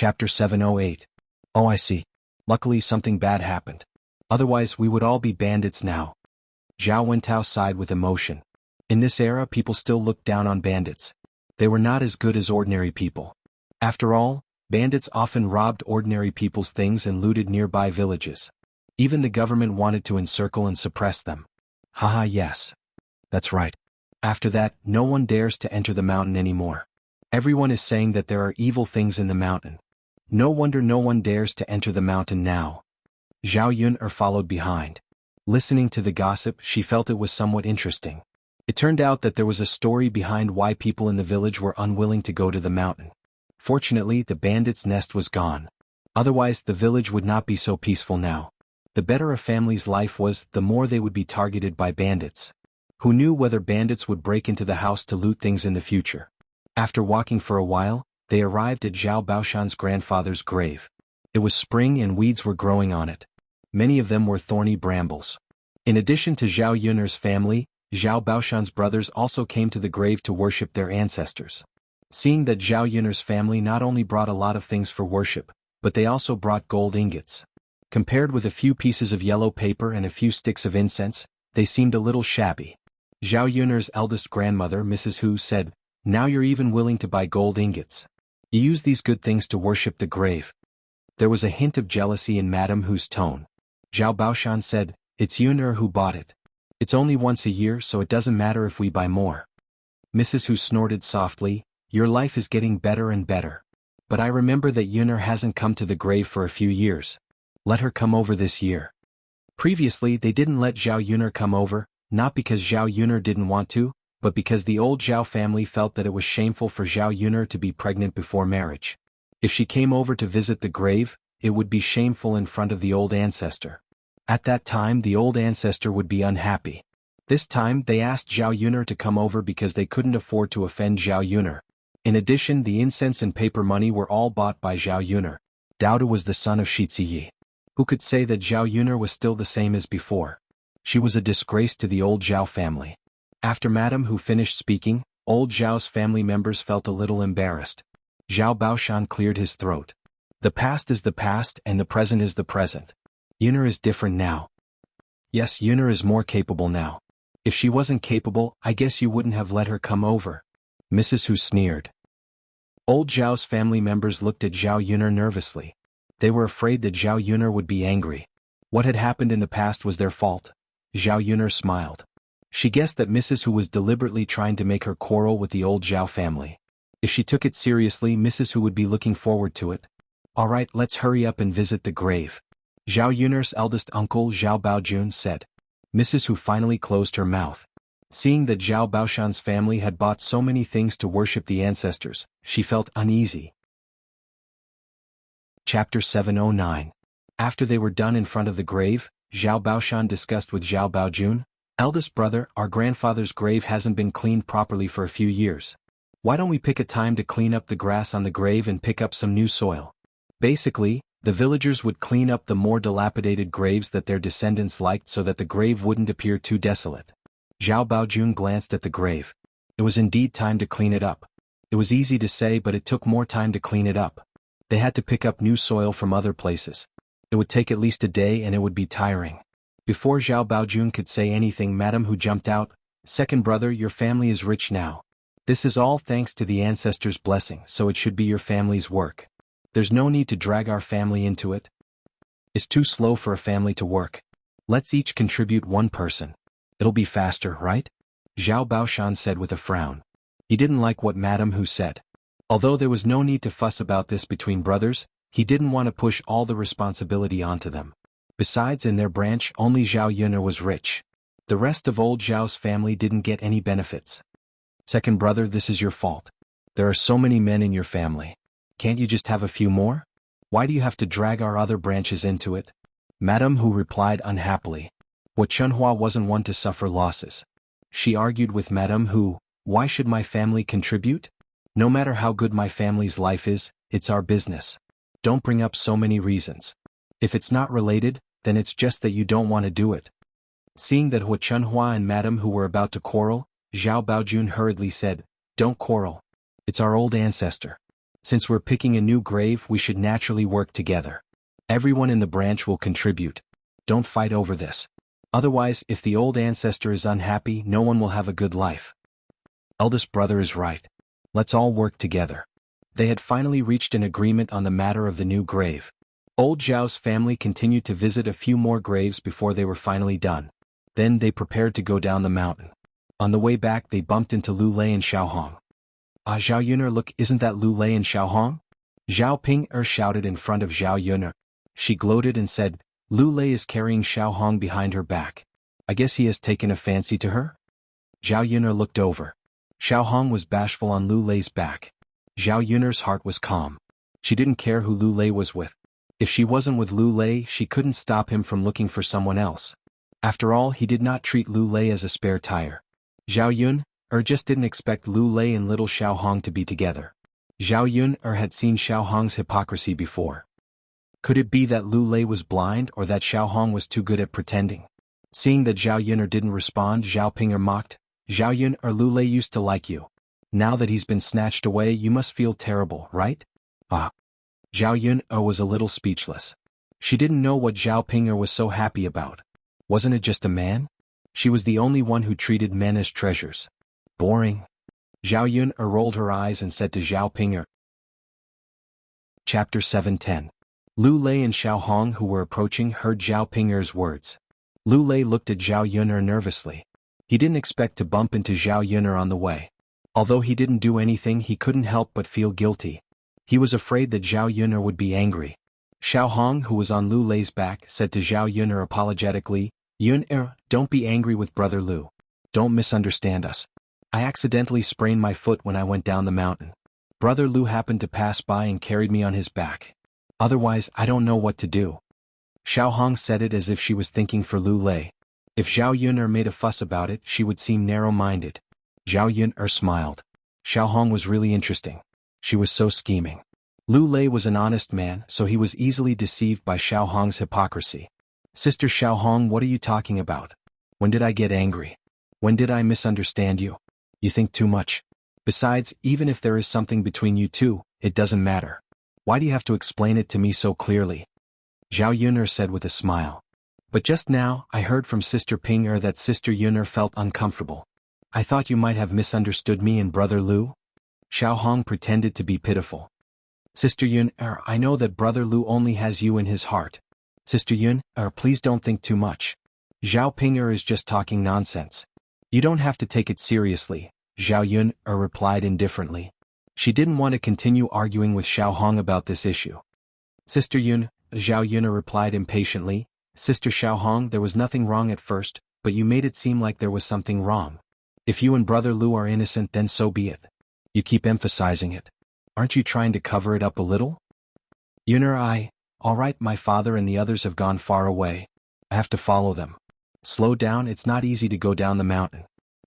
Chapter 708. Oh, I see. Luckily something bad happened. Otherwise we would all be bandits now. Zhao Wentao sighed with emotion. In this era people still looked down on bandits. They were not as good as ordinary people. After all, bandits often robbed ordinary people's things and looted nearby villages. Even the government wanted to encircle and suppress them. Haha, yes. That's right. After that, no one dares to enter the mountain anymore. Everyone is saying that there are evil things in the mountain. No wonder no one dares to enter the mountain now. Zhao Yun'er followed behind. Listening to the gossip, she felt it was somewhat interesting. It turned out that there was a story behind why people in the village were unwilling to go to the mountain. Fortunately, the bandits' nest was gone. Otherwise, the village would not be so peaceful now. The better a family's life was, the more they would be targeted by bandits. Who knew whether bandits would break into the house to loot things in the future? After walking for a while, they arrived at Zhao Baoshan's grandfather's grave. It was spring and weeds were growing on it. Many of them were thorny brambles. In addition to Zhao Yun'er's family, Zhao Baoshan's brothers also came to the grave to worship their ancestors. Seeing that Zhao Yun'er's family not only brought a lot of things for worship, but they also brought gold ingots. Compared with a few pieces of yellow paper and a few sticks of incense, they seemed a little shabby. Zhao Yun'er's eldest grandmother, Mrs. Hu, said, "Now you're even willing to buy gold ingots. You use these good things to worship the grave." There was a hint of jealousy in Madame Hu's tone. Zhao Baoshan said, "It's Yun'er who bought it. It's only once a year, so it doesn't matter if we buy more." Mrs. Hu snorted softly, "Your life is getting better and better. But I remember that Yun'er hasn't come to the grave for a few years. Let her come over this year." Previously they didn't let Zhao Yun'er come over, not because Zhao Yun'er didn't want to, but because the old Zhao family felt that it was shameful for Zhao Yun'er to be pregnant before marriage. If she came over to visit the grave, it would be shameful in front of the old ancestor. At that time the old ancestor would be unhappy. This time they asked Zhao Yun'er to come over because they couldn't afford to offend Zhao Yun'er. In addition, the incense and paper money were all bought by Zhao Yun'er. Dao was the son of Shi Ziyi. Who could say that Zhao Yun'er was still the same as before? She was a disgrace to the old Zhao family. After Madame Hu finished speaking, old Zhao's family members felt a little embarrassed. Zhao Baoshan cleared his throat. The past is the past and the present is the present. Yun'er is different now. Yes, Yun'er is more capable now. If she wasn't capable, I guess you wouldn't have let her come over. Mrs. Hu sneered. Old Zhao's family members looked at Zhao Yun'er nervously. They were afraid that Zhao Yun'er would be angry. What had happened in the past was their fault. Zhao Yun'er smiled. She guessed that Mrs. Hu was deliberately trying to make her quarrel with the old Zhao family. If she took it seriously, Mrs. Hu would be looking forward to it. Alright, let's hurry up and visit the grave. Zhao Yun'er's eldest uncle Zhao Baojun said. Mrs. Hu finally closed her mouth. Seeing that Zhao Baoshan's family had bought so many things to worship the ancestors, she felt uneasy. Chapter 709. After they were done in front of the grave, Zhao Baoshan discussed with Zhao Baojun, "Eldest brother, our grandfather's grave hasn't been cleaned properly for a few years. Why don't we pick a time to clean up the grass on the grave and pick up some new soil?" Basically, the villagers would clean up the more dilapidated graves that their descendants liked so that the grave wouldn't appear too desolate. Zhao Baojun glanced at the grave. It was indeed time to clean it up. It was easy to say, but it took more time to clean it up. They had to pick up new soil from other places. It would take at least a day and it would be tiring. Before Zhao Baojun could say anything, Madame Hu jumped out. "Second brother, your family is rich now. This is all thanks to the ancestors' blessing, so it should be your family's work. There's no need to drag our family into it. It's too slow for a family to work. Let's each contribute one person. It'll be faster, right?" Zhao Baoshan said with a frown. He didn't like what Madame Hu said. Although there was no need to fuss about this between brothers, he didn't want to push all the responsibility onto them. Besides, in their branch, only Zhao Yun'er was rich. The rest of old Zhao's family didn't get any benefits. "Second brother, this is your fault. There are so many men in your family. Can't you just have a few more? Why do you have to drag our other branches into it?" Madame Hu replied unhappily. What Chunhua wasn't one to suffer losses. She argued with Madame Hu, "Why should my family contribute? No matter how good my family's life is, it's our business. Don't bring up so many reasons. If it's not related, then it's just that you don't want to do it." Seeing that Hua Chunhua and Madame Hu were about to quarrel, Zhao Baojun hurriedly said, "Don't quarrel. It's our old ancestor. Since we're picking a new grave, we should naturally work together. Everyone in the branch will contribute. Don't fight over this. Otherwise, if the old ancestor is unhappy, no one will have a good life. Eldest brother is right. Let's all work together. They had finally reached an agreement on the matter of the new grave. Old Zhao's family continued to visit a few more graves before they were finally done. Then they prepared to go down the mountain. On the way back they bumped into Lu Lei and Xiaohong. "Ah, Zhao Yuner, look, isn't that Lu Lei and Xiaohong?" Zhao Ping shouted in front of Zhao Yuner. She gloated and said, "Lu Lei is carrying Xiaohong behind her back. I guess he has taken a fancy to her?" Zhao Yuner looked over. Xiaohong was bashful on Lu Lei's back. Zhao Yuner's heart was calm. She didn't care who Lu Lei was with. If she wasn't with Lu Lei, she couldn't stop him from looking for someone else. After all, he did not treat Lu Lei as a spare tire. Zhao Yuner just didn't expect Lu Lei and little Xiaohong to be together. Zhao Yuner had seen Xiaohong's hypocrisy before. Could it be that Lu Lei was blind or that Xiaohong was too good at pretending? Seeing that Zhao Yuner didn't respond, Zhao Ping mocked, "Zhao Yuner, Lu Lei used to like you. Now that he's been snatched away, you must feel terrible, right?" Ah. Zhao Yuner was a little speechless. She didn't know what Zhao Ping was so happy about. Wasn't it just a man? She was the only one who treated men as treasures. Boring. Zhao Yuner rolled her eyes and said to Zhao Ping. Chapter 7:10. Lu Lei and Xiaohong, who were approaching, heard Zhao Ping's words. Lu Lei looked at Zhao Yuner nervously. He didn't expect to bump into Zhao Yuner on the way. Although he didn't do anything, he couldn't help but feel guilty. He was afraid that Zhao Yuner would be angry. Xiaohong, who was on Lu Lei's back, said to Zhao Yuner apologetically, "Yuner, don't be angry with Brother Lu. Don't misunderstand us. I accidentally sprained my foot when I went down the mountain. Brother Lu happened to pass by and carried me on his back. Otherwise, I don't know what to do." Xiaohong said it as if she was thinking for Lu Lei. If Zhao Yuner made a fuss about it, she would seem narrow-minded. Zhao Yuner smiled. Xiaohong was really interesting. She was so scheming. Lu Lei was an honest man, so he was easily deceived by Xiaohong's hypocrisy. "Sister Xiaohong, what are you talking about? When did I get angry? When did I misunderstand you? You think too much. Besides, even if there is something between you two, it doesn't matter. Why do you have to explain it to me so clearly?" Zhao Yuner said with a smile. "But just now, I heard from Sister Ping that Sister Yuner felt uncomfortable. I thought you might have misunderstood me and Brother Lu." Xiaohong pretended to be pitiful. "Sister Yuner, I know that Brother Lu only has you in his heart. Sister Yuner, please don't think too much. Zhao Ping is just talking nonsense. You don't have to take it seriously," Zhao Yuner replied indifferently. She didn't want to continue arguing with Xiaohong about this issue. "Sister Yuner," Zhao Yuner replied impatiently, "Sister Xiaohong, there was nothing wrong at first, but you made it seem like there was something wrong. If you and Brother Lu are innocent, then so be it. You keep emphasizing it. Aren't you trying to cover it up a little?" "Yuner, all right, my father and the others have gone far away. I have to follow them. Slow down, it's not easy to go down the mountain."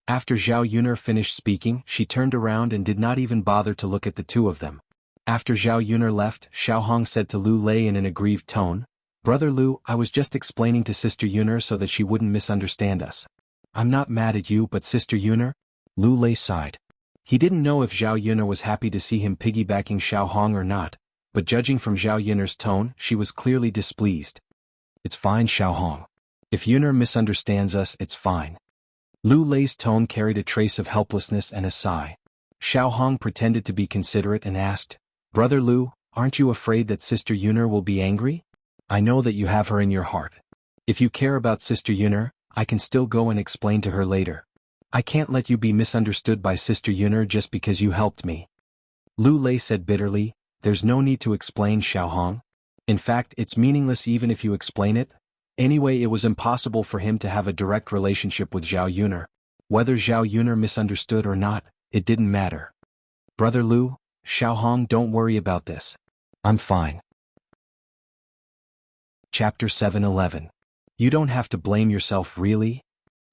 After Zhao Yuner finished speaking, she turned around and did not even bother to look at the two of them. After Zhao Yuner left, Xiaohong said to Lu Lei in an aggrieved tone, "Brother Lu, I was just explaining to Sister Yuner so that she wouldn't misunderstand us. I'm not mad at you, but Sister Yuner?" Lu Lei sighed. He didn't know if Zhao Yuner was happy to see him piggybacking Xiaohong or not, but judging from Zhao Yuner's tone, she was clearly displeased. "It's fine, Xiaohong. If Yuner misunderstands us, it's fine." Lu Lei's tone carried a trace of helplessness and a sigh. Xiaohong pretended to be considerate and asked, "Brother Lu, aren't you afraid that Sister Yuner will be angry? I know that you have her in your heart. If you care about Sister Yuner, I can still go and explain to her later. I can't let you be misunderstood by Sister Yuner just because you helped me." Lu Lei said bitterly, "There's no need to explain, Xiaohong. In fact, it's meaningless even if you explain it. Anyway, it was impossible for him to have a direct relationship with Zhao Yuner. Whether Zhao Yuner misunderstood or not, it didn't matter. Brother Lu, Xiaohong, don't worry about this. I'm fine." Chapter 7:11. You don't have to blame yourself, really?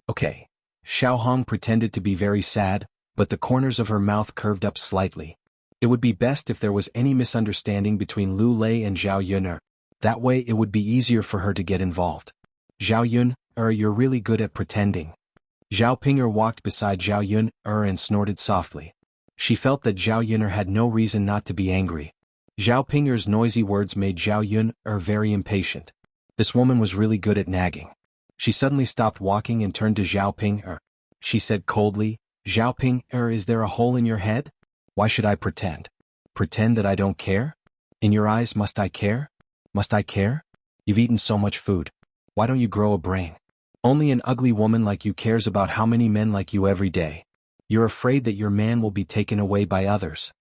Okay. Xiaohong pretended to be very sad, but the corners of her mouth curved up slightly. It would be best if there was any misunderstanding between Lu Lei and Zhao Yuner. That way it would be easier for her to get involved. "Zhao Yuner, you're really good at pretending." Zhao Ping walked beside Zhao Yuner and snorted softly. She felt that Zhao Yun'er had no reason not to be angry. Zhao Ping'er's noisy words made Zhao Yun'er very impatient. This woman was really good at nagging. She suddenly stopped walking and turned to Zhao Ping'er. She said coldly, "Zhao Ping'er, is there a hole in your head? Why should I pretend? Pretend that I don't care? In your eyes, must I care? Must I care? You've eaten so much food. Why don't you grow a brain? Only an ugly woman like you cares about how many men like you every day. You're afraid that your man will be taken away by others."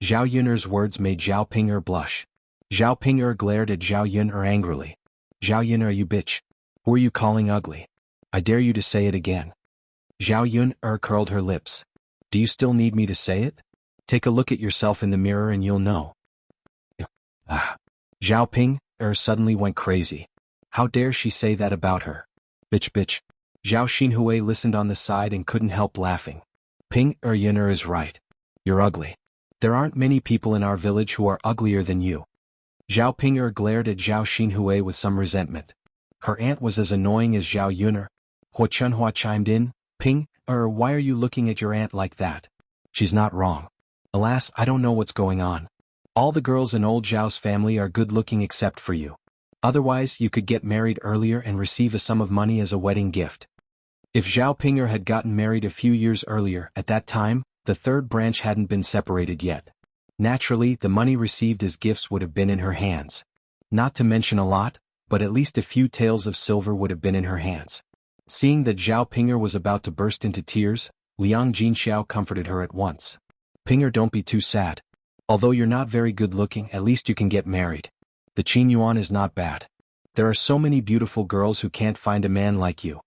Zhao Yun'er's words made Zhao Ping'er blush. Zhao Ping'er glared at Zhao Yun'er angrily. "Zhao Yun'er, you bitch. Who are you calling ugly? I dare you to say it again." Zhao Yun'er curled her lips. "Do you still need me to say it? Take a look at yourself in the mirror and you'll know." Zhao Ping'er suddenly went crazy. How dare she say that about her? Bitch bitch. Zhao Xinhui listened on the side and couldn't help laughing. Ping'er Yun'er is right. You're ugly. There aren't many people in our village who are uglier than you. Zhao Ping'er glared at Zhao Xinhui with some resentment. Her aunt was as annoying as Zhao Yun'er. Hua Chunhua chimed in, "Ping'er, why are you looking at your aunt like that? She's not wrong. Alas, I don't know what's going on. All the girls in old Zhao's family are good-looking except for you. Otherwise, you could get married earlier and receive a sum of money as a wedding gift." If Zhao Ping'er had gotten married a few years earlier, at that time, the third branch hadn't been separated yet. Naturally, the money received as gifts would have been in her hands. Not to mention a lot, but at least a few taels of silver would have been in her hands. Seeing that Zhao Ping'er was about to burst into tears, Liang Jinxiao comforted her at once. "Ping'er, don't be too sad. Although you're not very good-looking, at least you can get married. The Qin Yuan is not bad. There are so many beautiful girls who can't find a man like you."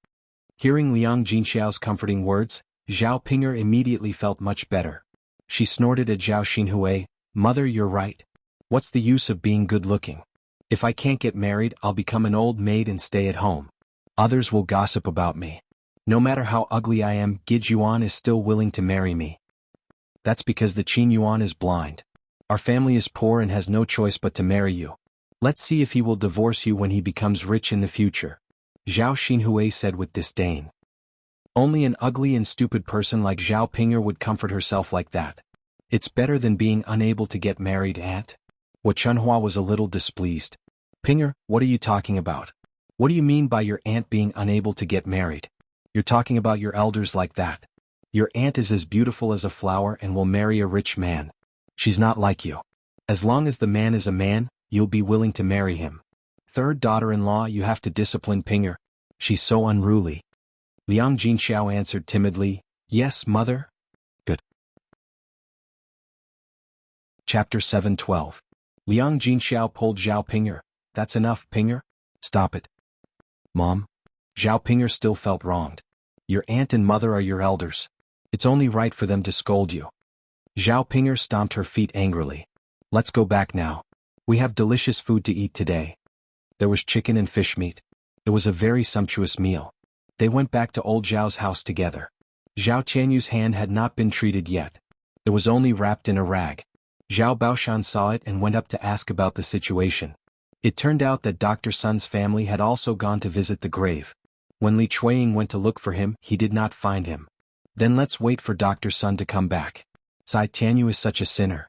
Hearing Liang Jinxiao's comforting words, Zhao Ping'er immediately felt much better. She snorted at Zhao Xinhui, "Mother, you're right. What's the use of being good-looking? If I can't get married, I'll become an old maid and stay at home. Others will gossip about me. No matter how ugly I am, Qin Yuan is still willing to marry me. That's because the Qin Yuan is blind. Our family is poor and has no choice but to marry you. Let's see if he will divorce you when he becomes rich in the future," Zhao Xinhui said with disdain. Only an ugly and stupid person like Zhao Ping'er would comfort herself like that. It's better than being unable to get married, aunt. Hua Chunhua was a little displeased. "Ping'er, what are you talking about? What do you mean by your aunt being unable to get married? You're talking about your elders like that. Your aunt is as beautiful as a flower and will marry a rich man. She's not like you. As long as the man is a man, you'll be willing to marry him. Third daughter-in-law, you have to discipline Ping'er. She's so unruly." Liang Jinxiao answered timidly, "Yes, mother." "Good." Chapter 7:12. Liang Jinxiao pulled Zhao Ping'er. "That's enough, Ping'er. Stop it." "Mom?" Zhao Ping'er still felt wronged. "Your aunt and mother are your elders. It's only right for them to scold you." Zhao Ping'er stomped her feet angrily. "Let's go back now. We have delicious food to eat today." There was chicken and fish meat. It was a very sumptuous meal. They went back to old Zhao's house together. Zhao Qianyu's hand had not been treated yet. It was only wrapped in a rag. Zhao Baoshan saw it and went up to ask about the situation. It turned out that Dr. Sun's family had also gone to visit the grave. When Li Chuiying went to look for him, he did not find him. "Then let's wait for Dr. Sun to come back. Sai Tianyu is such a sinner.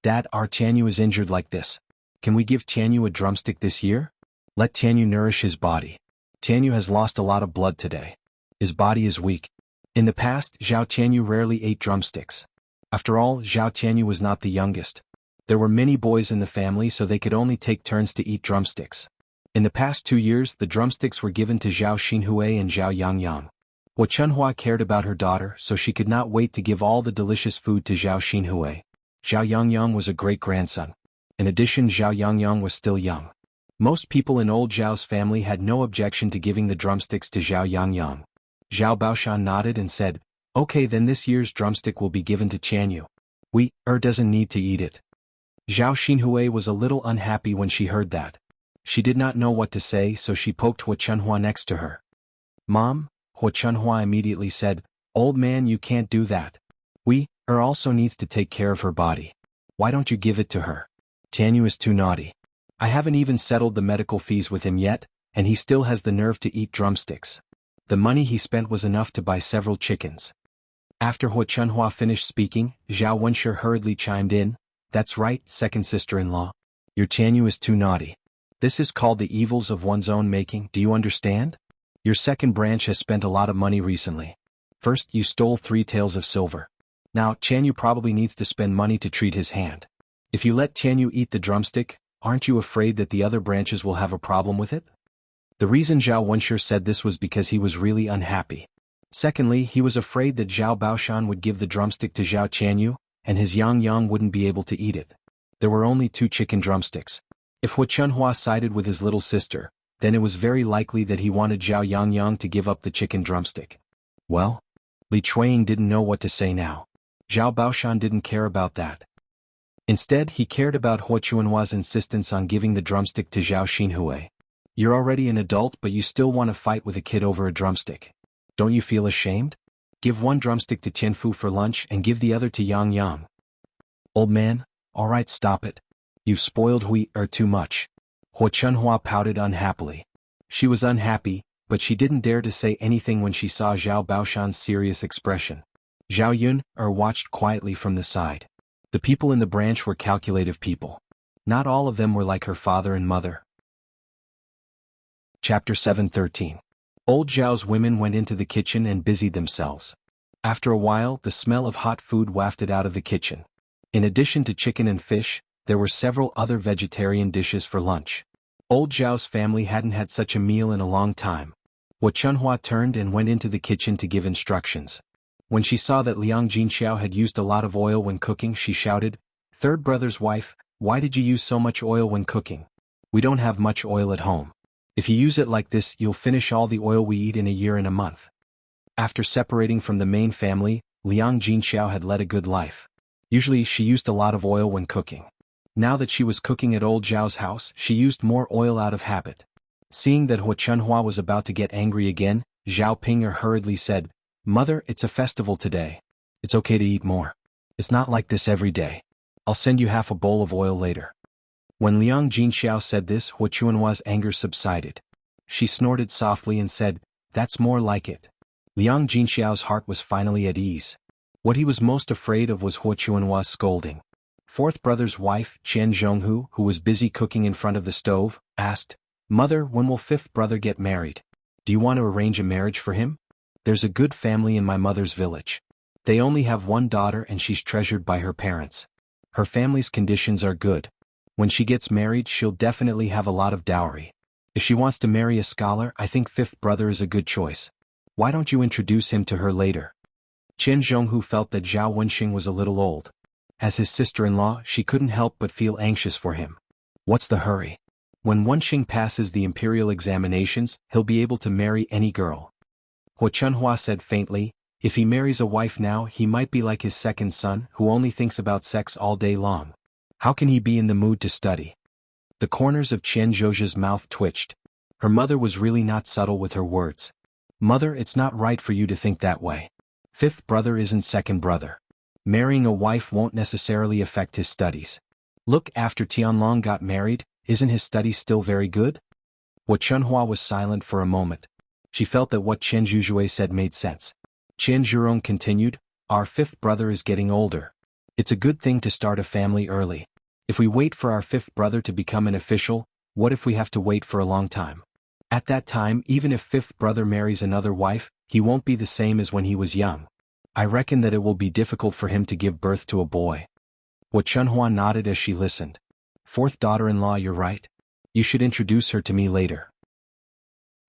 Dad, our Tianyu is injured like this. Can we give Tianyu a drumstick this year? Let Tianyu nourish his body. Tianyu has lost a lot of blood today. His body is weak." In the past, Zhao Tianyu rarely ate drumsticks. After all, Zhao Tianyu was not the youngest. There were many boys in the family, so they could only take turns to eat drumsticks. In the past 2 years, the drumsticks were given to Zhao Xinhui and Zhao Yangyang. Hua Chunhua cared about her daughter, so she could not wait to give all the delicious food to Zhao Xinhui. Zhao Yangyang was a great-grandson. In addition, Zhao Yangyang was still young. Most people in old Zhao's family had no objection to giving the drumsticks to Zhao Yangyang. Zhao Baoshan nodded and said, "Okay, then this year's drumstick will be given to Tianyu. Doesn't need to eat it." Zhao Xinhui was a little unhappy when she heard that. She did not know what to say, so she poked Hua Chunhua next to her. "Mom," Hua Chunhua immediately said, "Old man, you can't do that. Also needs to take care of her body. Why don't you give it to her? Tianyu is too naughty. I haven't even settled the medical fees with him yet, and he still has the nerve to eat drumsticks. The money he spent was enough to buy several chickens." After Hua Chunhua finished speaking, Zhao Wenshi hurriedly chimed in, "That's right, second sister-in-law. Your Tianyu is too naughty. This is called the evils of one's own making, do you understand? Your second branch has spent a lot of money recently. First, you stole 3 taels of silver. Now, Tianyu probably needs to spend money to treat his hand. If you let Tianyu eat the drumstick, aren't you afraid that the other branches will have a problem with it?" The reason Zhao Wenshi said this was because he was really unhappy. Secondly, he was afraid that Zhao Baoshan would give the drumstick to Zhao Tianyu, and his Yang wouldn't be able to eat it. There were only 2 chicken drumsticks. If Hua Chunhua sided with his little sister, then it was very likely that he wanted Zhao Yang to give up the chicken drumstick. Well, Li Chuiying didn't know what to say now. Zhao Baoshan didn't care about that. Instead, he cared about Hua Chunhua's insistence on giving the drumstick to Zhao Xinhui. You're already an adult but you still want to fight with a kid over a drumstick. Don't you feel ashamed? Give 1 drumstick to Tianfu for lunch and give the other to Yang. Old man, alright, stop it. You've spoiled too much. Hua Chunhua pouted unhappily. She was unhappy, but she didn't dare to say anything when she saw Zhao Baoshan's serious expression. Zhao Yun watched quietly from the side. The people in the branch were calculative people. Not all of them were like her father and mother. Chapter 7:13. Old Zhao's women went into the kitchen and busied themselves. After a while, the smell of hot food wafted out of the kitchen. In addition to chicken and fish, there were several other vegetarian dishes for lunch. Old Zhao's family hadn't had such a meal in a long time. Hua Chunhua turned and went into the kitchen to give instructions. When she saw that Liang Jinxiao had used a lot of oil when cooking, she shouted, "Third brother's wife, why did you use so much oil when cooking? We don't have much oil at home. If you use it like this, you'll finish all the oil we eat in a year and a month." After separating from the main family, Liang Jinxiao had led a good life. Usually she used a lot of oil when cooking. Now that she was cooking at old Zhao's house, she used more oil out of habit. Seeing that Hua Chunhua was about to get angry again, Zhao Ping'er hurriedly said, "Mother, it's a festival today. It's okay to eat more. It's not like this every day. I'll send you half a bowl of oil later." When Liang Jinxiao said this, Hua Chunhua's anger subsided. She snorted softly and said, "That's more like it." Liang Jinxiao's heart was finally at ease. What he was most afraid of was Hua Chunhua's scolding. Fourth brother's wife, Qian Zhonghu, who was busy cooking in front of the stove, asked, "Mother, when will fifth brother get married? Do you want to arrange a marriage for him? There's a good family in my mother's village. They only have 1 daughter and she's treasured by her parents. Her family's conditions are good. When she gets married, she'll definitely have a lot of dowry. If she wants to marry a scholar, I think fifth brother is a good choice. Why don't you introduce him to her later?" Qian Zhonghu felt that Zhao Wenxing was a little old. As his sister-in-law, she couldn't help but feel anxious for him. What's the hurry? When Wenxing passes the imperial examinations, he'll be able to marry any girl. Hua Chunhua said faintly, if he marries a wife now, he might be like his second son, who only thinks about sex all day long. How can he be in the mood to study? The corners of Qian Zhou's mouth twitched. Her mother was really not subtle with her words. "Mother, it's not right for you to think that way. Fifth brother isn't second brother. Marrying a wife won't necessarily affect his studies. Look, after Tianlong got married, isn't his studies still very good?" Hua Chunhua was silent for a moment. She felt that what Qian Zhuzhui said made sense. Qian Zhurong continued, "Our fifth brother is getting older. It's a good thing to start a family early. If we wait for our fifth brother to become an official, what if we have to wait for a long time? At that time, even if fifth brother marries another wife, he won't be the same as when he was young. I reckon that it will be difficult for him to give birth to a boy." Hua Chunhua nodded as she listened. "Fourth daughter-in-law, you're right. You should introduce her to me later.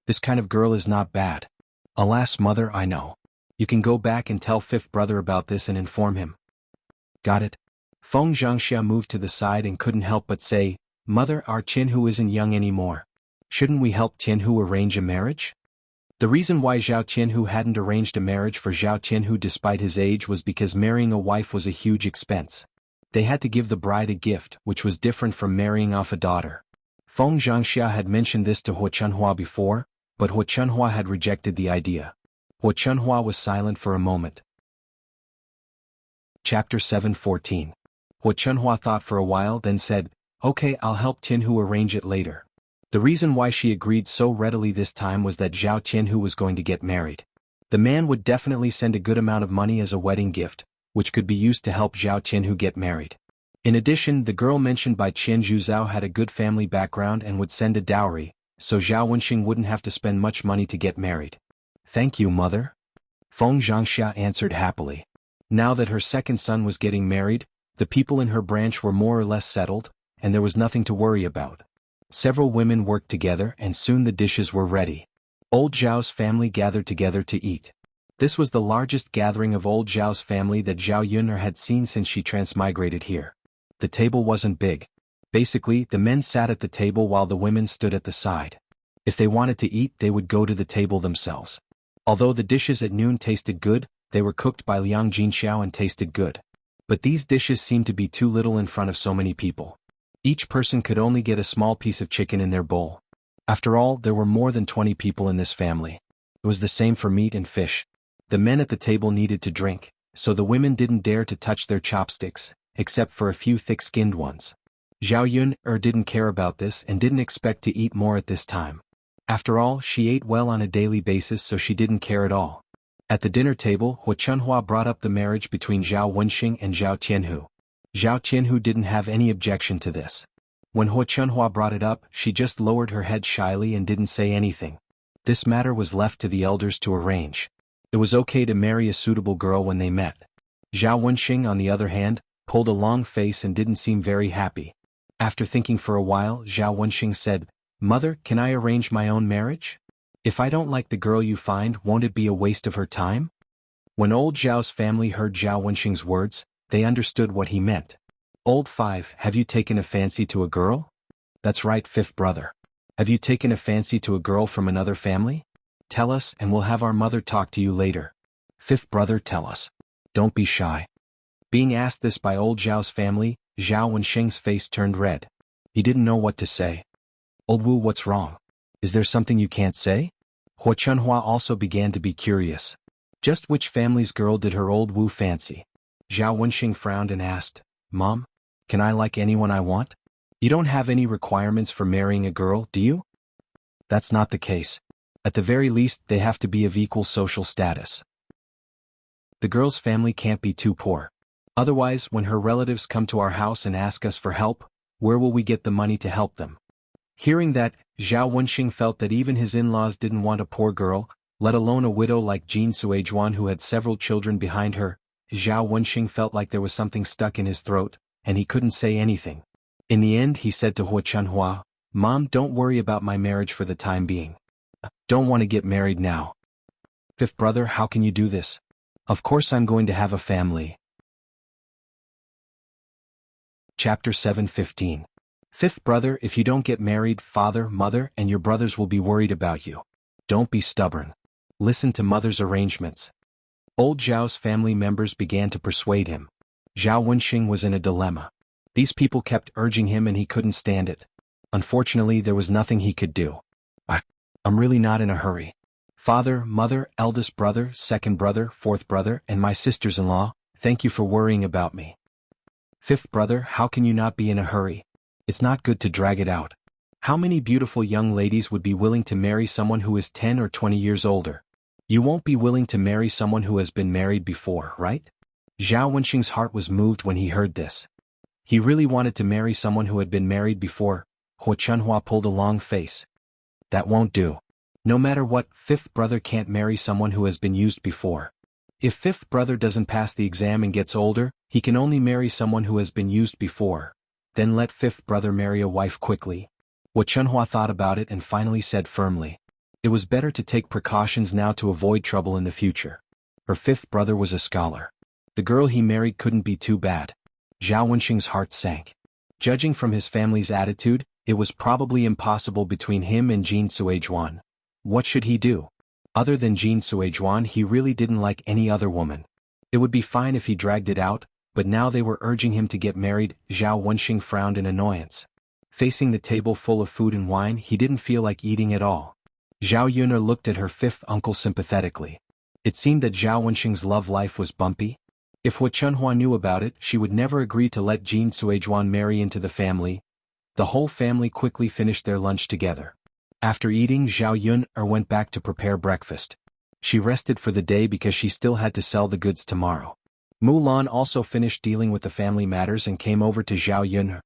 This kind of girl is not bad." "Alas, mother, I know. You can go back and tell fifth brother about this and inform him." "Got it." Feng Zhangxia moved to the side and couldn't help but say, "Mother, our Tianhu isn't young anymore. Shouldn't we help Tianhu arrange a marriage?" The reason why Zhao Tianhu hadn't arranged a marriage for Zhao Tianhu despite his age was because marrying a wife was a huge expense. They had to give the bride a gift, which was different from marrying off a daughter. Feng Zhangxia had mentioned this to Hua Chunhua before, but Hua Chunhua had rejected the idea. Hua Chunhua was silent for a moment. Chapter 7:14. Hua Chunhua thought for a while, then said, "Okay, I'll help Tianhu arrange it later." The reason why she agreed so readily this time was that Zhao Tianhu was going to get married. The man would definitely send a good amount of money as a wedding gift, which could be used to help Zhao Qianhu get married. In addition, the girl mentioned by Qian Zhuzhao had a good family background and would send a dowry, so Zhao Wenxing wouldn't have to spend much money to get married. Thank you, mother. Feng Zhangxia answered happily. Now that her second son was getting married, the people in her branch were more or less settled, and there was nothing to worry about. Several women worked together and soon the dishes were ready. Old Zhao's family gathered together to eat. This was the largest gathering of old Zhao's family that Zhao Yun'er had seen since she transmigrated here. The table wasn't big. Basically, the men sat at the table while the women stood at the side. If they wanted to eat, they would go to the table themselves. Although the dishes at noon tasted good, they were cooked by Liang Jinxiao and tasted good. But these dishes seemed to be too little in front of so many people. Each person could only get a small piece of chicken in their bowl. After all, there were more than 20 people in this family. It was the same for meat and fish. The men at the table needed to drink, so the women didn't dare to touch their chopsticks, except for a few thick-skinned ones. Zhao Yun'er didn't care about this and didn't expect to eat more at this time. After all, she ate well on a daily basis, so she didn't care at all. At the dinner table, Hu Chunhua brought up the marriage between Zhao Wenxing and Zhao Qianhu. Zhao Qianhu didn't have any objection to this. When Hu Chunhua brought it up, she just lowered her head shyly and didn't say anything. This matter was left to the elders to arrange. It was okay to marry a suitable girl when they met. Zhao Wenxing, on the other hand, pulled a long face and didn't seem very happy. After thinking for a while, Zhao Wenxing said, "Mother, can I arrange my own marriage? If I don't like the girl you find, won't it be a waste of her time?" When old Zhao's family heard Zhao Wenxing's words, they understood what he meant. "Old Five, have you taken a fancy to a girl?" "That's right, fifth brother. Have you taken a fancy to a girl from another family? Tell us and we'll have our mother talk to you later." "Fifth brother, tell us. Don't be shy." Being asked this by old Zhao's family, Zhao Wenxing's face turned red. He didn't know what to say. "Old Wu, what's wrong? Is there something you can't say?" Hu Chunhua also began to be curious. Just which family's girl did her old Wu fancy? Zhao Wenxing frowned and asked, "Mom, can I like anyone I want? You don't have any requirements for marrying a girl, do you?" "That's not the case. At the very least, they have to be of equal social status. The girl's family can't be too poor. Otherwise, when her relatives come to our house and ask us for help, where will we get the money to help them?" Hearing that, Zhao Wenxing felt that even his in-laws didn't want a poor girl, let alone a widow like Jin Suizhuan who had several children behind her. Zhao Wenxing felt like there was something stuck in his throat, and he couldn't say anything. In the end, he said to Hu Chunhua, "Mom, don't worry about my marriage for the time being. Don't want to get married now." "Fifth brother, how can you do this? Of course I'm going to have a family." Chapter 7:15. Fifth brother, if you don't get married, father, mother, and your brothers will be worried about you. Don't be stubborn. Listen to mother's arrangements. Old Zhao's family members began to persuade him. Zhao Wenxing was in a dilemma. These people kept urging him and he couldn't stand it. Unfortunately, there was nothing he could do. I'm really not in a hurry. Father, mother, eldest brother, second brother, fourth brother, and my sisters-in-law, thank you for worrying about me. Fifth brother, how can you not be in a hurry? It's not good to drag it out. How many beautiful young ladies would be willing to marry someone who is 10 or 20 years older? You won't be willing to marry someone who has been married before, right? Zhao Wenxing's heart was moved when he heard this. He really wanted to marry someone who had been married before. Hu Chunhua pulled a long face. That won't do. No matter what, fifth brother can't marry someone who has been used before. If fifth brother doesn't pass the exam and gets older, he can only marry someone who has been used before. Then let fifth brother marry a wife quickly. Hu Chunhua thought about it and finally said firmly. It was better to take precautions now to avoid trouble in the future. Her fifth brother was a scholar. The girl he married couldn't be too bad. Zhao Wenxing's heart sank. Judging from his family's attitude, it was probably impossible between him and Jin Suizhuan. What should he do? Other than Jin Suizhuan, he really didn't like any other woman. It would be fine if he dragged it out, but now they were urging him to get married. Zhao Wenxing frowned in annoyance. Facing the table full of food and wine, he didn't feel like eating at all. Zhao Yun'er looked at her fifth uncle sympathetically. It seemed that Zhao Wenxing's love life was bumpy. If Hu Chunhua knew about it, she would never agree to let Jin Suizhuan marry into the family. The whole family quickly finished their lunch together. After eating, Zhao Yun'er went back to prepare breakfast. She rested for the day because she still had to sell the goods tomorrow. Mulan also finished dealing with the family matters and came over to Zhao Yun'er.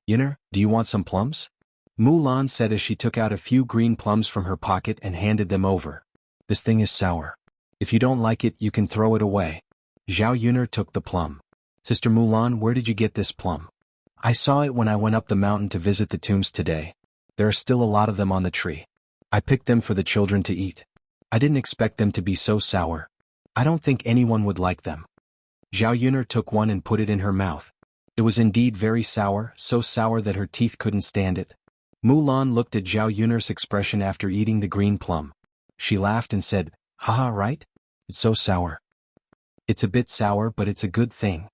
"Yun'er, do you want some plums?" Mulan said as she took out a few green plums from her pocket and handed them over. "This thing is sour. If you don't like it, you can throw it away." Zhao Yun'er took the plum. "Sister Mulan, where did you get this plum?" "I saw it when I went up the mountain to visit the tombs today. There are still a lot of them on the tree. I picked them for the children to eat. I didn't expect them to be so sour. I don't think anyone would like them." Zhao Yun'er took one and put it in her mouth. It was indeed very sour, so sour that her teeth couldn't stand it. Mulan looked at Zhao Yun'er's expression after eating the green plum. She laughed and said, "Haha, right? It's so sour." "It's a bit sour, but it's a good thing."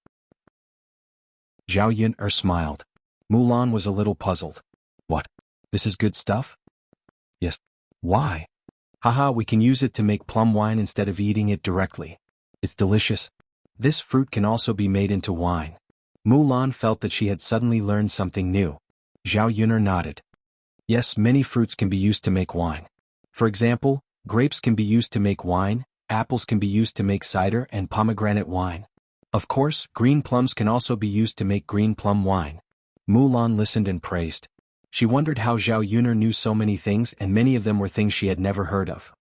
Zhao Yun'er smiled. Mulan was a little puzzled. "What? This is good stuff?" "Yes." "Why?" "Haha, we can use it to make plum wine instead of eating it directly. It's delicious. This fruit can also be made into wine." Mulan felt that she had suddenly learned something new. Zhao Yun'er nodded. "Yes, many fruits can be used to make wine. For example, grapes can be used to make wine, apples can be used to make cider and pomegranate wine. Of course, green plums can also be used to make green plum wine." Mulan listened and praised. She wondered how Zhao Yun'er knew so many things, and many of them were things she had never heard of.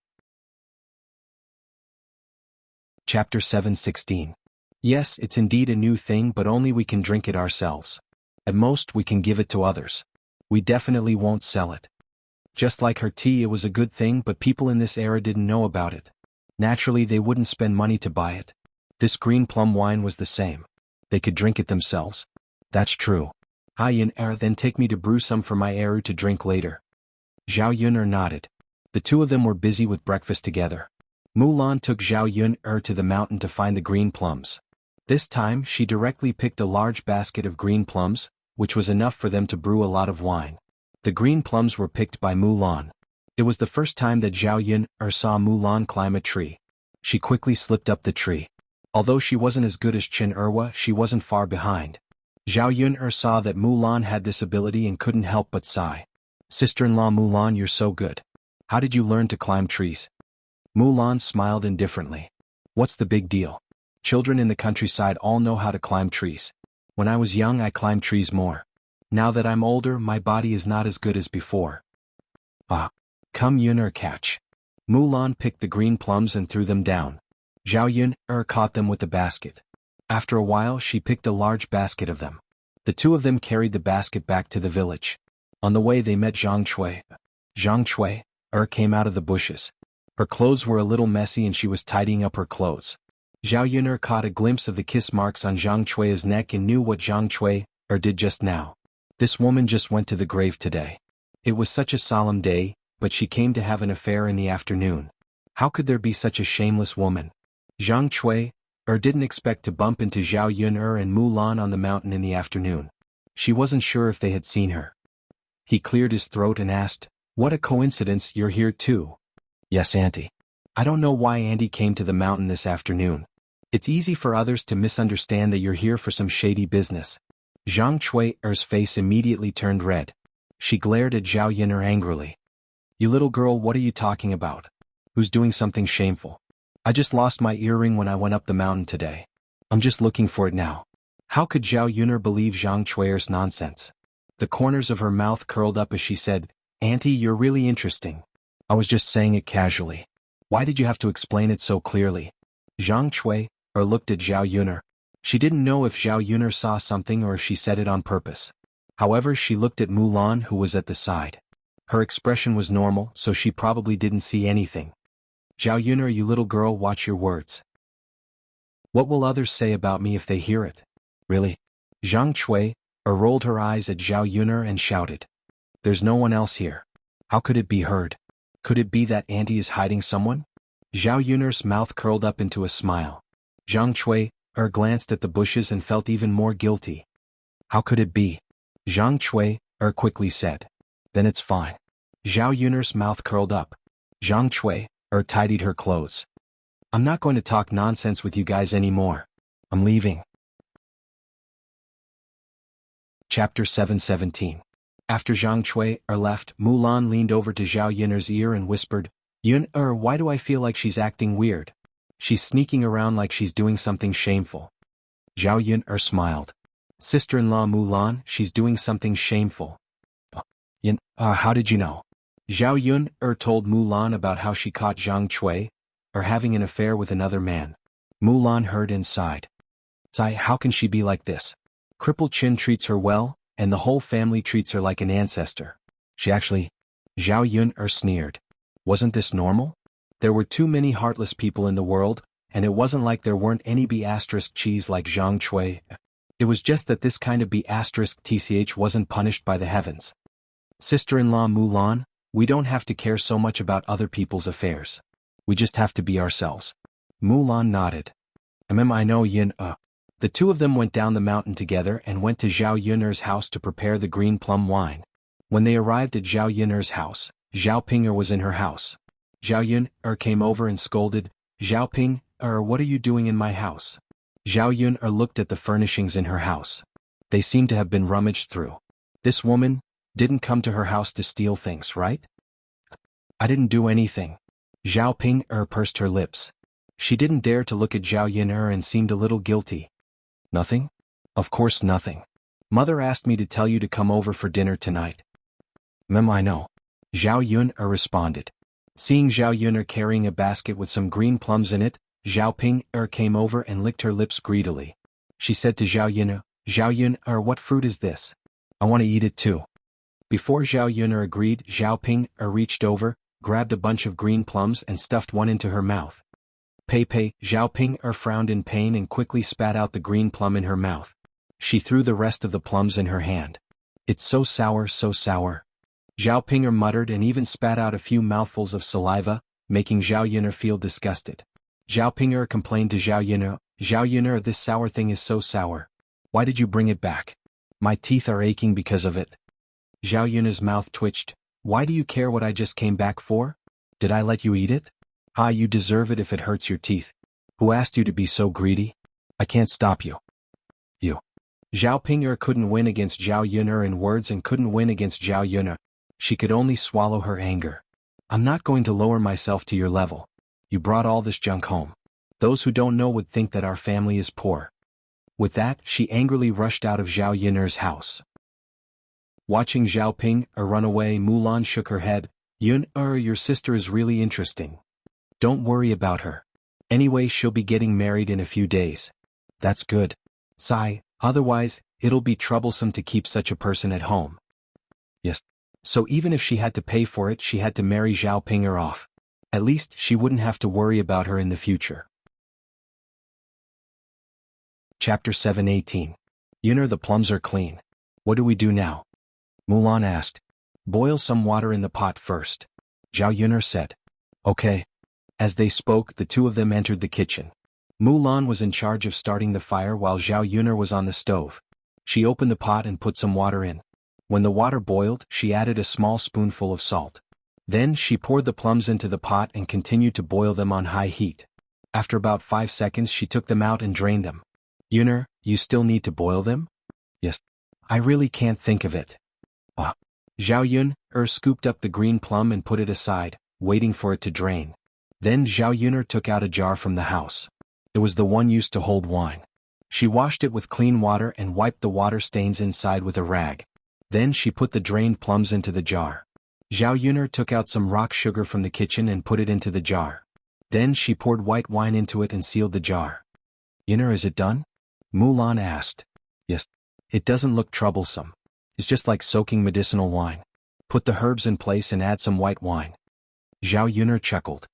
Chapter 7:16. Yes, it's indeed a new thing, but only we can drink it ourselves. At most we can give it to others. We definitely won't sell it. Just like her tea, it was a good thing, but people in this era didn't know about it. Naturally, they wouldn't spend money to buy it. This green plum wine was the same. They could drink it themselves. "That's true. Hi Yun'er, then take me to brew some for my Eru to drink later." Zhao Yun'er nodded. The two of them were busy with breakfast together. Mulan took Zhao Yun'er to the mountain to find the green plums. This time, she directly picked a large basket of green plums, which was enough for them to brew a lot of wine. The green plums were picked by Mulan. It was the first time that Zhao Yun'er saw Mulan climb a tree. She quickly slipped up the tree. Although she wasn't as good as Qin Erwa, she wasn't far behind. Zhao Yun'er saw that Mulan had this ability and couldn't help but sigh. "Sister-in-law Mulan, you're so good. How did you learn to climb trees?" Mulan smiled indifferently. "What's the big deal? Children in the countryside all know how to climb trees. When I was young, I climbed trees more. Now that I'm older, my body is not as good as before." "Ah. Come Yun'er, catch." Mulan picked the green plums and threw them down. Zhao Yun'er caught them with the basket. After a while, she picked a large basket of them. The two of them carried the basket back to the village. On the way, they met Zhang Chui. Zhang Chui came out of the bushes. Her clothes were a little messy and she was tidying up her clothes. Zhao Yun'er caught a glimpse of the kiss marks on Zhang Chui's neck and knew what Zhang Chui did just now. This woman just went to the grave today. It was such a solemn day, but she came to have an affair in the afternoon. How could there be such a shameless woman? Zhang Chui didn't expect to bump into Zhao Yun'er and Mulan on the mountain in the afternoon. She wasn't sure if they had seen her. He cleared his throat and asked, "What a coincidence, you're here too." "Yes, Auntie. I don't know why Auntie came to the mountain this afternoon. It's easy for others to misunderstand that you're here for some shady business." Zhang Chui's face immediately turned red. She glared at Zhao Yun'er angrily. "You little girl, what are you talking about? Who's doing something shameful? I just lost my earring when I went up the mountain today. I'm just looking for it now." How could Zhao Yun'er believe Zhang Chui's nonsense? The corners of her mouth curled up as she said, "Auntie, you're really interesting. I was just saying it casually. Why did you have to explain it so clearly?" Zhang Chui looked at Zhao Yun'er. She didn't know if Zhao Yun'er saw something or if she said it on purpose. However, she looked at Mulan, who was at the side. Her expression was normal, so she probably didn't see anything. "Zhao Yun'er, you little girl, watch your words. What will others say about me if they hear it?" "Really?" Zhang Chui rolled her eyes at Zhao Yun'er and shouted. "There's no one else here. How could it be heard? Could it be that Auntie is hiding someone?" Zhao Yun'er's mouth curled up into a smile. Zhang Chui glanced at the bushes and felt even more guilty. "How could it be?" Zhang Chui quickly said. "Then it's fine." Zhao Yun'er's mouth curled up. Zhang Chui tidied her clothes. "I'm not going to talk nonsense with you guys anymore. I'm leaving." Chapter 7:17. After Zhang Chui left, Mulan leaned over to Zhao Yun'er's ear and whispered, Yun, why do I feel like she's acting weird? She's sneaking around like she's doing something shameful. Zhao Yun smiled. Sister-in-law Mulan, she's doing something shameful. Yun, how did you know? Zhao Yun told Mulan about how she caught Zhang Cui having an affair with another man. Mulan heard and sighed. Sigh, how can she be like this? Crippled Chin treats her well, and the whole family treats her like an ancestor. She actually... Zhao Yun sneered. Wasn't this normal? There were too many heartless people in the world, and it wasn't like there weren't any B***cheese like Zhang Cui. It was just that this kind of B***tch wasn't punished by the heavens. Sister-in-law Mulan, we don't have to care so much about other people's affairs. We just have to be ourselves. Mulan nodded. I know Yun. The two of them went down the mountain together and went to Zhao Yun's house to prepare the green plum wine. When they arrived at Zhao Yun's house, Zhao Ping was in her house. Zhao Yun came over and scolded, Zhao Ping, what are you doing in my house? Zhao Yun looked at the furnishings in her house. They seemed to have been rummaged through. This woman didn't come to her house to steal things, right? I didn't do anything. Zhao Ping pursed her lips. She didn't dare to look at Zhao Yun and seemed a little guilty. Nothing? Of course nothing. Mother asked me to tell you to come over for dinner tonight. I know. Zhao Yun responded. Seeing Zhao Yun carrying a basket with some green plums in it, Zhao Ping came over and licked her lips greedily. She said to Zhao Yun, what fruit is this? I want to eat it too. Before Zhao Yun agreed, Zhao Ping reached over, grabbed a bunch of green plums and stuffed one into her mouth. Zhao Ping frowned in pain and quickly spat out the green plum in her mouth. She threw the rest of the plums in her hand. It's so sour, so sour. Zhao Ping muttered and even spat out a few mouthfuls of saliva, making Zhao Yun feel disgusted. Zhao Ping complained to Zhao Yun, this sour thing is so sour. Why did you bring it back? My teeth are aching because of it. Zhao Yun's mouth twitched. Why do you care what I just came back for? Did I let you eat it? You deserve it if it hurts your teeth. Who asked you to be so greedy? I can't stop you. You. Zhao Ping couldn't win against Zhao Yun in words and couldn't win against Zhao Yun. She could only swallow her anger. I'm not going to lower myself to your level. You brought all this junk home. Those who don't know would think that our family is poor. With that, she angrily rushed out of Zhao Yun's house. Watching Zhao Ping run away, Mulan shook her head. Yun, your sister is really interesting. Don't worry about her. Anyway, she'll be getting married in a few days. That's good. Sigh, otherwise, it'll be troublesome to keep such a person at home. Yes. So even if she had to pay for it, she had to marry Zhao Ping off. At least, she wouldn't have to worry about her in the future. Chapter 7:18. Yun, the plums are clean. What do we do now? Mulan asked. Boil some water in the pot first. Zhao Yun said. Okay. As they spoke, the two of them entered the kitchen. Mulan was in charge of starting the fire while Zhao Yun was on the stove. She opened the pot and put some water in. When the water boiled, she added a small spoonful of salt. Then she poured the plums into the pot and continued to boil them on high heat. After about 5 seconds, she took them out and drained them. Yun, you still need to boil them? Yes. I really can't think of it. Zhao Yun scooped up the green plum and put it aside, waiting for it to drain. Then Zhao Yun took out a jar from the house. It was the one used to hold wine. She washed it with clean water and wiped the water stains inside with a rag. Then she put the drained plums into the jar. Zhao Yun took out some rock sugar from the kitchen and put it into the jar. Then she poured white wine into it and sealed the jar. Yun, is it done? Mulan asked. Yes. It doesn't look troublesome. It's just like soaking medicinal wine. Put the herbs in place and add some white wine. Zhao Yun chuckled.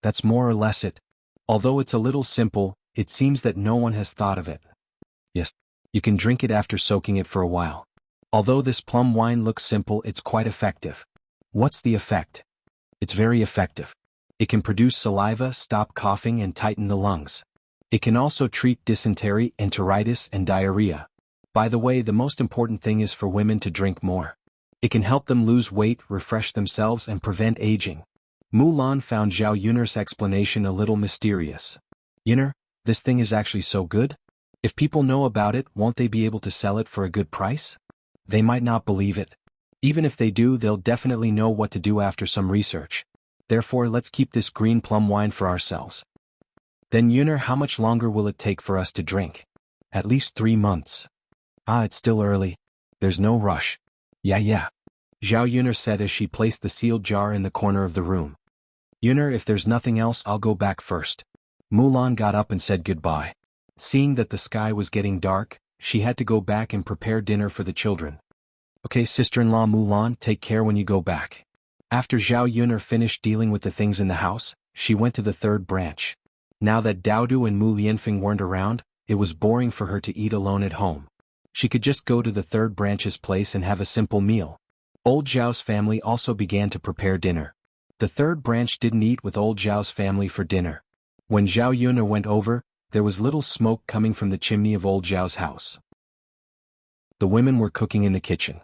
That's more or less it. Although it's a little simple, it seems that no one has thought of it. Yes. You can drink it after soaking it for a while. Although this plum wine looks simple, it's quite effective. What's the effect? It's very effective. It can produce saliva, stop coughing and tighten the lungs. It can also treat dysentery, enteritis and diarrhea. By the way, the most important thing is for women to drink more. It can help them lose weight, refresh themselves and prevent aging. Mulan found Zhao Yun's explanation a little mysterious. Yun, this thing is actually so good? If people know about it, won't they be able to sell it for a good price? They might not believe it. Even if they do, they'll definitely know what to do after some research. Therefore let's keep this green plum wine for ourselves. Then Yuner, how much longer will it take for us to drink? At least 3 months. Ah, it's still early. There's no rush. Yeah. Zhao Yuner said as she placed the sealed jar in the corner of the room. Yuner, if there's nothing else, I'll go back first. Mulan got up and said goodbye. Seeing that the sky was getting dark, she had to go back and prepare dinner for the children. Okay, sister-in-law Mulan, take care when you go back. After Zhao Yuner finished dealing with the things in the house, she went to the third branch. Now that Daodu and Mu Lianfeng weren't around, it was boring for her to eat alone at home. She could just go to the third branch's place and have a simple meal. Old Zhao's family also began to prepare dinner. The third branch didn't eat with old Zhao's family for dinner. When Zhao Yuner went over, there was little smoke coming from the chimney of old Zhao's house. The women were cooking in the kitchen.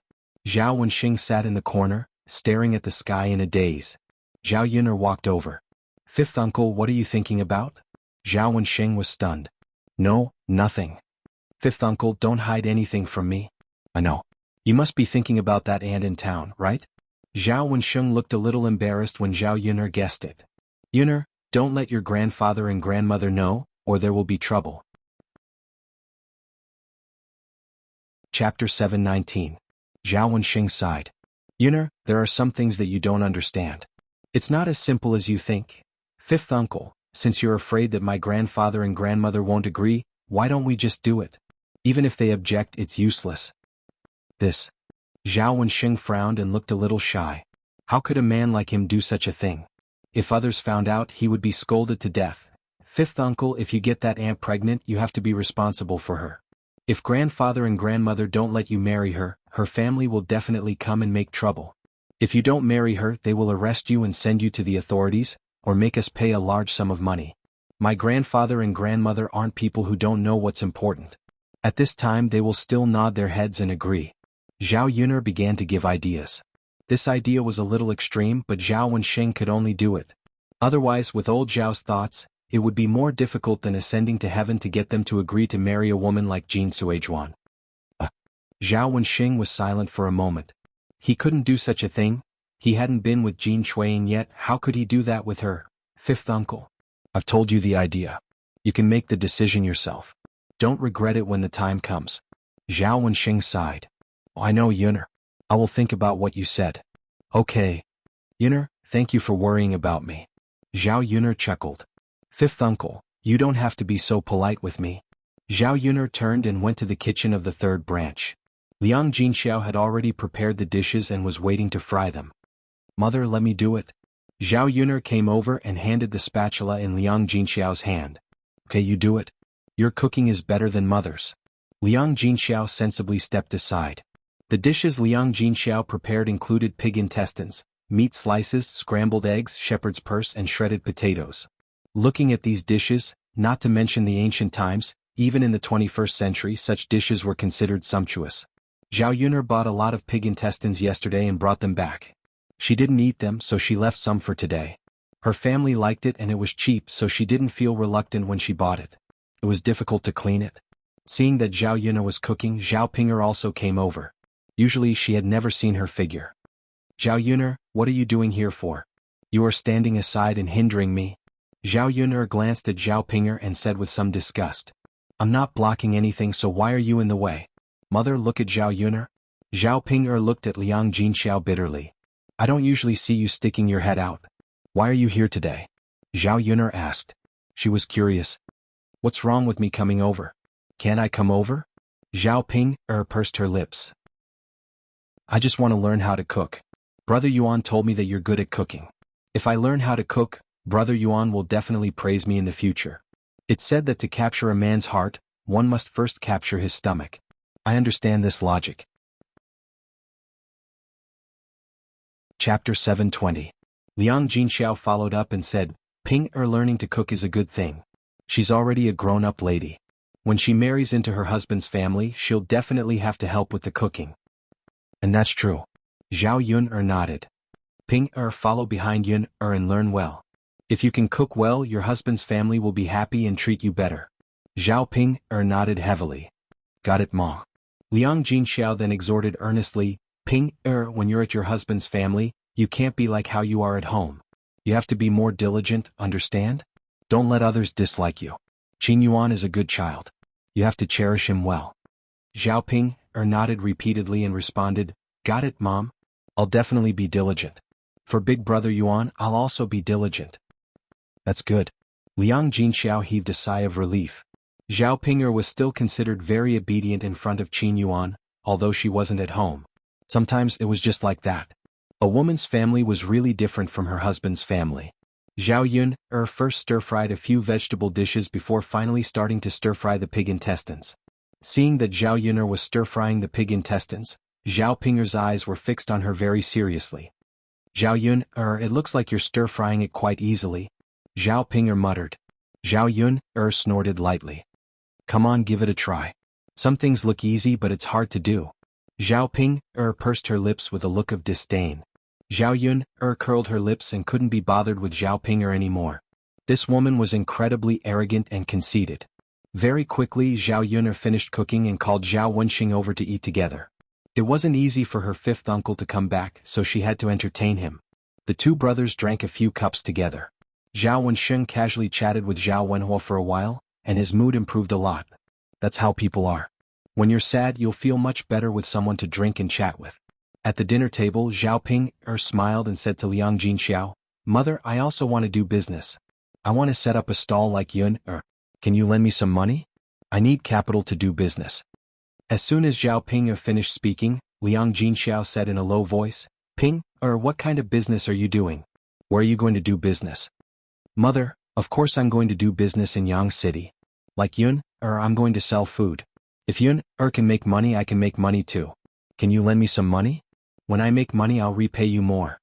Zhao Wenxing sat in the corner, staring at the sky in a daze. Zhao Yuner walked over. Fifth uncle, what are you thinking about? Zhao Wenxing was stunned. No, nothing. Fifth uncle, don't hide anything from me. I know. You must be thinking about that aunt in town, right? Zhao Wenxing looked a little embarrassed when Zhao Yuner guessed it. Yuner, don't let your grandfather and grandmother know, or there will be trouble. Chapter 719. Zhao Wenxing sighed. Yuner, there are some things that you don't understand. It's not as simple as you think. Fifth uncle, since you're afraid that my grandfather and grandmother won't agree, why don't we just do it? Even if they object, it's useless. This. Zhao Wenxing frowned and looked a little shy. How could a man like him do such a thing? If others found out, he would be scolded to death. Fifth uncle, if you get that aunt pregnant, you have to be responsible for her. If grandfather and grandmother don't let you marry her, her family will definitely come and make trouble. If you don't marry her, they will arrest you and send you to the authorities, or make us pay a large sum of money. My grandfather and grandmother aren't people who don't know what's important. At this time they will still nod their heads and agree. Zhao Yuner began to give ideas. This idea was a little extreme, but Zhao Wenxing could only do it. Otherwise, with old Zhao's thoughts, it would be more difficult than ascending to heaven to get them to agree to marry a woman like Jin Suizhuan. Zhao Wenxing was silent for a moment. He couldn't do such a thing. He hadn't been with Jin Chuanying yet. How could he do that with her? Fifth uncle. I've told you the idea. You can make the decision yourself. Don't regret it when the time comes. Zhao Wenxing sighed. I know, Yuner. I will think about what you said. Okay. Yuner, thank you for worrying about me. Zhao Yuner chuckled. Fifth uncle, you don't have to be so polite with me. Zhao Yuner turned and went to the kitchen of the third branch. Liang Jinxiao had already prepared the dishes and was waiting to fry them. Mother, let me do it. Zhao Yuner came over and handed the spatula in Liang Jinxiao's hand. Okay, you do it. Your cooking is better than mother's. Liang Jinxiao sensibly stepped aside. The dishes Liang Jinxiao prepared included pig intestines, meat slices, scrambled eggs, shepherd's purse, and shredded potatoes. Looking at these dishes, not to mention the ancient times, even in the 21st century such dishes were considered sumptuous. Zhao Yuner bought a lot of pig intestines yesterday and brought them back. She didn't eat them, so she left some for today. Her family liked it and it was cheap, so she didn't feel reluctant when she bought it. It was difficult to clean it. Seeing that Zhao Yuner was cooking, Zhao Pinger also came over. Usually she had never seen her figure. Zhao Yuner, what are you doing here for? You are standing aside and hindering me. Zhao Yuner glanced at Zhao Pinger and said with some disgust. I'm not blocking anything, so why are you in the way? Mother, look at Zhao Yuner. Zhao Pinger looked at Liang Jinxiao bitterly. I don't usually see you sticking your head out. Why are you here today? Zhao Yuner asked. She was curious. What's wrong with me coming over? Can't I come over? Zhao Pinger pursed her lips. I just want to learn how to cook. Brother Yuan told me that you're good at cooking. If I learn how to cook, Brother Yuan will definitely praise me in the future. It's said that to capture a man's heart, one must first capture his stomach. I understand this logic. Chapter 720. Liang Jinxiao followed up and said, Ping learning to cook is a good thing. She's already a grown-up lady. When she marries into her husband's family, she'll definitely have to help with the cooking. And that's true. Zhao Yuner nodded. Ping follow behind Yuner and learn well. If you can cook well, your husband's family will be happy and treat you better. Zhao Ping nodded heavily. Got it, Ma. Liang Jinxiao then exhorted earnestly, Ping when you're at your husband's family, you can't be like how you are at home. You have to be more diligent, understand? Don't let others dislike you. Qin Yuan is a good child. You have to cherish him well. Zhao Ping nodded repeatedly and responded, got it, Mom. I'll definitely be diligent. For big brother Yuan, I'll also be diligent. That's good. Liang Jinxiao heaved a sigh of relief. Zhao Ping was still considered very obedient in front of Qin Yuan, although she wasn't at home. Sometimes it was just like that. A woman's family was really different from her husband's family. Zhao Yun first stir-fried a few vegetable dishes before finally starting to stir-fry the pig intestines. Seeing that Zhao Yun was stir-frying the pig intestines, Zhao Ping's eyes were fixed on her very seriously. Zhao Yun, it looks like you're stir-frying it quite easily. Zhao Ping muttered. Zhao Yun snorted lightly. Come on, give it a try. Some things look easy but it's hard to do. Zhao Ping pursed her lips with a look of disdain. Zhao Yun curled her lips and couldn't be bothered with Zhao Ping anymore. This woman was incredibly arrogant and conceited. Very quickly Zhao Yun finished cooking and called Zhao Wenxing over to eat together. It wasn't easy for her fifth uncle to come back, so she had to entertain him. The two brothers drank a few cups together. Zhao Wenxing casually chatted with Zhao Wenhua for a while, and his mood improved a lot. That's how people are. When you're sad, you'll feel much better with someone to drink and chat with. At the dinner table, Zhao Ping smiled and said to Liang Jinxiao, Mother, I also want to do business. I want to set up a stall like Yun. Can you lend me some money? I need capital to do business. As soon as Zhao Ping finished speaking, Liang Jinxiao said in a low voice, Ping, what kind of business are you doing? Where are you going to do business? Mother, of course I'm going to do business in Yang City. Like Yun, I'm going to sell food. If Yun can make money, I can make money too. Can you lend me some money? When I make money, I'll repay you more.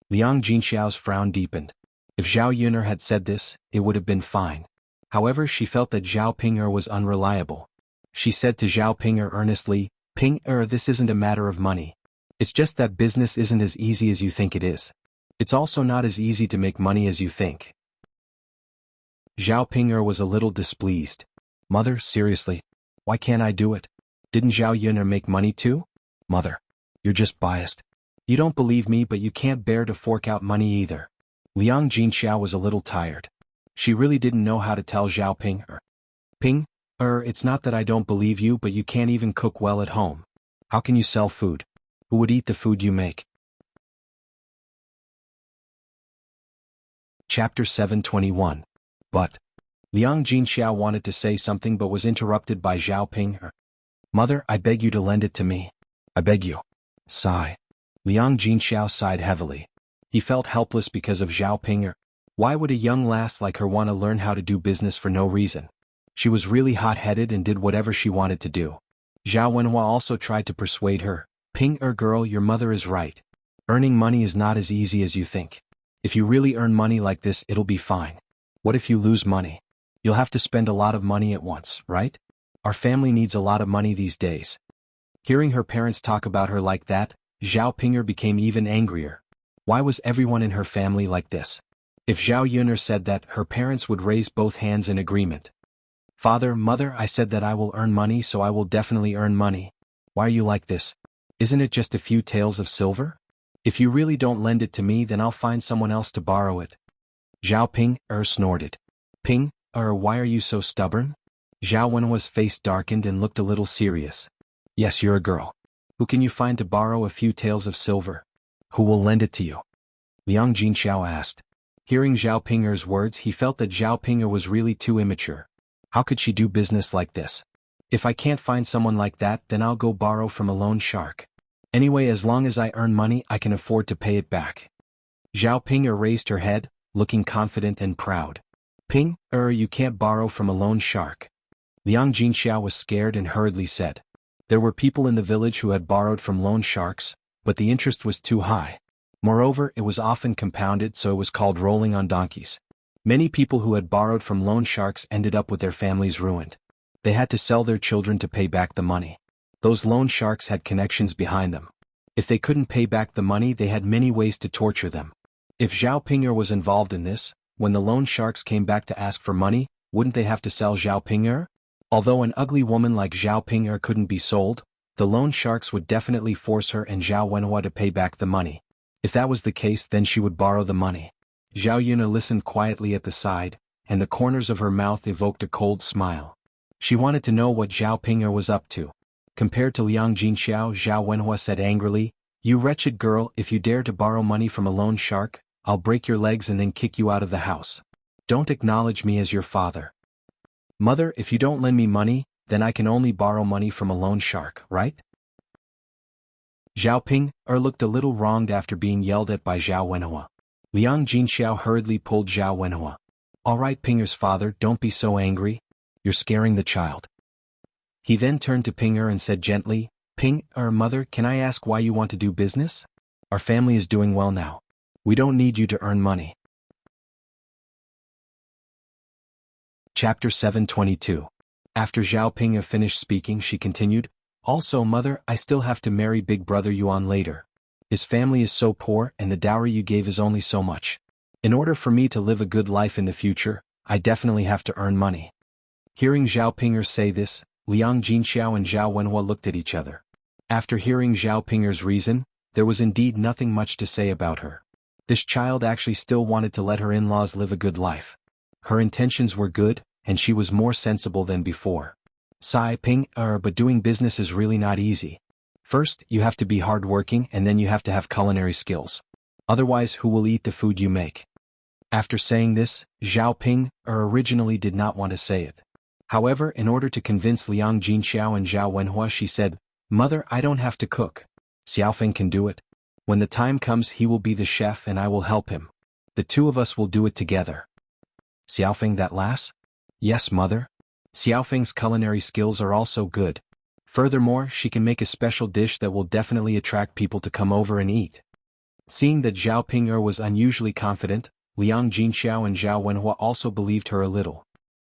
Liang Jinxiao's frown deepened. If Zhao Yun had said this, it would have been fine. However, she felt that Zhao Ping was unreliable. She said to Zhao Ping earnestly, Ping, this isn't a matter of money. It's just that business isn't as easy as you think it is. It's also not as easy to make money as you think. Zhao Ping was a little displeased. Mother, seriously, why can't I do it? Didn't Zhao Yun make money too? Mother, you're just biased. You don't believe me, but you can't bear to fork out money either. Liang Jinxiao was a little tired. She really didn't know how to tell Zhao Ping. Ping, it's not that I don't believe you, but you can't even cook well at home. How can you sell food? Who would eat the food you make? Chapter 721. But Liang Jinxiao wanted to say something but was interrupted by Zhao Ping. Mother, I beg you to lend it to me. I beg you. Sigh. Liang Jinxiao sighed heavily. He felt helpless because of Zhao Ping. Why would a young lass like her want to learn how to do business for no reason? She was really hot-headed and did whatever she wanted to do. Zhao Wenhua also tried to persuade her. Ping, girl, your mother is right. Earning money is not as easy as you think. If you really earn money like this, it'll be fine. What if you lose money? You'll have to spend a lot of money at once, right? Our family needs a lot of money these days. Hearing her parents talk about her like that, Zhao Ping became even angrier. Why was everyone in her family like this? If Zhao Yun said that, her parents would raise both hands in agreement. Father, mother, I said that I will earn money, so I will definitely earn money. Why are you like this? Isn't it just a few taels of silver? If you really don't lend it to me, then I'll find someone else to borrow it. Zhao Ping snorted. Ping, why are you so stubborn? Zhao Wenhua's face darkened and looked a little serious. Yes, you're a girl. Who can you find to borrow a few taels of silver? Who will lend it to you? Liang Jinxiao asked. Hearing Zhao Ping's words, he felt that Zhao Ping was really too immature. How could she do business like this? If I can't find someone like that, then I'll go borrow from a loan shark. Anyway, as long as I earn money, I can afford to pay it back. Zhao Ping raised her head, looking confident and proud. Ping, you can't borrow from a loan shark. Liang Jinxiao was scared and hurriedly said. There were people in the village who had borrowed from loan sharks, but the interest was too high. Moreover, it was often compounded, so it was called rolling on donkeys. Many people who had borrowed from loan sharks ended up with their families ruined. They had to sell their children to pay back the money. Those loan sharks had connections behind them. If they couldn't pay back the money, they had many ways to torture them. If Zhao Ping was involved in this, when the loan sharks came back to ask for money, wouldn't they have to sell Zhao Ping? Although an ugly woman like Zhao Ping couldn't be sold, the loan sharks would definitely force her and Zhao Wenhua to pay back the money. If that was the case, then she would borrow the money. Zhao Yuna listened quietly at the side, and the corners of her mouth evoked a cold smile. She wanted to know what Zhao Ping'er was up to. Compared to Liang Jinxiao, Zhao Wenhua said angrily, "You wretched girl, if you dare to borrow money from a loan shark, I'll break your legs and then kick you out of the house. Don't acknowledge me as your father." "Mother, if you don't lend me money, then I can only borrow money from a loan shark, right?" Zhao Ping'er looked a little wronged after being yelled at by Zhao Wenhua. Liang Jinxiao hurriedly pulled Zhao Wenhua. "All right, Ping'er's father, don't be so angry. You're scaring the child." He then turned to Ping'er and said gently, "Ping'er, mother, can I ask why you want to do business? Our family is doing well now. We don't need you to earn money." Chapter 722. After Zhao Ping'er finished speaking, she continued, "Also, mother, I still have to marry big brother Yuan later. His family is so poor and the dowry you gave is only so much. In order for me to live a good life in the future, I definitely have to earn money." Hearing Zhao Ping'er say this, Liang Jinxiao and Zhao Wenhua looked at each other. After hearing Zhao Ping'er's reason, there was indeed nothing much to say about her. This child actually still wanted to let her in-laws live a good life. Her intentions were good, and she was more sensible than before. "Sai Ping'er, but doing business is really not easy. First, you have to be hardworking and then you have to have culinary skills. Otherwise, who will eat the food you make?" After saying this, Zhao Ping'er originally did not want to say it. However, in order to convince Liang Jinxiao and Zhao Wenhua, she said, "Mother, I don't have to cook. Xiaofeng can do it. When the time comes, he will be the chef and I will help him. The two of us will do it together." "Xiaofeng, that lass?" "Yes, mother. Xiaofeng's culinary skills are also good. Furthermore, she can make a special dish that will definitely attract people to come over and eat." Seeing that Zhao Ping'er was unusually confident, Liang Jinxiao and Zhao Wenhua also believed her a little.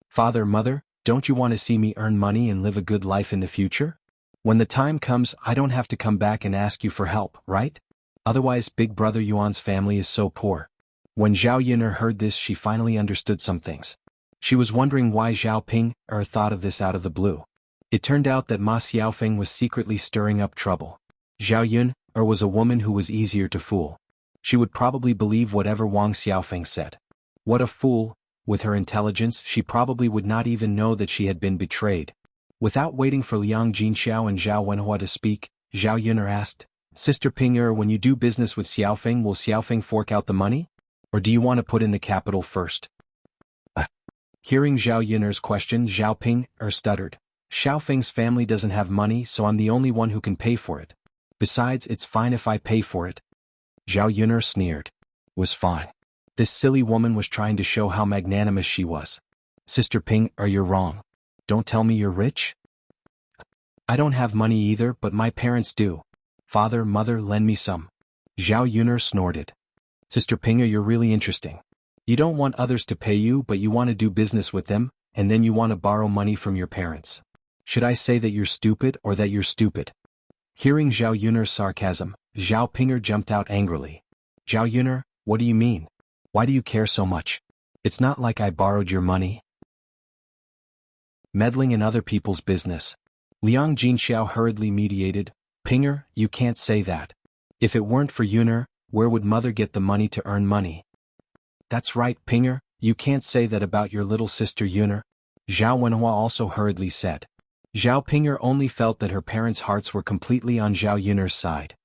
"Father, mother, don't you want to see me earn money and live a good life in the future? When the time comes, I don't have to come back and ask you for help, right? Otherwise, big brother Yuan's family is so poor." When Zhao Yun'er heard this, she finally understood some things. She was wondering why Zhao Ping'er thought of this out of the blue. It turned out that Ma Xiaofeng was secretly stirring up trouble. Zhao Yun'er was a woman who was easier to fool. She would probably believe whatever Wang Xiaofeng said. What a fool! With her intelligence, she probably would not even know that she had been betrayed. Without waiting for Liang Jinxiao and Zhao Wenhua to speak, Zhao Yun'er asked, "Sister Ping'er, when you do business with Xiaofeng, will Xiaofeng fork out the money? Or do you want to put in the capital first?" Hearing Zhao Yun'er's question, Zhao Ping'er stuttered. "Xiaofeng's family doesn't have money, so I'm the only one who can pay for it. Besides, it's fine if I pay for it." Zhao Yun'er sneered. "Was fine." This silly woman was trying to show how magnanimous she was. "Sister Ping'er, you're wrong. Don't tell me you're rich." "I don't have money either, but my parents do. Father, mother, lend me some." Zhao Yun'er snorted. "Sister Ping'er, you're really interesting. You don't want others to pay you, but you want to do business with them, and then you want to borrow money from your parents. Should I say that you're stupid or that you're stupid?" Hearing Zhao Yun'er's sarcasm, Zhao Ping'er jumped out angrily. "Zhao Yun'er, what do you mean? Why do you care so much? It's not like I borrowed your money." Meddling in other people's business. Liang Jinxiao hurriedly mediated, "Ping'er, you can't say that. If it weren't for Yun'er, where would mother get the money to earn money?" "That's right, Ping'er, you can't say that about your little sister Yun'er," Zhao Wenhua also hurriedly said. Zhao Ping'er only felt that her parents' hearts were completely on Zhao Yun'er's side.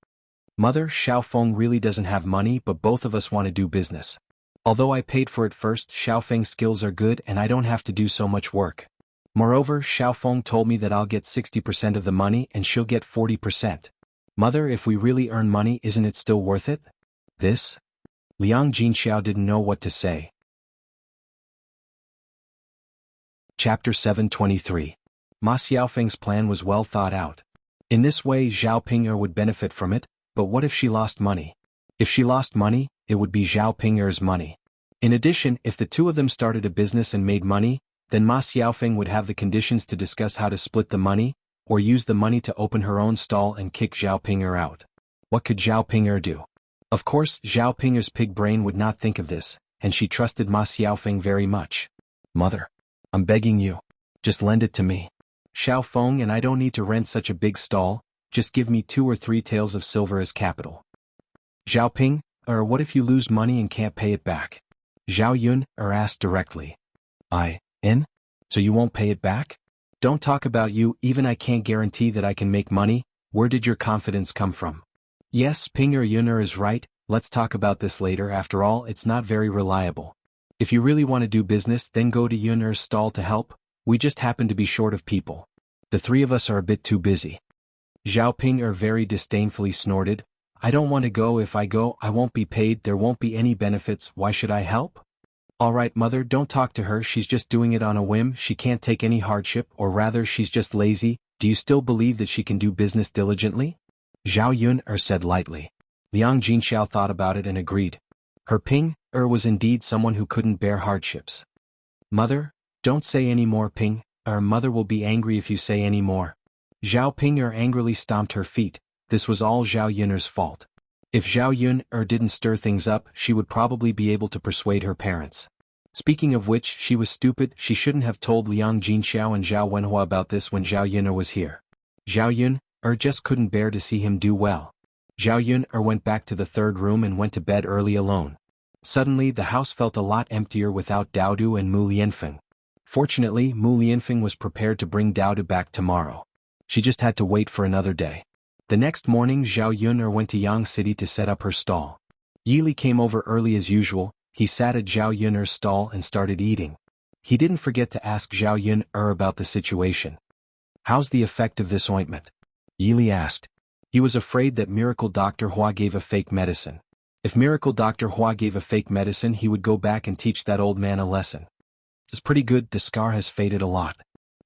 "Mother, Xiaofeng really doesn't have money, but both of us want to do business. Although I paid for it first, Xiaofeng's skills are good and I don't have to do so much work. Moreover, Xiaofeng told me that I'll get 60% of the money and she'll get 40%. Mother, if we really earn money, isn't it still worth it?" This? Liang Jinxiao didn't know what to say. Chapter 723. Ma Xiaofeng's plan was well thought out. In this way, Zhao Ping'er would benefit from it, but what if she lost money? If she lost money, it would be Zhao Ping'er's money. In addition, if the two of them started a business and made money, then Ma Xiaofeng would have the conditions to discuss how to split the money, or use the money to open her own stall and kick Zhao Ping'er out. What could Zhao Ping'er do? Of course, Zhao Ping'er's pig brain would not think of this, and she trusted Ma Xiaofeng very much. "Mother, I'm begging you. Just lend it to me. Xiaofeng and I don't need to rent such a big stall, just give me 2 or 3 taels of silver as capital." Zhao what if you lose money and can't pay it back? Zhao Yun asked directly. In? So you won't pay it back? Don't talk about you, even I can't guarantee that I can make money. Where did your confidence come from? Yes, Ping Yun is right, let's talk about this later. After all, it's not very reliable. If you really want to do business, then go to Yun's stall to help. We just happen to be short of people. The three of us are a bit too busy. Zhao Ping very disdainfully snorted. I don't want to go. If I go, I won't be paid, there won't be any benefits. Why should I help? Alright mother, don't talk to her, she's just doing it on a whim, she can't take any hardship, or rather she's just lazy. Do you still believe that she can do business diligently? Zhao Yun said lightly. Liang Jinxiao thought about it and agreed. Her Ping was indeed someone who couldn't bear hardships. Mother, don't say any more Ping, mother will be angry if you say any more. Zhao Ping angrily stomped her feet. This was all Zhao Yun's fault. If Zhao Yun didn't stir things up, she would probably be able to persuade her parents. Speaking of which, she was stupid, she shouldn't have told Liang Jinxiao and Zhao Wenhua about this when Zhao Yun was here. Zhao Yun just couldn't bear to see him do well. Zhao Yun went back to the third room and went to bed early alone. Suddenly the house felt a lot emptier without Daodu and Mu Lianfeng. Fortunately, Mu Lianfeng was prepared to bring Daodu back tomorrow. She just had to wait for another day. The next morning Zhao Yun went to Yang City to set up her stall. Yili came over early as usual. He sat at Zhao Yun's stall and started eating. He didn't forget to ask Zhao Yun about the situation. How's the effect of this ointment? Yili asked. He was afraid that Miracle Dr. Hua gave a fake medicine. If Miracle Dr. Hua gave a fake medicine, he would go back and teach that old man a lesson. It's pretty good, the scar has faded a lot.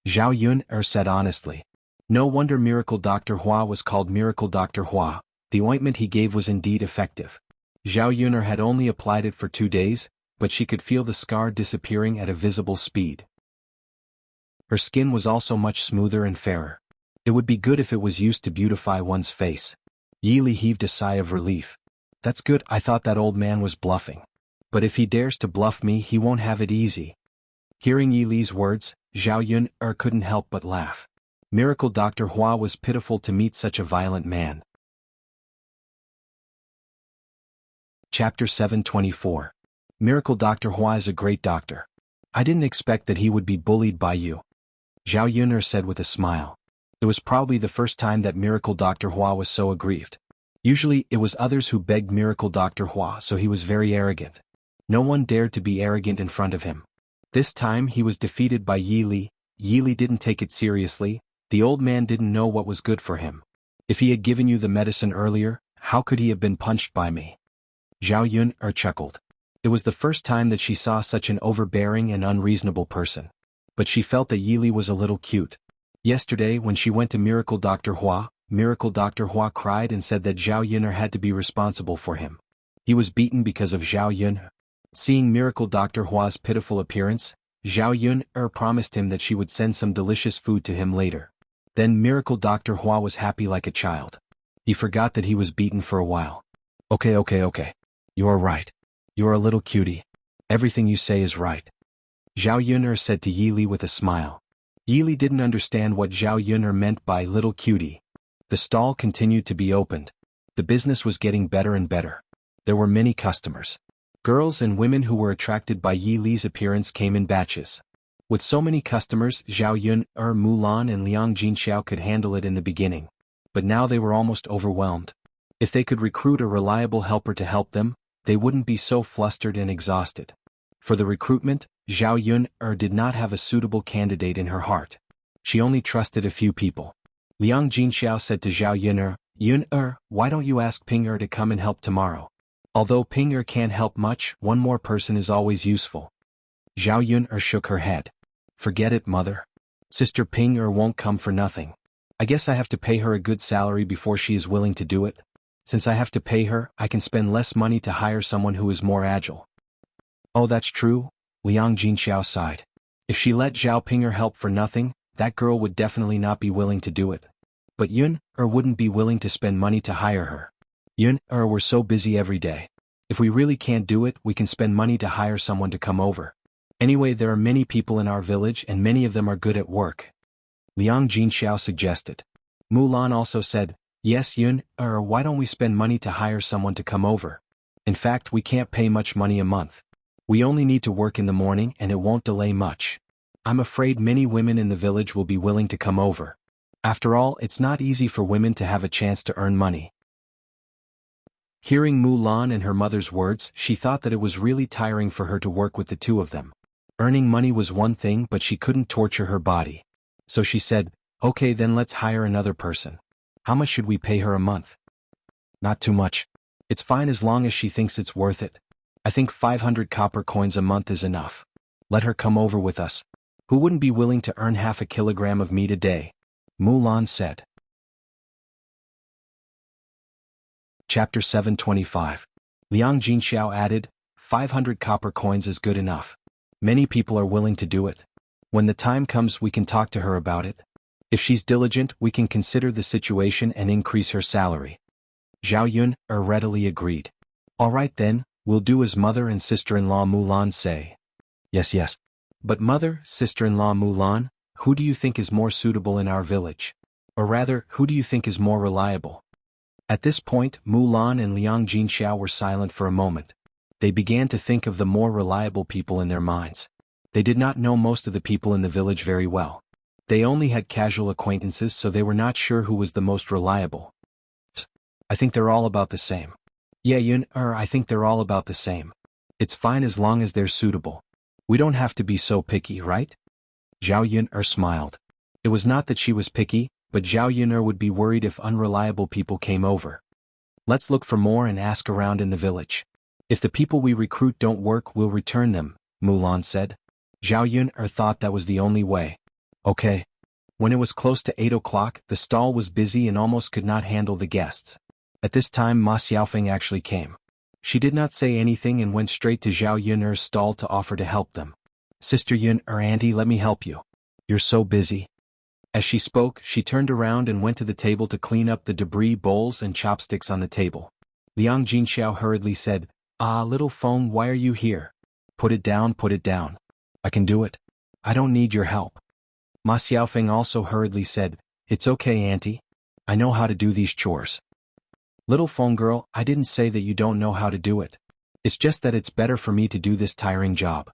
Zhao Yun said honestly. No wonder Miracle Dr. Hua was called Miracle Dr. Hua. The ointment he gave was indeed effective. Zhao Yun had only applied it for 2 days, but she could feel the scar disappearing at a visible speed. Her skin was also much smoother and fairer. It would be good if it was used to beautify one's face. Yili heaved a sigh of relief. That's good, I thought that old man was bluffing. But if he dares to bluff me, he won't have it easy. Hearing Yili's words, Zhao Yun couldn't help but laugh. Miracle Dr. Hua was pitiful to meet such a violent man. Chapter 724. Miracle Dr. Hua is a great doctor. I didn't expect that he would be bullied by you. Zhao Yun said with a smile. It was probably the first time that Miracle Dr. Hua was so aggrieved. Usually it was others who begged Miracle Dr. Hua, so he was very arrogant. No one dared to be arrogant in front of him. This time he was defeated by Yili. Yili didn't take it seriously. The old man didn't know what was good for him. If he had given you the medicine earlier, how could he have been punched by me? Zhao Yun chuckled. It was the first time that she saw such an overbearing and unreasonable person. But she felt that Yili was a little cute. Yesterday when she went to Miracle Dr. Hua cried and said that Zhao Yun had to be responsible for him. He was beaten because of Zhao Yun. Seeing Miracle Dr. Hua's pitiful appearance, Zhao Yun promised him that she would send some delicious food to him later. Then Miracle Dr. Hua was happy like a child. He forgot that he was beaten for a while. Okay. You're right. You're a little cutie. Everything you say is right. Zhao Yun said to Yili with a smile. Yili didn't understand what Zhao Yun meant by little cutie. The stall continued to be opened. The business was getting better and better. There were many customers. Girls and women who were attracted by Yili's appearance came in batches. With so many customers, Zhao Yun, Mulan and Liang Jinxiao could handle it in the beginning. But now they were almost overwhelmed. If they could recruit a reliable helper to help them, they wouldn't be so flustered and exhausted. For the recruitment, Zhao Yun did not have a suitable candidate in her heart. She only trusted a few people. Liang Jinxiao said to Zhao Yun, why don't you ask Ping to come and help tomorrow? Although Ping can't help much, one more person is always useful. Zhao Yun shook her head. Forget it, mother. Sister Ping won't come for nothing. I guess I have to pay her a good salary before she is willing to do it. Since I have to pay her, I can spend less money to hire someone who is more agile. Oh, that's true, Liang Jinxiao sighed. If she let Zhao Ping help for nothing, that girl would definitely not be willing to do it. But Yun wouldn't be willing to spend money to hire her. Yun we're so busy every day. If we really can't do it, we can spend money to hire someone to come over. Anyway, there are many people in our village and many of them are good at work. Liang Jinxiao suggested. Mulan also said, yes Yun, why don't we spend money to hire someone to come over? In fact, we can't pay much money a month. We only need to work in the morning and it won't delay much. I'm afraid many women in the village will be willing to come over. After all, it's not easy for women to have a chance to earn money. Hearing Mulan and her mother's words, she thought that it was really tiring for her to work with the two of them. Earning money was one thing, but she couldn't torture her body. So she said, "Okay, then let's hire another person. How much should we pay her a month?" "Not too much. It's fine as long as she thinks it's worth it. I think 500 copper coins a month is enough. Let her come over with us. Who wouldn't be willing to earn half a kilogram of meat a day?" Mulan said. Chapter 725. Liang Jinxiao added, 500 copper coins is good enough. Many people are willing to do it. When the time comes, we can talk to her about it. If she's diligent, we can consider the situation and increase her salary. Zhao Yun readily agreed. All right then, we'll do as mother and sister-in-law Mulan say. Yes. But mother, sister-in-law Mulan, who do you think is more suitable in our village? Or rather, who do you think is more reliable? At this point, Mulan and Liang Jinxiao were silent for a moment. They began to think of the more reliable people in their minds. They did not know most of the people in the village very well. They only had casual acquaintances, so they were not sure who was the most reliable. I think they're all about the same. Yeah, Yun, I think they're all about the same. It's fine as long as they're suitable. We don't have to be so picky, right? Zhao Yun smiled. It was not that she was picky, but Zhao Yun would be worried if unreliable people came over. Let's look for more and ask around in the village. If the people we recruit don't work, we'll return them, Mulan said. Zhao Yun thought that was the only way. Okay. When it was close to 8 o'clock, the stall was busy and almost could not handle the guests. At this time, Ma Xiaofeng actually came. She did not say anything and went straight to Zhao Yun's stall to offer to help them. Sister Yun, auntie, let me help you. You're so busy. As she spoke, she turned around and went to the table to clean up the debris, bowls and chopsticks on the table. Liang Jinxiao hurriedly said, Little Feng, why are you here? Put it down. I can do it. I don't need your help. Ma Xiaofeng also hurriedly said, It's okay, auntie. I know how to do these chores. Little Feng girl, I didn't say that you don't know how to do it. It's just that it's better for me to do this tiring job.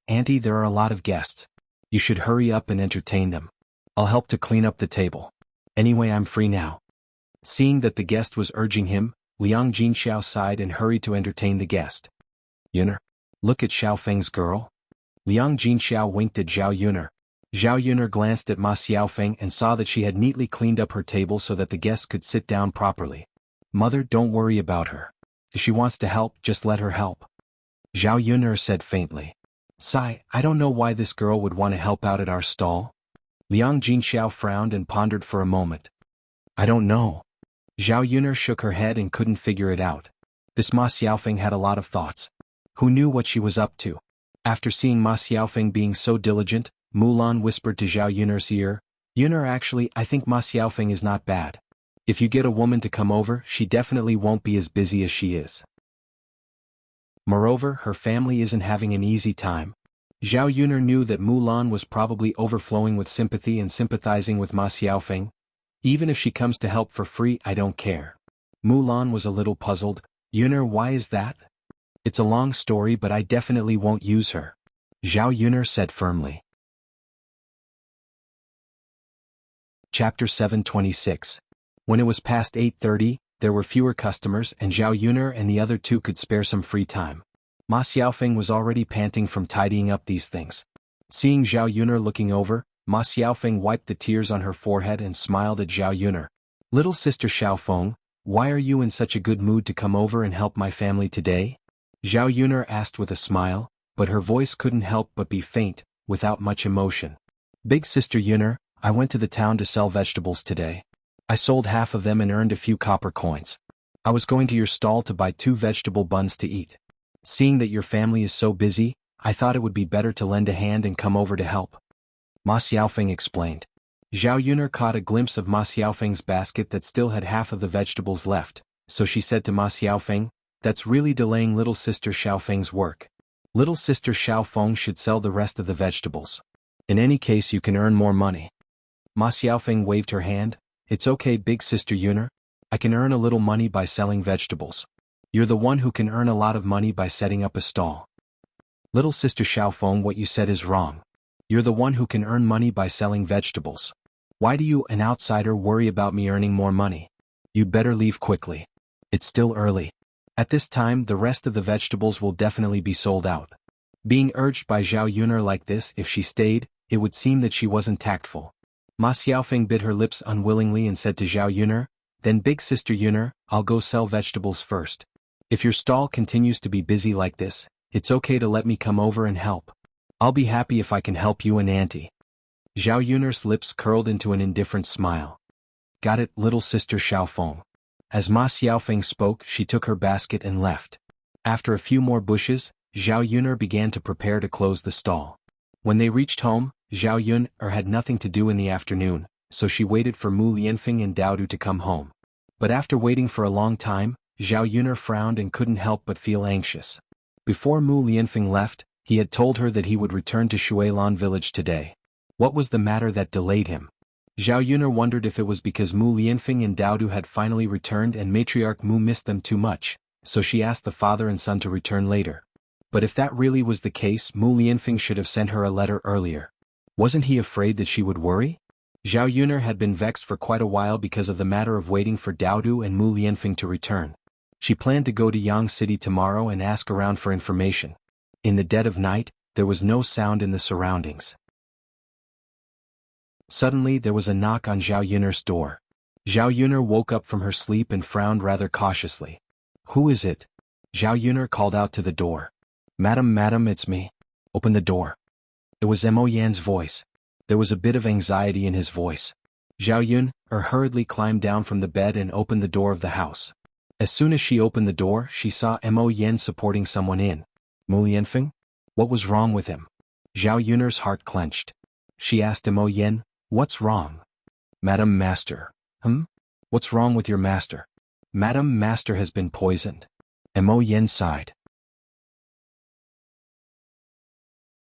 Auntie, there are a lot of guests. You should hurry up and entertain them. I'll help to clean up the table. Anyway, I'm free now. Seeing that the guest was urging him, Liang Jinxiao sighed and hurried to entertain the guest. Yuner, look at Xiaofeng's girl. Liang Jinxiao winked at Zhao Yuner. Zhao Yuner glanced at Ma Xiaofeng and saw that she had neatly cleaned up her table so that the guests could sit down properly. Mother, don't worry about her. If she wants to help, just let her help. Zhao Yuner said faintly. Sigh, I don't know why this girl would want to help out at our stall. Liang Jinxiao frowned and pondered for a moment. I don't know. Zhao Yuner shook her head and couldn't figure it out. This Ma Xiaofeng had a lot of thoughts. Who knew what she was up to? After seeing Ma Xiaofeng being so diligent, Mulan whispered to Zhao Yuner's ear, Yuner, actually, I think Ma Xiaofeng is not bad. If you get a woman to come over, she definitely won't be as busy as she is. Moreover, her family isn't having an easy time. Zhao Yuner knew that Mulan was probably overflowing with sympathy and sympathizing with Ma Xiaofeng. Even if she comes to help for free, I don't care. Mulan was a little puzzled. Yuner, why is that? It's a long story, but I definitely won't use her. Zhao Yuner said firmly. Chapter 726. When it was past 8:30, there were fewer customers and Zhao Yuner and the other two could spare some free time. Ma Xiaofeng was already panting from tidying up these things. Seeing Zhao Yuner looking over, Ma Xiaofeng wiped the tears on her forehead and smiled at Zhao Yuner. Little sister Xiaofeng, why are you in such a good mood to come over and help my family today? Zhao Yuner asked with a smile, but her voice couldn't help but be faint, without much emotion. Big sister Yuner, I went to the town to sell vegetables today. I sold half of them and earned a few copper coins. I was going to your stall to buy 2 vegetable buns to eat. Seeing that your family is so busy, I thought it would be better to lend a hand and come over to help. Ma Xiaofeng explained. Zhao Yuner caught a glimpse of Ma Xiaofeng's basket that still had half of the vegetables left, so she said to Ma Xiaofeng, That's really delaying little sister Xiaofeng's work. Little sister Xiaofeng should sell the rest of the vegetables. In any case, you can earn more money. Ma Xiaofeng waved her hand. It's okay, big sister Yuner. I can earn a little money by selling vegetables. You're the one who can earn a lot of money by setting up a stall. Little sister Xiaofeng, what you said is wrong. You're the one who can earn money by selling vegetables. Why do you, an outsider, worry about me earning more money? You'd better leave quickly. It's still early. At this time, the rest of the vegetables will definitely be sold out. Being urged by Zhao Yuner like this, if she stayed, it would seem that she wasn't tactful. Ma Xiaofeng bit her lips unwillingly and said to Zhao Yuner, "Then big sister Yuner, I'll go sell vegetables first. If your stall continues to be busy like this, it's okay to let me come over and help. I'll be happy if I can help you and auntie." Zhao Yuner's lips curled into an indifferent smile. "Got it, little sister Xiaofeng." As Ma Xiaofeng spoke, she took her basket and left. After a few more bushes, Zhao Yuner began to prepare to close the stall. When they reached home, Zhao Yuner had nothing to do in the afternoon, so she waited for Mu Lianfeng and Dao Du to come home. But after waiting for a long time, Zhao Yuner frowned and couldn't help but feel anxious. Before Mu Lianfeng left, he had told her that he would return to Shuilan village today. What was the matter that delayed him? Zhao Yuner wondered if it was because Mu Lianfeng and Dao Du had finally returned and Matriarch Mu missed them too much, so she asked the father and son to return later. But if that really was the case, Mu Lianfeng should have sent her a letter earlier. Wasn't he afraid that she would worry? Zhao Yuner had been vexed for quite a while because of the matter of waiting for Dao Du and Mu Lianfeng to return. She planned to go to Yang City tomorrow and ask around for information. In the dead of night, there was no sound in the surroundings. Suddenly there was a knock on Zhao Yuner's door. Zhao Yuner woke up from her sleep and frowned rather cautiously. "Who is it?" Zhao Yuner called out to the door. Madam, it's me. Open the door." It was Mo Yan's voice. There was a bit of anxiety in his voice. Zhao Yuner hurriedly climbed down from the bed and opened the door of the house. As soon as she opened the door, she saw Mo Yan supporting someone in. Mu Lianfeng? What was wrong with him? Zhao Yuner's heart clenched. She asked Mo Yan, "What's wrong?" "Madam, master." What's wrong with your master?" "Madam, master has been poisoned." Mo Yan sighed.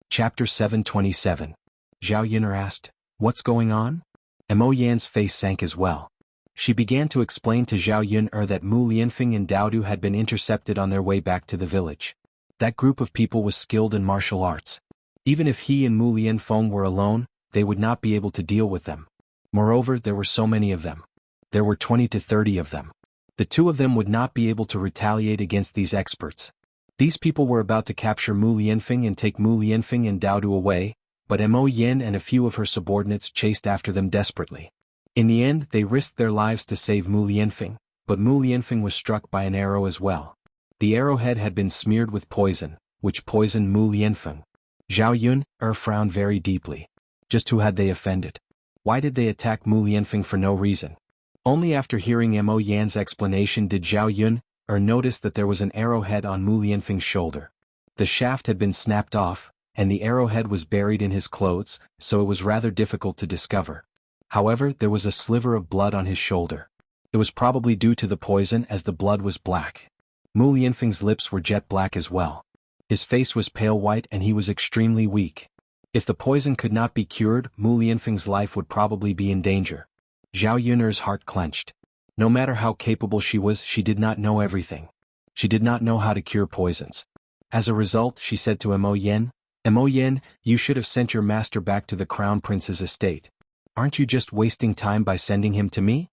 Chapter 727. Zhao Yuner asked, "What's going on?" Mo Yan's face sank as well. She began to explain to Zhao Yuner that Mu Lianfeng and Dao Du had been intercepted on their way back to the village. That group of people was skilled in martial arts. Even if he and Mu Lianfeng were alone, they would not be able to deal with them. Moreover, there were so many of them. There were 20 to 30 of them. The two of them would not be able to retaliate against these experts. These people were about to capture Mu Lianfeng and take Mu Lianfeng and Dao Du away, but Mo Yan and a few of her subordinates chased after them desperately. In the end, they risked their lives to save Mu Lianfeng, but Mu Lianfeng was struck by an arrow as well. The arrowhead had been smeared with poison, which poisoned Mu Lianfeng. Zhao Yuner frowned very deeply. Just who had they offended? Why did they attack Mu Lianfeng for no reason? Only after hearing Mo Yan's explanation did Zhao Yuner notice that there was an arrowhead on Mu Lianfeng's shoulder. The shaft had been snapped off, and the arrowhead was buried in his clothes, so it was rather difficult to discover. However, there was a sliver of blood on his shoulder. It was probably due to the poison as the blood was black. Mu Lianfeng's lips were jet black as well. His face was pale white and he was extremely weak. If the poison could not be cured, Mu Lianfeng's life would probably be in danger. Zhao Yuner's heart clenched. No matter how capable she was, she did not know everything. She did not know how to cure poisons. As a result, she said to Mo Yan, "Mo Yan, you should have sent your master back to the crown prince's estate. Aren't you just wasting time by sending him to me?"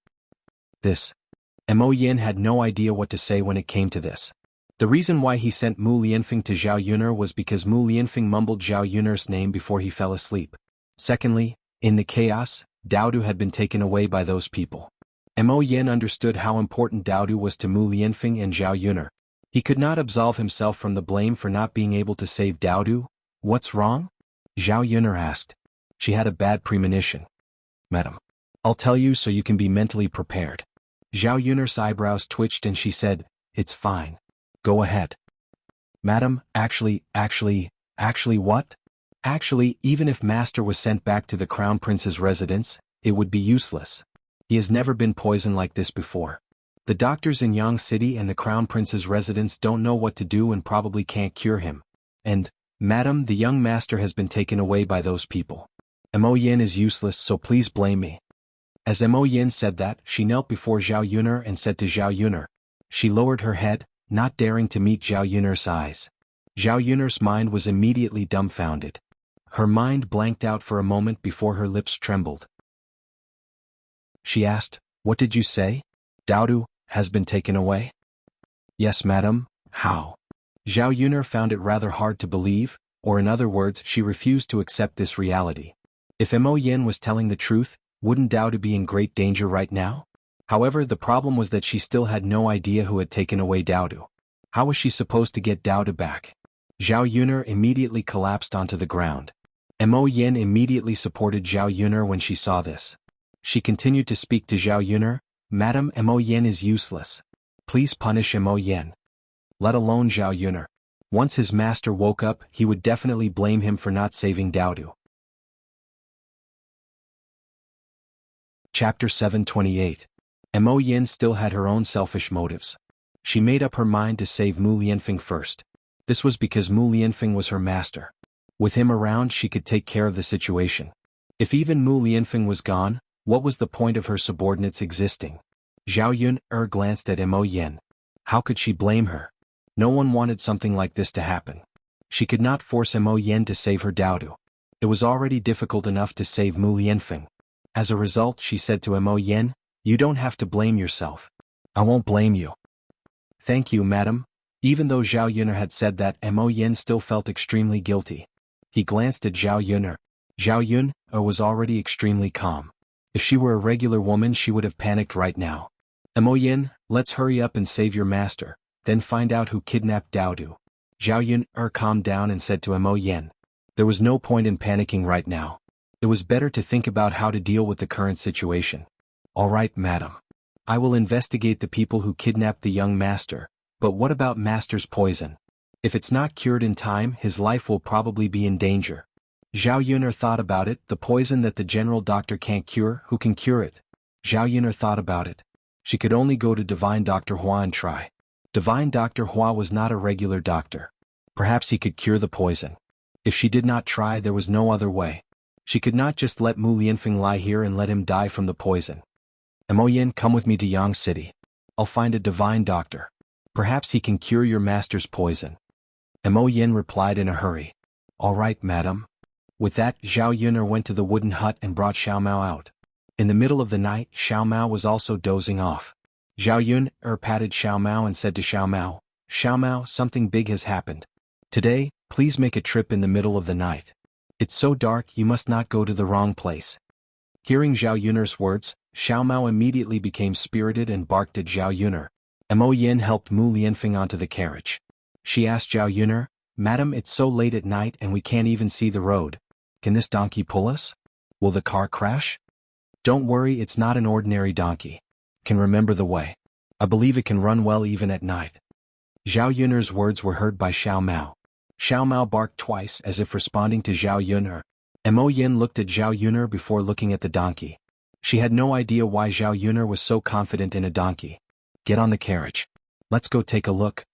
Mo Yan had no idea what to say when it came to this. The reason why he sent Mu Lianfeng to Zhao Yuner was because Mu Lianfeng mumbled Zhao Yuner's name before he fell asleep. Secondly, in the chaos, Dao Du had been taken away by those people. Mo Yan understood how important Dao Du was to Mu Lianfeng and Zhao Yuner. He could not absolve himself from the blame for not being able to save Dao Du. "What's wrong?" Zhao Yuner asked. She had a bad premonition. "Madam, I'll tell you so you can be mentally prepared." Zhao Yuner's eyebrows twitched and she said, "It's fine. Go ahead." "Madam, actually what?" "Actually, even if Master was sent back to the Crown Prince's residence, it would be useless. He has never been poisoned like this before. The doctors in Yang City and the Crown Prince's residence don't know what to do and probably can't cure him. And, Madam, the young Master has been taken away by those people. Mo Yan is useless, so please blame me." As Mo Yan said that, she knelt before Zhao Yuner and said to Zhao Yuner. She lowered her head, not daring to meet Zhao Yun'er's eyes. Zhao Yun'er's mind was immediately dumbfounded. Her mind blanked out for a moment before her lips trembled. She asked, "What did you say? Daodu has been taken away?" "Yes, madam." "How?" Zhao Yun'er found it rather hard to believe, or in other words, she refused to accept this reality. If Mo Yin was telling the truth, wouldn't Daodu be in great danger right now? However, the problem was that she still had no idea who had taken away Daodu. How was she supposed to get Daodu back? Zhao Yun'er immediately collapsed onto the ground. Mo Yin immediately supported Zhao Yun'er when she saw this. She continued to speak to Zhao Yun'er, "Madam, Mo Yin is useless. Please punish Mo Yin. Let alone Zhao Yun'er. Once his master woke up, he would definitely blame him for not saving Daodu." Chapter 728. Mo Yin still had her own selfish motives. She made up her mind to save Mu Lianfeng first. This was because Mu Lianfeng was her master. With him around, she could take care of the situation. If even Mu Lianfeng was gone, what was the point of her subordinates existing? Zhao Yun'er glanced at Mo Yin. How could she blame her? No one wanted something like this to happen. She could not force Mo Yin to save her Daodu. It was already difficult enough to save Mu Lianfeng. As a result, she said to Mo Yin, "You don't have to blame yourself. I won't blame you." "Thank you, madam." Even though Zhao Yun'er had said that, Mo Yin still felt extremely guilty. He glanced at Zhao Yun'er. Zhao Yun'er was already extremely calm. If she were a regular woman, she would have panicked right now. "Mo Yin, let's hurry up and save your master, then find out who kidnapped Daodu." Zhao Yun'er calmed down and said to Mo Yin. There was no point in panicking right now. It was better to think about how to deal with the current situation. "All right, madam. I will investigate the people who kidnapped the young master, but what about master's poison? If it's not cured in time, his life will probably be in danger." Zhao Yun'er thought about it. The poison that the general doctor can't cure, who can cure it? Zhao Yun'er thought about it. She could only go to Divine Dr. Hua and try. Divine Dr. Hua was not a regular doctor. Perhaps he could cure the poison. If she did not try, there was no other way. She could not just let Mu Lianfeng lie here and let him die from the poison. "Mo Yin, come with me to Yang City. I'll find a divine doctor. Perhaps he can cure your master's poison." Mo Yin replied in a hurry. "All right, madam." With that, Zhao Yun'er went to the wooden hut and brought Xiao Mao out. In the middle of the night, Xiao Mao was also dozing off. Zhao Yun'er patted Xiao Mao and said to Xiao Mao, "Xiao Mao, something big has happened. Today, please make a trip in the middle of the night. It's so dark, you must not go to the wrong place." Hearing Zhao Yun'er's words, Xiao Mao immediately became spirited and barked at Zhao Yun'er. Mo Yin helped Mu Lianfeng onto the carriage. She asked Zhao Yun'er, "Madam, it's so late at night and we can't even see the road. Can this donkey pull us? Will the car crash?" "Don't worry, it's not an ordinary donkey. Can remember the way. I believe it can run well even at night." Zhao Yun'er's words were heard by Xiao Mao. Xiao Mao barked twice as if responding to Zhao Yun'er. Mo Yin looked at Zhao Yun'er before looking at the donkey. She had no idea why Zhao Yun'er was so confident in a donkey. "Get on the carriage. Let's go take a look."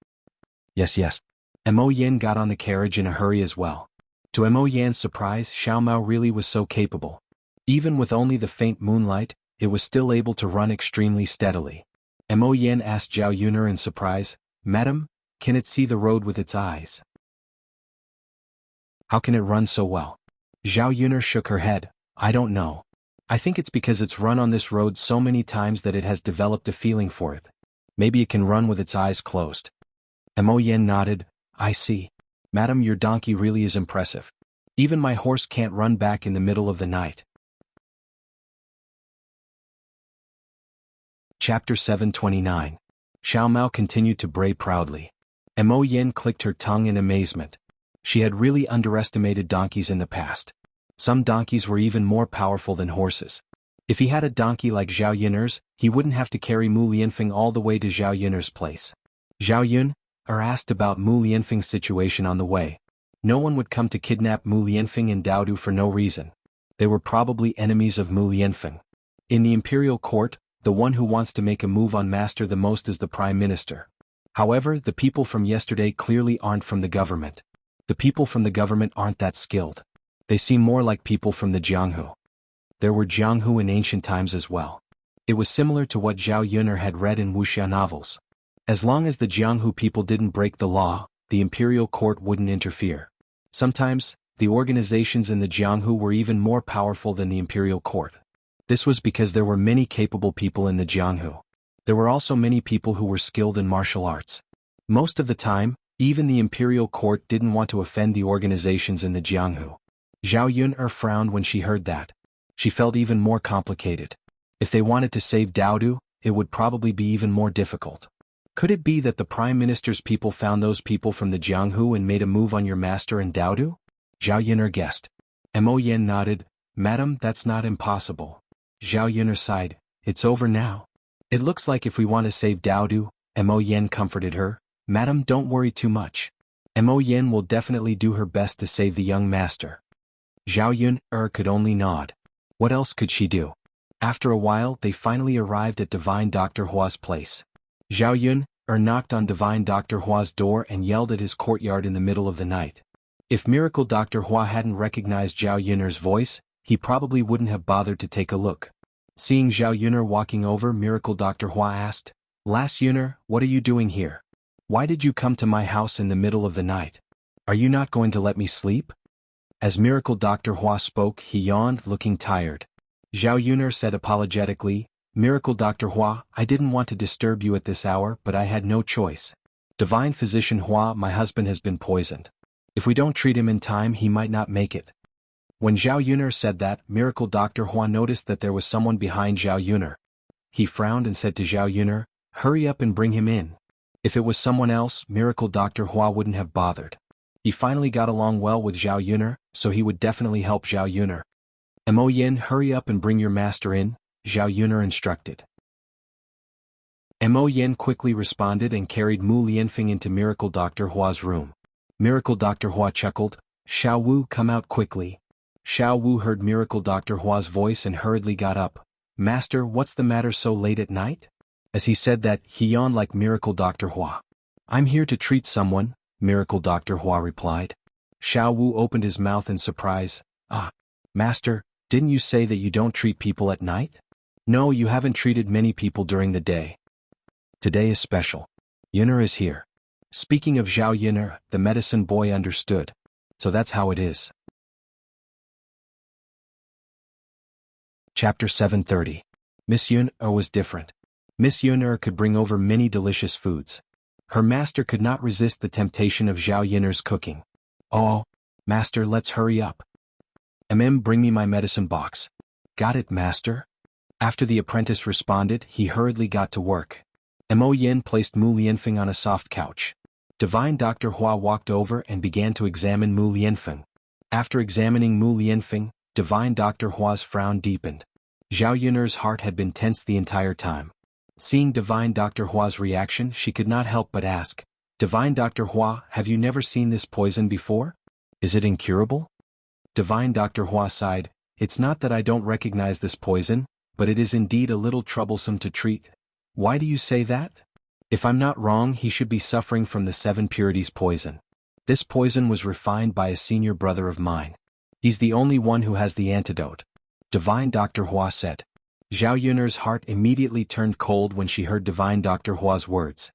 Yes. Mo Yin got on the carriage in a hurry as well. To Mo Yin's surprise, Xiao Mao really was so capable. Even with only the faint moonlight, it was still able to run extremely steadily. Mo Yin asked Zhao Yun'er in surprise, "Madam, can it see the road with its eyes? How can it run so well?" Zhao Yun'er shook her head. "I don't know. I think it's because it's run on this road so many times that it has developed a feeling for it. Maybe it can run with its eyes closed." Mo Yin nodded. "I see. Madam, your donkey really is impressive. Even my horse can't run back in the middle of the night." Chapter 729. Xiao Mao continued to bray proudly. Mo Yin clicked her tongue in amazement. She had really underestimated donkeys in the past. Some donkeys were even more powerful than horses. If he had a donkey like Zhao Yun'er's, he wouldn't have to carry Mu Lianfeng all the way to Zhao Yun'er's place. Zhao Yun'er asked about Mu Lianfeng's situation on the way. No one would come to kidnap Mu Lianfeng and Daodu for no reason. They were probably enemies of Mu Lianfeng. In the imperial court, the one who wants to make a move on master the most is the prime minister. However, the people from yesterday clearly aren't from the government. The people from the government aren't that skilled. They seem more like people from the Jianghu. There were Jianghu in ancient times as well. It was similar to what Zhao Yun'er had read in Wuxia novels. As long as the Jianghu people didn't break the law, the imperial court wouldn't interfere. Sometimes, the organizations in the Jianghu were even more powerful than the imperial court. This was because there were many capable people in the Jianghu. There were also many people who were skilled in martial arts. Most of the time, even the imperial court didn't want to offend the organizations in the Jianghu. Zhao Yun'er frowned when she heard that. She felt even more complicated. If they wanted to save Daodu, it would probably be even more difficult. Could it be that the Prime Minister's people found those people from the Jianghu and made a move on your master and Daodu? Zhao Yun'er guessed. Mo Yen nodded. Madam, that's not impossible. Zhao Yun'er sighed. It's over now. It looks like if we want to save Daodu, Mo Yen comforted her. Madam, don't worry too much. Mo Yen will definitely do her best to save the young master. Zhao Yun'er could only nod. What else could she do? After a while, they finally arrived at Divine Dr. Hua's place. Zhao Yun'er knocked on Divine Dr. Hua's door and yelled at his courtyard in the middle of the night. If Miracle Dr. Hua hadn't recognized Zhao Yun'er's voice, he probably wouldn't have bothered to take a look. Seeing Zhao Yun'er walking over, Miracle Dr. Hua asked, Last Yun'er, what are you doing here? Why did you come to my house in the middle of the night? Are you not going to let me sleep? As Miracle Dr. Hua spoke, he yawned, looking tired. Zhao Yun'er said apologetically, Miracle Dr. Hua, I didn't want to disturb you at this hour, but I had no choice. Divine Physician Hua, my husband has been poisoned. If we don't treat him in time, he might not make it. When Zhao Yun'er said that, Miracle Dr. Hua noticed that there was someone behind Zhao Yun'er. He frowned and said to Zhao Yun'er, Hurry up and bring him in. If it was someone else, Miracle Dr. Hua wouldn't have bothered. He finally got along well with Zhao Yun'er, so he would definitely help Zhao Yun'er. Mo Yen, hurry up and bring your master in, Zhao Yun'er instructed. Mo Yen quickly responded and carried Mu Lianfeng into Miracle Dr. Hua's room. Miracle Dr. Hua chuckled, Xiao Wu, come out quickly. Xiao Wu heard Miracle Dr. Hua's voice and hurriedly got up. Master, what's the matter so late at night? As he said that, he yawned like Miracle Dr. Hua. I'm here to treat someone, Miracle Dr. Hua replied. Xiao Wu opened his mouth in surprise. Ah, Master, didn't you say that you don't treat people at night? No, you haven't treated many people during the day. Today is special. Yun'er is here. Speaking of Zhao Yun'er, the medicine boy understood. So that's how it is. Chapter 730. Miss Yun'er was different. Miss Yun'er could bring over many delicious foods. Her master could not resist the temptation of Zhao Yun'er's cooking. Oh, master, let's hurry up. Bring me my medicine box. Got it, master? After the apprentice responded, he hurriedly got to work. Mo Yen placed Mu Lianfeng on a soft couch. Divine Dr. Hua walked over and began to examine Mu Lianfeng. After examining Mu Lianfeng, Divine Dr. Hua's frown deepened. Zhao Yun'er's heart had been tense the entire time. Seeing Divine Dr. Hua's reaction, she could not help but ask, Divine Dr. Hua, have you never seen this poison before? Is it incurable? Divine Dr. Hua sighed, It's not that I don't recognize this poison, but it is indeed a little troublesome to treat. Why do you say that? If I'm not wrong, he should be suffering from the 7 purities poison. This poison was refined by a senior brother of mine. He's the only one who has the antidote. Divine Dr. Hua said. Zhao Yun'er's heart immediately turned cold when she heard Divine Dr. Hua's words.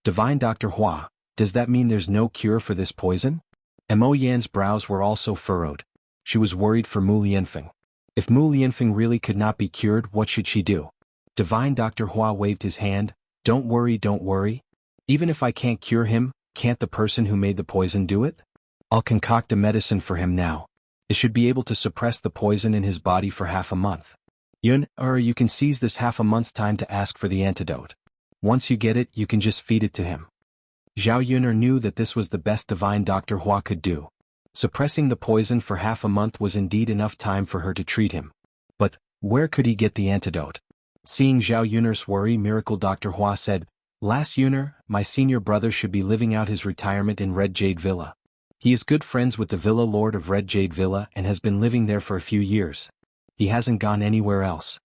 Divine Dr. Hua, does that mean there's no cure for this poison? Mo Yan's brows were also furrowed. She was worried for Mu Lianfeng. If Mu Lianfeng really could not be cured, what should she do? Divine Dr. Hua waved his hand. Don't worry, don't worry. Even if I can't cure him, can't the person who made the poison do it? I'll concoct a medicine for him now. It should be able to suppress the poison in his body for half a month. Yun'er, you can seize this half a month's time to ask for the antidote. Once you get it, you can just feed it to him. Zhao Yun'er knew that this was the best Divine Dr. Hua could do. Suppressing the poison for half a month was indeed enough time for her to treat him. But, where could he get the antidote? Seeing Zhao Yun'er's worry, Miracle Dr. Hua said, Last Yun'er, my senior brother should be living out his retirement in Red Jade Villa. He is good friends with the Villa Lord of Red Jade Villa and has been living there for a few years. He hasn't gone anywhere else.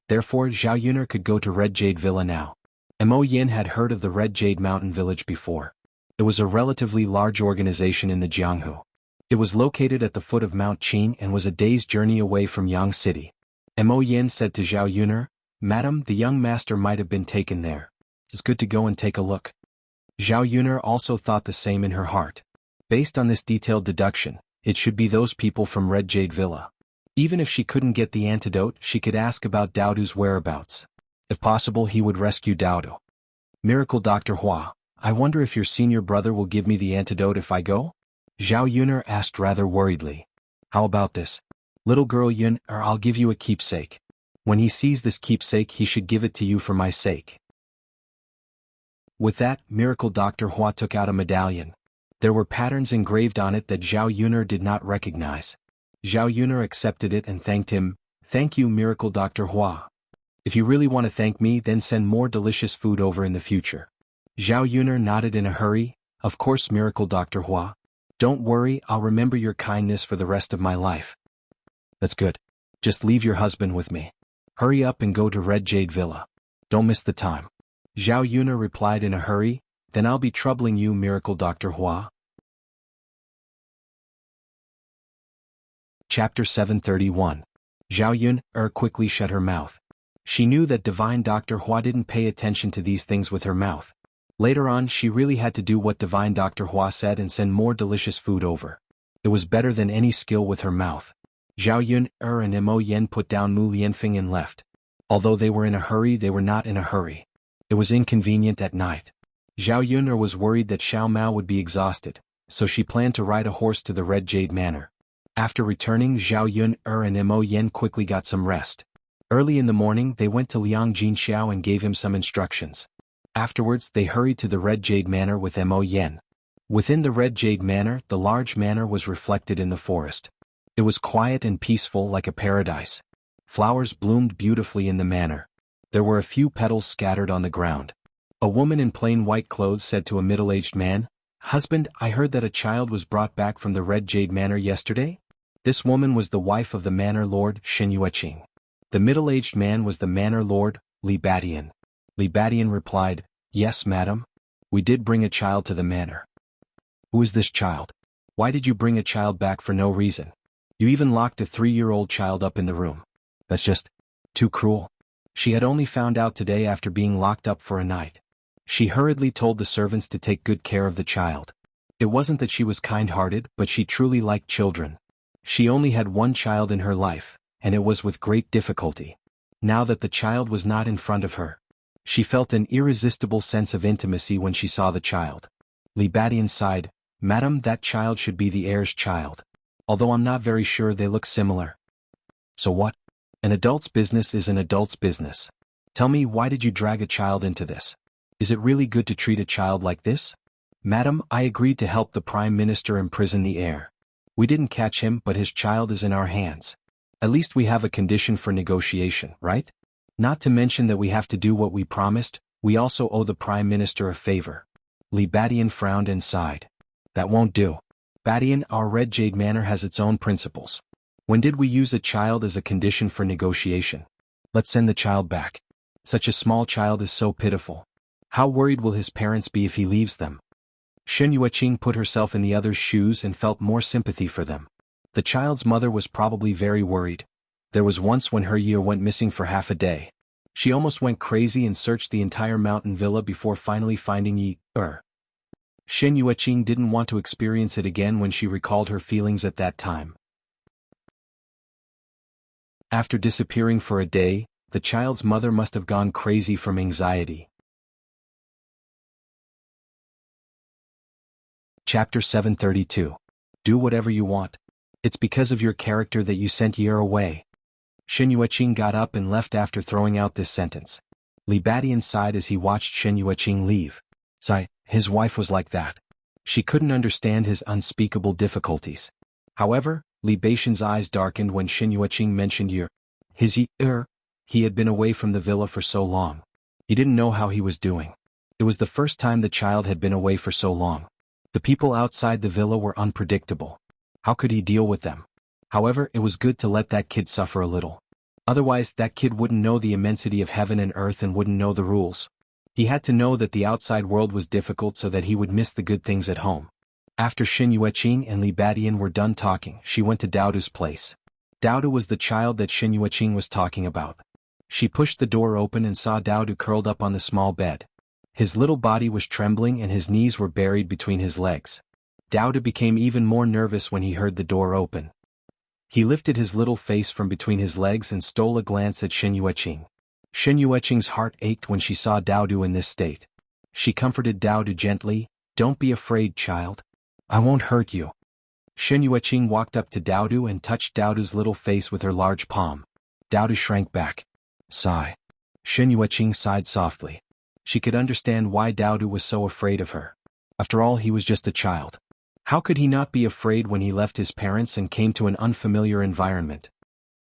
Therefore, Zhao Yun'er could go to Red Jade Villa now. Mo Yin had heard of the Red Jade Mountain Village before. It was a relatively large organization in the Jianghu. It was located at the foot of Mount Qing and was a day's journey away from Yang City. Mo Yin said to Zhao Yun'er, Madam, the young master might have been taken there. It's good to go and take a look. Zhao Yuner also thought the same in her heart. Based on this detailed deduction, it should be those people from Red Jade Villa. Even if she couldn't get the antidote, she could ask about Daodu's whereabouts. If possible, he would rescue Daodu. Miracle Dr. Hua, I wonder if your senior brother will give me the antidote if I go? Zhao Yuner asked rather worriedly. How about this? Little girl Yun, or I'll give you a keepsake. When he sees this keepsake, he should give it to you for my sake. With that, Miracle Dr. Hua took out a medallion. There were patterns engraved on it that Zhao Yuner did not recognize. Zhao Yuner accepted it and thanked him. Thank you, Miracle Dr. Hua. If you really want to thank me, then send more delicious food over in the future. Zhao Yuner nodded in a hurry. Of course, Miracle Dr. Hua. Don't worry, I'll remember your kindness for the rest of my life. That's good. Just leave your husband with me. Hurry up and go to Red Jade Villa. Don't miss the time. Zhao Yuner replied in a hurry. Then I'll be troubling you, Miracle Dr. Hua. Chapter 731. Zhao Yuner quickly shut her mouth. She knew that Divine Dr. Hua didn't pay attention to these things with her mouth. Later on, she really had to do what Divine Dr. Hua said and send more delicious food over. It was better than any skill with her mouth. Zhao Yuner and Mo Yen put down Mu Lianfeng and left. Although they were in a hurry, they were not in a hurry. It was inconvenient at night. Zhao Yuner was worried that Xiao Mao would be exhausted, so she planned to ride a horse to the Red Jade Manor. After returning, Zhao Yuner and Mo Yen quickly got some rest. Early in the morning, they went to Liang Jinxiao and gave him some instructions. Afterwards, they hurried to the Red Jade Manor with Mo Yen. Within the Red Jade Manor, the large manor was reflected in the forest. It was quiet and peaceful like a paradise. Flowers bloomed beautifully in the manor. There were a few petals scattered on the ground. A woman in plain white clothes said to a middle-aged man, "Husband, I heard that a child was brought back from the Red Jade Manor yesterday?" This woman was the wife of the manor lord, Shen Yueqing. The middle-aged man was the manor lord, Li Badian. Li Badian replied, "Yes, madam. We did bring a child to the manor." "Who is this child? Why did you bring a child back for no reason? You even locked a 3-year-old child up in the room. That's just too cruel." She had only found out today after being locked up for a night. She hurriedly told the servants to take good care of the child. It wasn't that she was kind-hearted, but she truly liked children. She only had one child in her life, and it was with great difficulty. Now that the child was not in front of her, she felt an irresistible sense of intimacy when she saw the child. Li Badian sighed, "Madam, that child should be the heir's child. Although I'm not very sure they look similar." "So what? An adult's business is an adult's business. Tell me, why did you drag a child into this? Is it really good to treat a child like this?" "Madam, I agreed to help the Prime Minister imprison the heir. We didn't catch him, but his child is in our hands. At least we have a condition for negotiation, right? Not to mention that we have to do what we promised, we also owe the Prime Minister a favor." Li Badian frowned and sighed. "That won't do. Badian, our Red Jade Manor has its own principles. When did we use a child as a condition for negotiation? Let's send the child back. Such a small child is so pitiful. How worried will his parents be if he leaves them?" Shen Yueqing put herself in the other's shoes and felt more sympathy for them. The child's mother was probably very worried. There was once when her year went missing for half a day. She almost went crazy and searched the entire mountain villa before finally finding Yi-er. Shen Yueqing didn't want to experience it again when she recalled her feelings at that time. After disappearing for a day, the child's mother must have gone crazy from anxiety. Chapter 732. Do whatever you want. It's because of your character that you sent Yer away. Shen Yueqing got up and left after throwing out this sentence. Li Badian sighed as he watched Shen Yueqing leave. Sigh, his wife was like that. She couldn't understand his unspeakable difficulties. However, Li Badian's eyes darkened when Shen Yueqing mentioned Yer. His Yer. He had been away from the villa for so long. He didn't know how he was doing. It was the first time the child had been away for so long. The people outside the villa were unpredictable. How could he deal with them? However, it was good to let that kid suffer a little. Otherwise, that kid wouldn't know the immensity of heaven and earth and wouldn't know the rules. He had to know that the outside world was difficult so that he would miss the good things at home. After Shen Yueqing and Li Badian were done talking, she went to Daodu's place. Daodu was the child that Shen Yueqing was talking about. She pushed the door open and saw Daodu curled up on the small bed. His little body was trembling and his knees were buried between his legs. Dowdu became even more nervous when he heard the door open. He lifted his little face from between his legs and stole a glance at Shen Yueqing. Shen Yueqing's heart ached when she saw Dowdu in this state. She comforted Dowdu gently, "Don't be afraid, child. I won't hurt you." Shen Yueqing walked up to Dowdu and touched Dowdu's little face with her large palm. Dowdu shrank back. Sigh. Shen Yueqing sighed softly. She could understand why Dowdu was so afraid of her. After all, he was just a child. How could he not be afraid when he left his parents and came to an unfamiliar environment?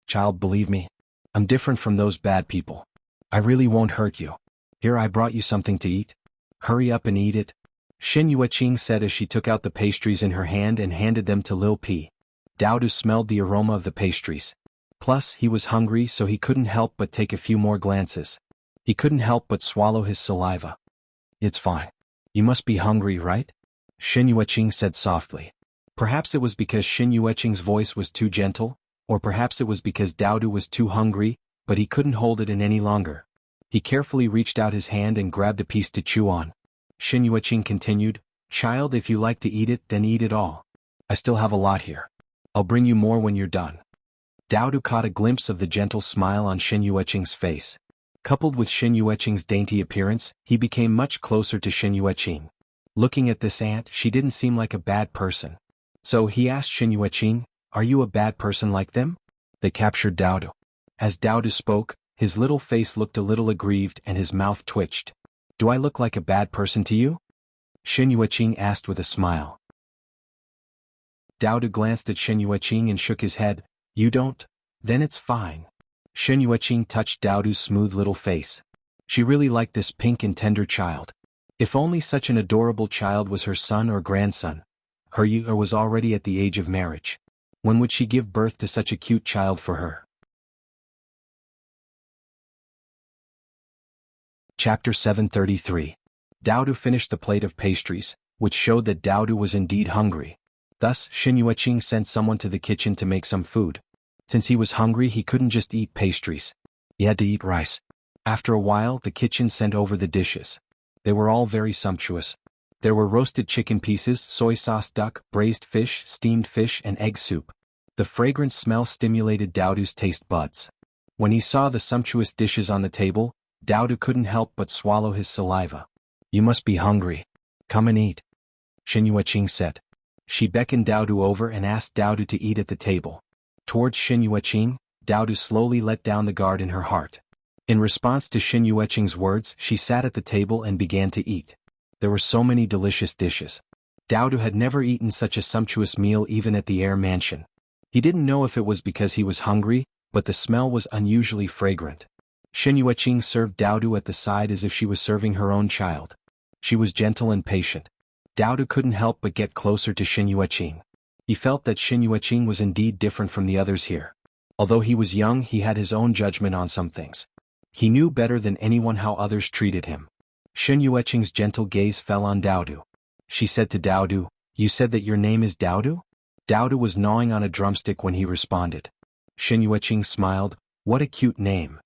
"Child, believe me. I'm different from those bad people. I really won't hurt you. Here, I brought you something to eat. Hurry up and eat it," Shen Yueqing said as she took out the pastries in her hand and handed them to Lil P. Dowdu smelled the aroma of the pastries. Plus, he was hungry, so he couldn't help but take a few more glances. He couldn't help but swallow his saliva. "It's fine. You must be hungry, right?" Shen Yueqing said softly. Perhaps it was because Shen Yueqing's voice was too gentle, or perhaps it was because Dowdu was too hungry, but he couldn't hold it in any longer. He carefully reached out his hand and grabbed a piece to chew on. Shen Yueqing continued, "Child, if you like to eat it, then eat it all. I still have a lot here. I'll bring you more when you're done." Dowdu caught a glimpse of the gentle smile on Shen Yueqing's face. Coupled with Shen Yueqing's dainty appearance, he became much closer to Shen Yueqing. Looking at this aunt, she didn't seem like a bad person. So he asked Shen Yueqing, "Are you a bad person like them?" They captured Dowdu. As Dowdu spoke, his little face looked a little aggrieved and his mouth twitched. "Do I look like a bad person to you?" Shen Yueqing asked with a smile. Dowdu glanced at Shen Yueqing and shook his head. "You don't? Then it's fine." Shen Yueqing touched Dowdu's smooth little face. She really liked this pink and tender child. If only such an adorable child was her son or grandson. Her Yu was already at the age of marriage. When would she give birth to such a cute child for her? Chapter 733. Dowdu finished the plate of pastries, which showed that Dowdu was indeed hungry. Thus, Shen Yueqing sent someone to the kitchen to make some food. Since he was hungry, he couldn't just eat pastries. He had to eat rice. After a while, the kitchen sent over the dishes. They were all very sumptuous. There were roasted chicken pieces, soy sauce duck, braised fish, steamed fish, and egg soup. The fragrant smell stimulated Dowdu's taste buds. When he saw the sumptuous dishes on the table, Dowdu couldn't help but swallow his saliva. "You must be hungry. Come and eat," Shen Yueqing said. She beckoned Dowdu over and asked Dowdu to eat at the table. Towards Shen Yueqing, Dowdu slowly let down the guard in her heart. In response to Shen Yueqing's words, she sat at the table and began to eat. There were so many delicious dishes. Dowdu had never eaten such a sumptuous meal even at the Air Mansion. He didn't know if it was because he was hungry, but the smell was unusually fragrant. Shen Yueqing served Dowdu at the side as if she was serving her own child. She was gentle and patient. Dowdu couldn't help but get closer to Shen Yueqing. He felt that Shen Yueqing was indeed different from the others here. Although he was young, he had his own judgment on some things. He knew better than anyone how others treated him. Shen Yueqing's gentle gaze fell on Dowdu. She said to Dowdu, "You said that your name is Dowdu?" Dowdu was gnawing on a drumstick when he responded. Shen Yueqing smiled. "What a cute name."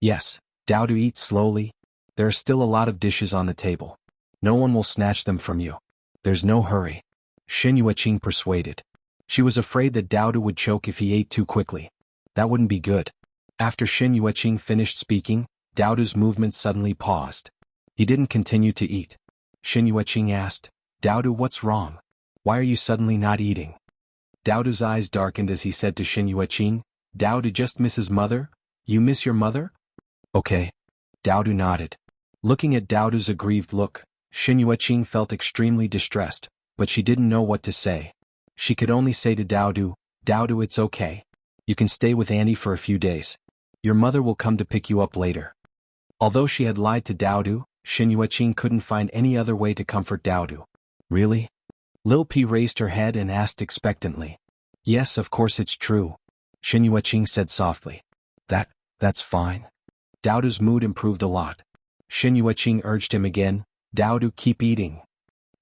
"Yes." Dowdu, eat slowly. There are still a lot of dishes on the table. No one will snatch them from you. There's no hurry. Shen Yueqing persuaded. She was afraid that Dowdu would choke if he ate too quickly. That wouldn't be good. After Shen Yueqing finished speaking, Dowdu's movements suddenly paused. He didn't continue to eat. Shen Yueqing asked, "Dowdu, what's wrong? Why are you suddenly not eating?" Dowdu's eyes darkened as he said to Shen Yueqing, "Dowdu just miss his mother? You miss your mother?" "Okay." Dowdu nodded. Looking at Dowdu's aggrieved look, Shen Yueqing felt extremely distressed, but she didn't know what to say. She could only say to Dowdu, "Dowdu, it's okay. You can stay with Andy for a few days. Your mother will come to pick you up later." Although she had lied to Dowdu, Shen Yueqing couldn't find any other way to comfort Dowdu. "Really?" Lil P raised her head and asked expectantly. "Yes, of course it's true," Shen Yueqing said softly. That's fine." Dowdu's mood improved a lot. Shen Yueqing urged him again, "Dowdu, keep eating."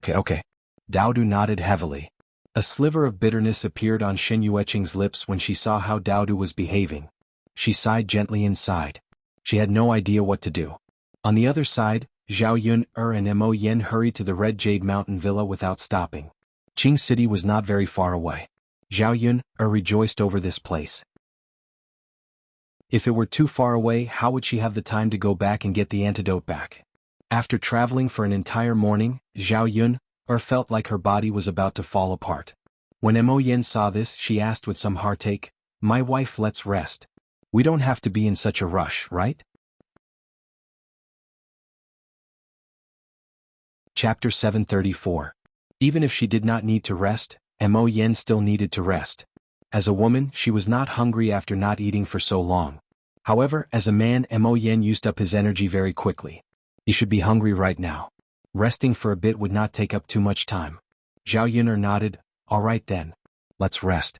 Okay. Dowdu nodded heavily. A sliver of bitterness appeared on Shen Yueqing's lips when she saw how Dowdu was behaving. She sighed gently inside. She had no idea what to do. On the other side, Zhao Yun and Mo Yen hurried to the Red Jade Mountain Villa without stopping. Qing City was not very far away. Zhao Yun rejoiced over this place. If it were too far away, how would she have the time to go back and get the antidote back? After traveling for an entire morning, Zhao Yun felt like her body was about to fall apart. When Mo Yen saw this, she asked with some heartache, "My wife, let's rest. We don't have to be in such a rush, right?" Chapter 734. Even if she did not need to rest, Mo Yen still needed to rest. As a woman, she was not hungry after not eating for so long. However, as a man, Mo Yen used up his energy very quickly. He should be hungry right now. Resting for a bit would not take up too much time. Zhao Yun nodded. "All right then. Let's rest."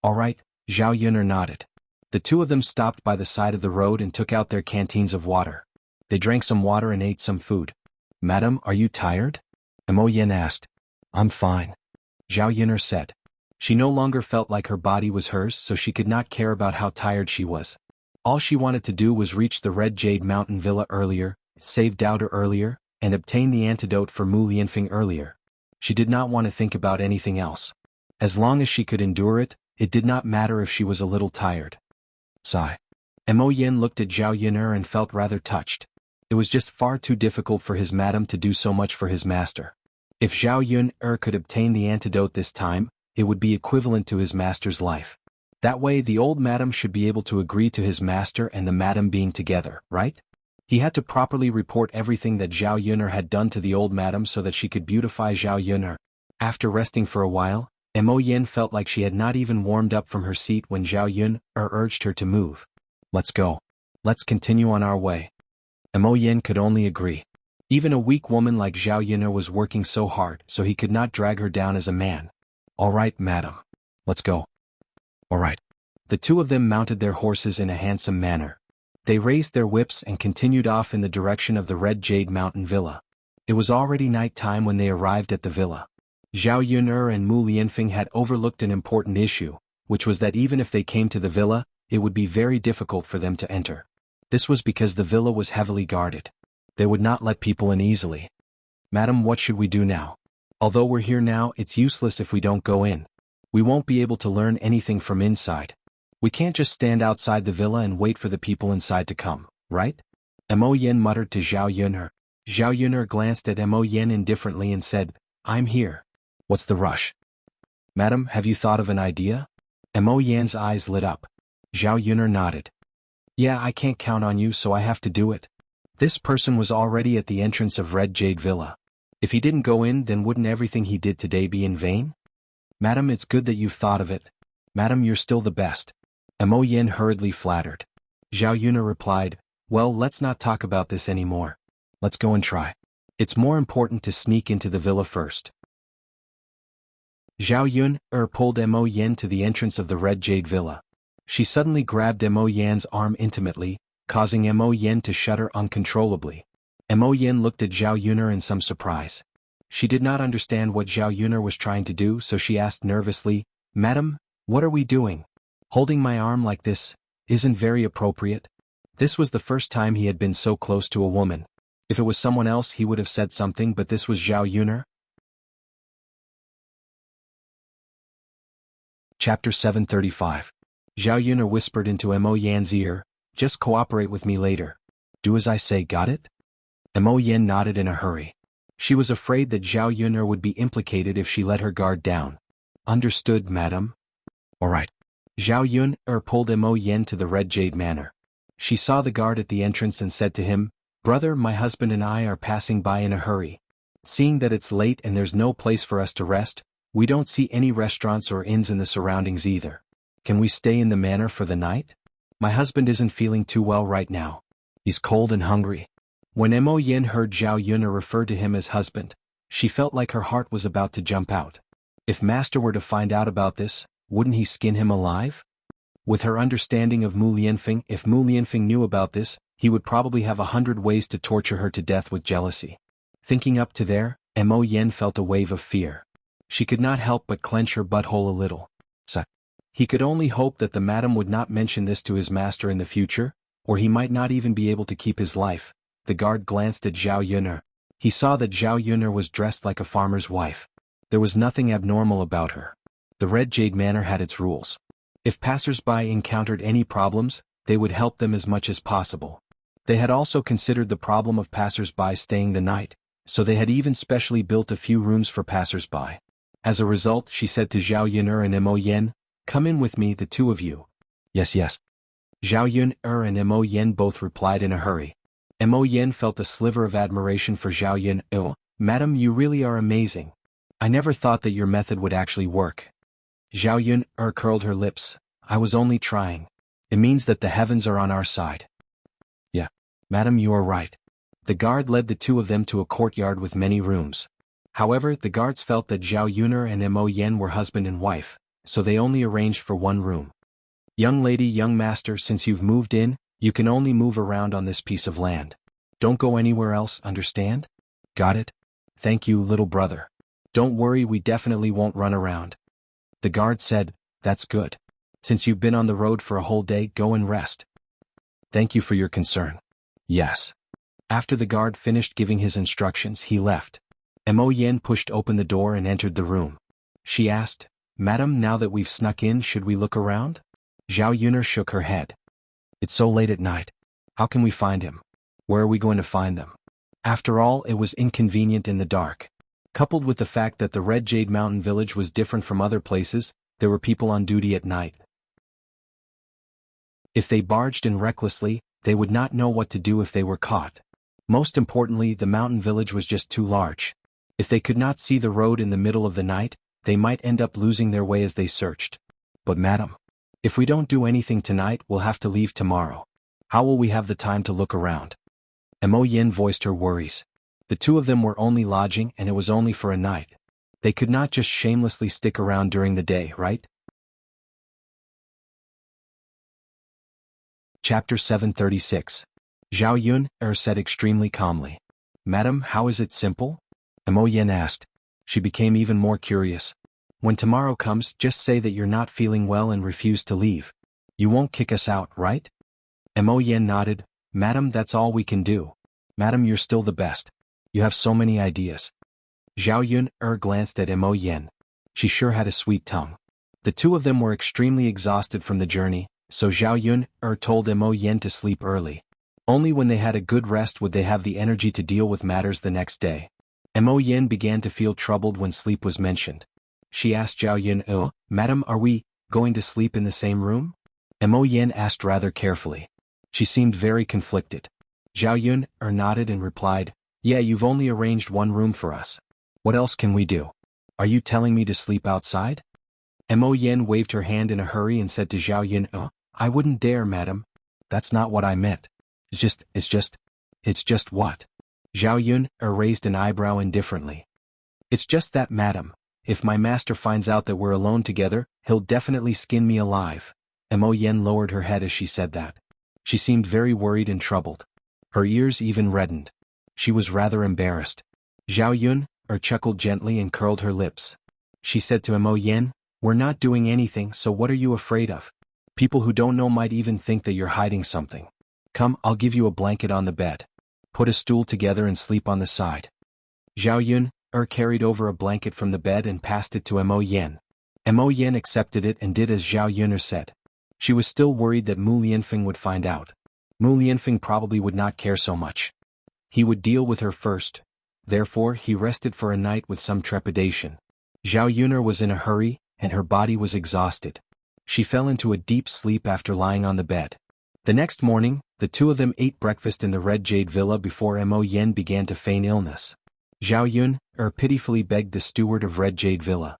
"All right," Zhao Yun nodded. The two of them stopped by the side of the road and took out their canteens of water. They drank some water and ate some food. "Madam, are you tired?" Mo Yen asked. "I'm fine," Zhao Yun said. She no longer felt like her body was hers, so she could not care about how tired she was. All she wanted to do was reach the Red Jade Mountain Villa earlier, save Doubter earlier, and obtain the antidote for Mu Lianfeng earlier. She did not want to think about anything else. As long as she could endure it, it did not matter if she was a little tired. Sigh. Mo Yen looked at Zhao Yun and felt rather touched. It was just far too difficult for his madam to do so much for his master. If Zhao Yun could obtain the antidote this time, it would be equivalent to his master's life. That way the old madam should be able to agree to his master and the madam being together, right? He had to properly report everything that Zhao Yun had done to the old madam so that she could beautify Zhao Yun. After resting for a while, Mo Yen felt like she had not even warmed up from her seat when Zhao Yun urged her to move. "Let's go. Let's continue on our way." Mo Yen could only agree. Even a weak woman like Zhao Yun was working so hard, so he could not drag her down as a man. "All right, madam. Let's go." "All right." The two of them mounted their horses in a handsome manner. They raised their whips and continued off in the direction of the Red Jade Mountain Villa. It was already night time when they arrived at the villa. Zhao Yun and Mu Lianfeng had overlooked an important issue, which was that even if they came to the villa, it would be very difficult for them to enter. This was because the villa was heavily guarded. They would not let people in easily. "Madam, what should we do now? Although we're here now, it's useless if we don't go in. We won't be able to learn anything from inside. We can't just stand outside the villa and wait for the people inside to come, right?" Mo Yen muttered to Zhao Yun. Zhao Yun glanced at Mo Yen indifferently and said, "I'm here. What's the rush?" "Madam, have you thought of an idea?" Mo Yen's eyes lit up. Zhao Yun nodded. "Yeah, I can't count on you, so I have to do it." This person was already at the entrance of Red Jade Villa. If he didn't go in, then wouldn't everything he did today be in vain? "Madam, it's good that you've thought of it. Madam, you're still the best." Mo Yen hurriedly flattered. Zhao Yun replied, "Well, let's not talk about this anymore. Let's go and try. It's more important to sneak into the villa first." Zhao Yun pulled Mo Yen to the entrance of the Red Jade Villa. She suddenly grabbed Mo Yen's arm intimately, causing Mo Yen to shudder uncontrollably. Mo Yen looked at Zhao Yun in some surprise. She did not understand what Zhao Yun was trying to do, so she asked nervously, "Madam, what are we doing? Holding my arm like this isn't very appropriate." This was the first time he had been so close to a woman. If it was someone else he would have said something, but this was Zhao Yun. Chapter 735. Zhao Yun whispered into Mo Yan's ear, "Just cooperate with me later. Do as I say, got it?" Mo Yen nodded in a hurry. She was afraid that Zhao Yun would be implicated if she let her guard down. "Understood, madam." "All right." Zhao Yun pulled Mo Yen to the Red Jade Manor. She saw the guard at the entrance and said to him, "Brother, my husband and I are passing by in a hurry. Seeing that it's late and there's no place for us to rest, we don't see any restaurants or inns in the surroundings either. Can we stay in the manor for the night? My husband isn't feeling too well right now. He's cold and hungry." When Mo Yen heard Zhao Yun refer to him as husband, she felt like her heart was about to jump out. If master were to find out about this, wouldn't he skin him alive? With her understanding of Mu Lianfeng, if Mu Lianfeng knew about this, he would probably have 100 ways to torture her to death with jealousy. Thinking up to there, Mo Yen felt a wave of fear. She could not help but clench her butthole a little. So, he could only hope that the madam would not mention this to his master in the future, or he might not even be able to keep his life. The guard glanced at Zhao Yun'er. He saw that Zhao Yun'er was dressed like a farmer's wife. There was nothing abnormal about her. The Red Jade Manor had its rules. If passers-by encountered any problems, they would help them as much as possible. They had also considered the problem of passers-by staying the night, so they had even specially built a few rooms for passers-by. As a result, she said to Zhao Yun'er and Mo Yen, "Come in with me, the two of you." "Yes, yes." Zhao Yun'er and Mo Yen both replied in a hurry. Mo Yen felt a sliver of admiration for Zhao Yun'er. "Madam, you really are amazing. I never thought that your method would actually work." Zhao Yun'er curled her lips. "I was only trying. It means that the heavens are on our side." "Yeah, madam, you are right." The guard led the two of them to a courtyard with many rooms. However, the guards felt that Zhao Yun'er and Mo Yen were husband and wife, so they only arranged for one room. "Young lady, young master, since you've moved in, you can only move around on this piece of land. Don't go anywhere else, understand?" "Got it? Thank you, little brother. Don't worry, we definitely won't run around." The guard said, "That's good. Since you've been on the road for a whole day, go and rest." "Thank you for your concern." "Yes." After the guard finished giving his instructions, he left. Mo Yen pushed open the door and entered the room. She asked, "Madam, now that we've snuck in, should we look around?" Zhao Yun'er shook her head. "It's so late at night. How can we find him? Where are we going to find them?" After all, it was inconvenient in the dark. Coupled with the fact that the Red Jade Mountain village was different from other places, there were people on duty at night. If they barged in recklessly, they would not know what to do if they were caught. Most importantly, the mountain village was just too large. If they could not see the road in the middle of the night, they might end up losing their way as they searched. "But madam, if we don't do anything tonight, we'll have to leave tomorrow. How will we have the time to look around?" Mo Yen voiced her worries. The two of them were only lodging and it was only for a night. They could not just shamelessly stick around during the day, right? Chapter 736. Zhao Yun'er said extremely calmly. "Madam, how is it simple?" Mo Yen asked. She became even more curious. "When tomorrow comes, just say that you're not feeling well and refuse to leave. You won't kick us out, right?" Mo Yen nodded. "Madam, that's all we can do. Madam, you're still the best. You have so many ideas." Zhao Yun'er glanced at Mo Yen. She sure had a sweet tongue. The two of them were extremely exhausted from the journey, so Zhao Yun'er told Mo Yen to sleep early. Only when they had a good rest would they have the energy to deal with matters the next day. Mo Yen began to feel troubled when sleep was mentioned. She asked Zhao Yun'er, "Madam, are we going to sleep in the same room?" Mo Yen asked rather carefully. She seemed very conflicted. Zhao Yun'er nodded and replied, "Yeah, you've only arranged one room for us. What else can we do? Are you telling me to sleep outside?" Mo Yen waved her hand in a hurry and said to Zhao Yun'er, "I wouldn't dare, madam. That's not what I meant. It's just what?" Zhao Yun'er raised an eyebrow indifferently. "It's just that, madam, if my master finds out that we're alone together, he'll definitely skin me alive." Mo Yen lowered her head as she said that. She seemed very worried and troubled. Her ears even reddened. She was rather embarrassed. Zhao Yun'er chuckled gently and curled her lips. She said to Mo Yen, "We're not doing anything, so what are you afraid of? People who don't know might even think that you're hiding something. Come, I'll give you a blanket on the bed. Put a stool together and sleep on the side." Zhao Yun'er carried over a blanket from the bed and passed it to Mo Yen. Mo Yen accepted it and did as Zhao Yun'er said. She was still worried that Mu Lianfeng would find out. Mu Lianfeng probably would not care so much. He would deal with her first. Therefore, he rested for a night with some trepidation. Zhao Yun'er was in a hurry, and her body was exhausted. She fell into a deep sleep after lying on the bed. The next morning, the two of them ate breakfast in the Red Jade Villa before Mo Yen began to feign illness. Zhao Yun'er pitifully begged the steward of Red Jade Villa.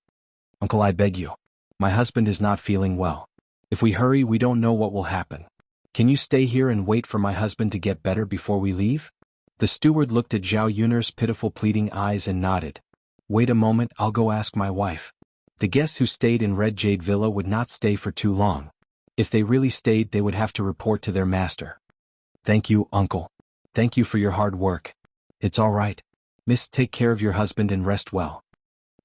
"Uncle, I beg you. My husband is not feeling well. If we hurry, we don't know what will happen. Can you stay here and wait for my husband to get better before we leave?" The steward looked at Zhao Yun'er's pitiful pleading eyes and nodded. "Wait a moment, I'll go ask my wife." The guests who stayed in Red Jade Villa would not stay for too long. If they really stayed, they would have to report to their master. "Thank you, uncle. Thank you for your hard work. It's all right. Miss, take care of your husband and rest well."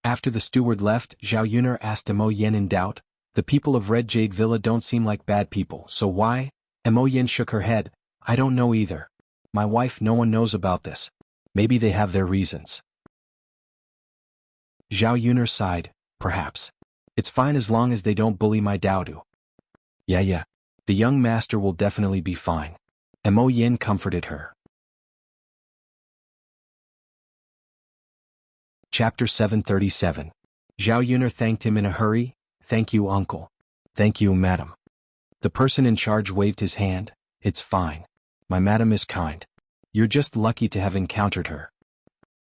After the steward left, Zhao Yun'er asked Mo Yen in doubt, "The people of Red Jade Villa don't seem like bad people, so why?" Mo Yen shook her head. "I don't know either. My wife, no one knows about this. Maybe they have their reasons. Zhao Yuner sighed, perhaps. It's fine as long as they don't bully my Daodu. Yeah. The young master will definitely be fine. Mo Yin comforted her. Chapter 737. Zhao Yuner thanked him in a hurry. Thank you, uncle. Thank you, madam. The person in charge waved his hand. It's fine. My madam is kind. You're just lucky to have encountered her.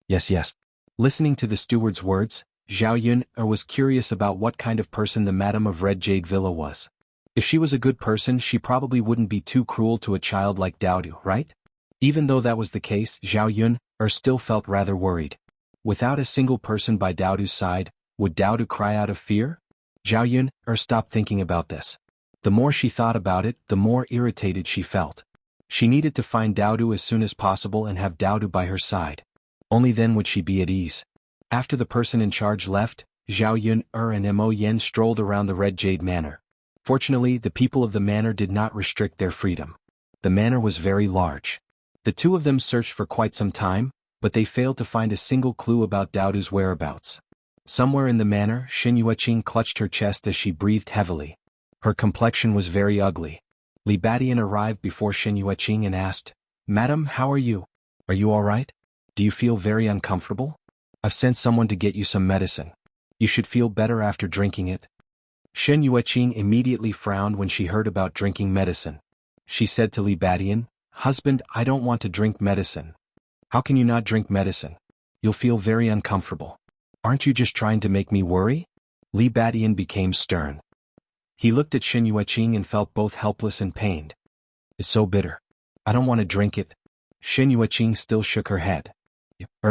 Yes. Listening to the steward's words, Zhao Yuner was curious about what kind of person the madam of Red Jade Villa was. If she was a good person, she probably wouldn't be too cruel to a child like Daodu, right? Even though that was the case, Zhao Yuner still felt rather worried. Without a single person by Daodu's side, would Daodu cry out of fear? Zhao Yuner stopped thinking about this. The more she thought about it, the more irritated she felt. She needed to find Daodu as soon as possible and have Daodu by her side. Only then would she be at ease. After the person in charge left, Zhao Yuner and Mo Yin strolled around the Red Jade Manor. Fortunately, the people of the manor did not restrict their freedom. The manor was very large. The two of them searched for quite some time, but they failed to find a single clue about Daodu's whereabouts. Somewhere in the manor, Xin Yueqing clutched her chest as she breathed heavily. Her complexion was very ugly. Li Badian arrived before Xin Yueqing and asked, "Madam, how are you? Are you all right? Do you feel very uncomfortable? I've sent someone to get you some medicine. You should feel better after drinking it." Xin Yueqing immediately frowned when she heard about drinking medicine. She said to Li Badian, "Husband, I don't want to drink medicine." "How can you not drink medicine? You'll feel very uncomfortable. Aren't you just trying to make me worry?" Li Badian became stern. He looked at Xin Yueqing and felt both helpless and pained. "It's so bitter. I don't want to drink it." Xin Yueqing still shook her head.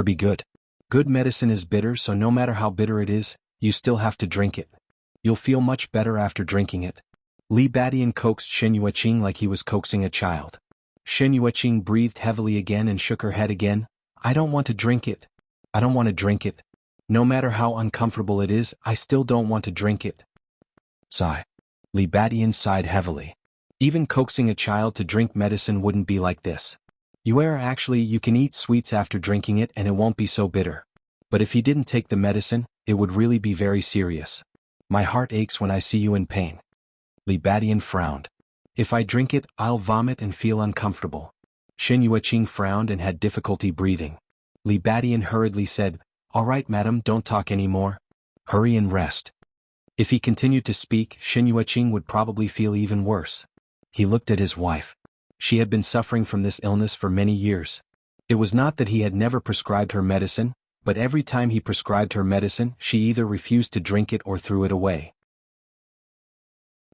Be good. Good medicine is bitter, so no matter how bitter it is, you still have to drink it. You'll feel much better after drinking it. Li Badian coaxed Xin Yueqing like he was coaxing a child. Xin Yueqing breathed heavily again and shook her head again. "I don't want to drink it. I don't want to drink it. No matter how uncomfortable it is, I still don't want to drink it." Sigh. Li Badian sighed heavily. Even coaxing a child to drink medicine wouldn't be like this. Actually, you can eat sweets after drinking it and it won't be so bitter. But if he didn't take the medicine, it would really be very serious. My heart aches when I see you in pain. Li Badian frowned. If I drink it, I'll vomit and feel uncomfortable. Xin Yueqing frowned and had difficulty breathing. Li Badian hurriedly said, "All right, madam, don't talk anymore. Hurry and rest." If he continued to speak, Xin Yueqing would probably feel even worse. He looked at his wife. She had been suffering from this illness for many years. It was not that he had never prescribed her medicine, but every time he prescribed her medicine, she either refused to drink it or threw it away.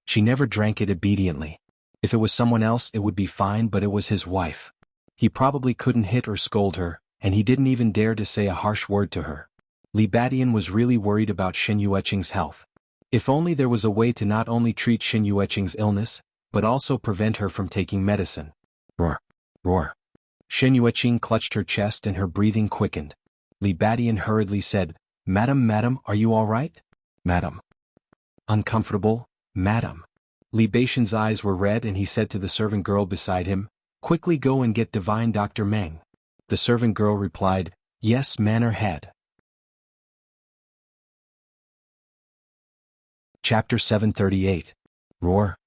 She never drank it obediently. If it was someone else, it would be fine, but it was his wife. He probably couldn't hit or scold her, and he didn't even dare to say a harsh word to her. Li Badian was really worried about Xin Yueqing's health. If only there was a way to not only treat Xin Yueqing's illness, but also prevent her from taking medicine. Roar. Roar. Xin Yueqing clutched her chest and her breathing quickened. Li Badian hurriedly said, Madam, are you all right? Madam. Uncomfortable, madam. Li Batian's eyes were red and he said to the servant girl beside him, Quickly go and get divine Dr. Meng. The servant girl replied, Yes, manor head. Chapter 738. Roar.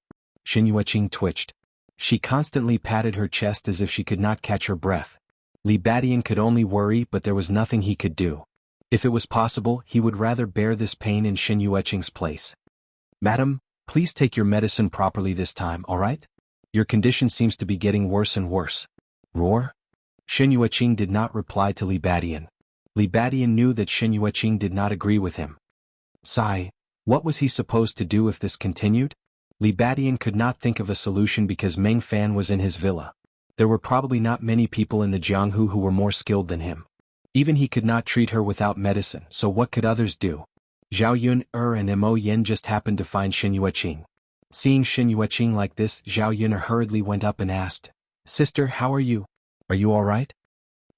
Xin Yueqing twitched. She constantly patted her chest as if she could not catch her breath. Li Badian could only worry, but there was nothing he could do. If it was possible, he would rather bear this pain in Xin Yueqing's place. Madam, please take your medicine properly this time, all right? Your condition seems to be getting worse and worse. Roar. Xin Yueqing did not reply to Li Badian. Li Badian knew that Xin Yueqing did not agree with him. Sigh. What was he supposed to do if this continued? Li Badian could not think of a solution because Meng Fan was in his villa. There were probably not many people in the Jianghu who were more skilled than him. Even he could not treat her without medicine, so what could others do? Zhao Yuner and Mo Yin just happened to find Xin Yueqing. Seeing Xin Yueqing like this, Zhao Yuner hurriedly went up and asked, Sister, how are you? Are you all right?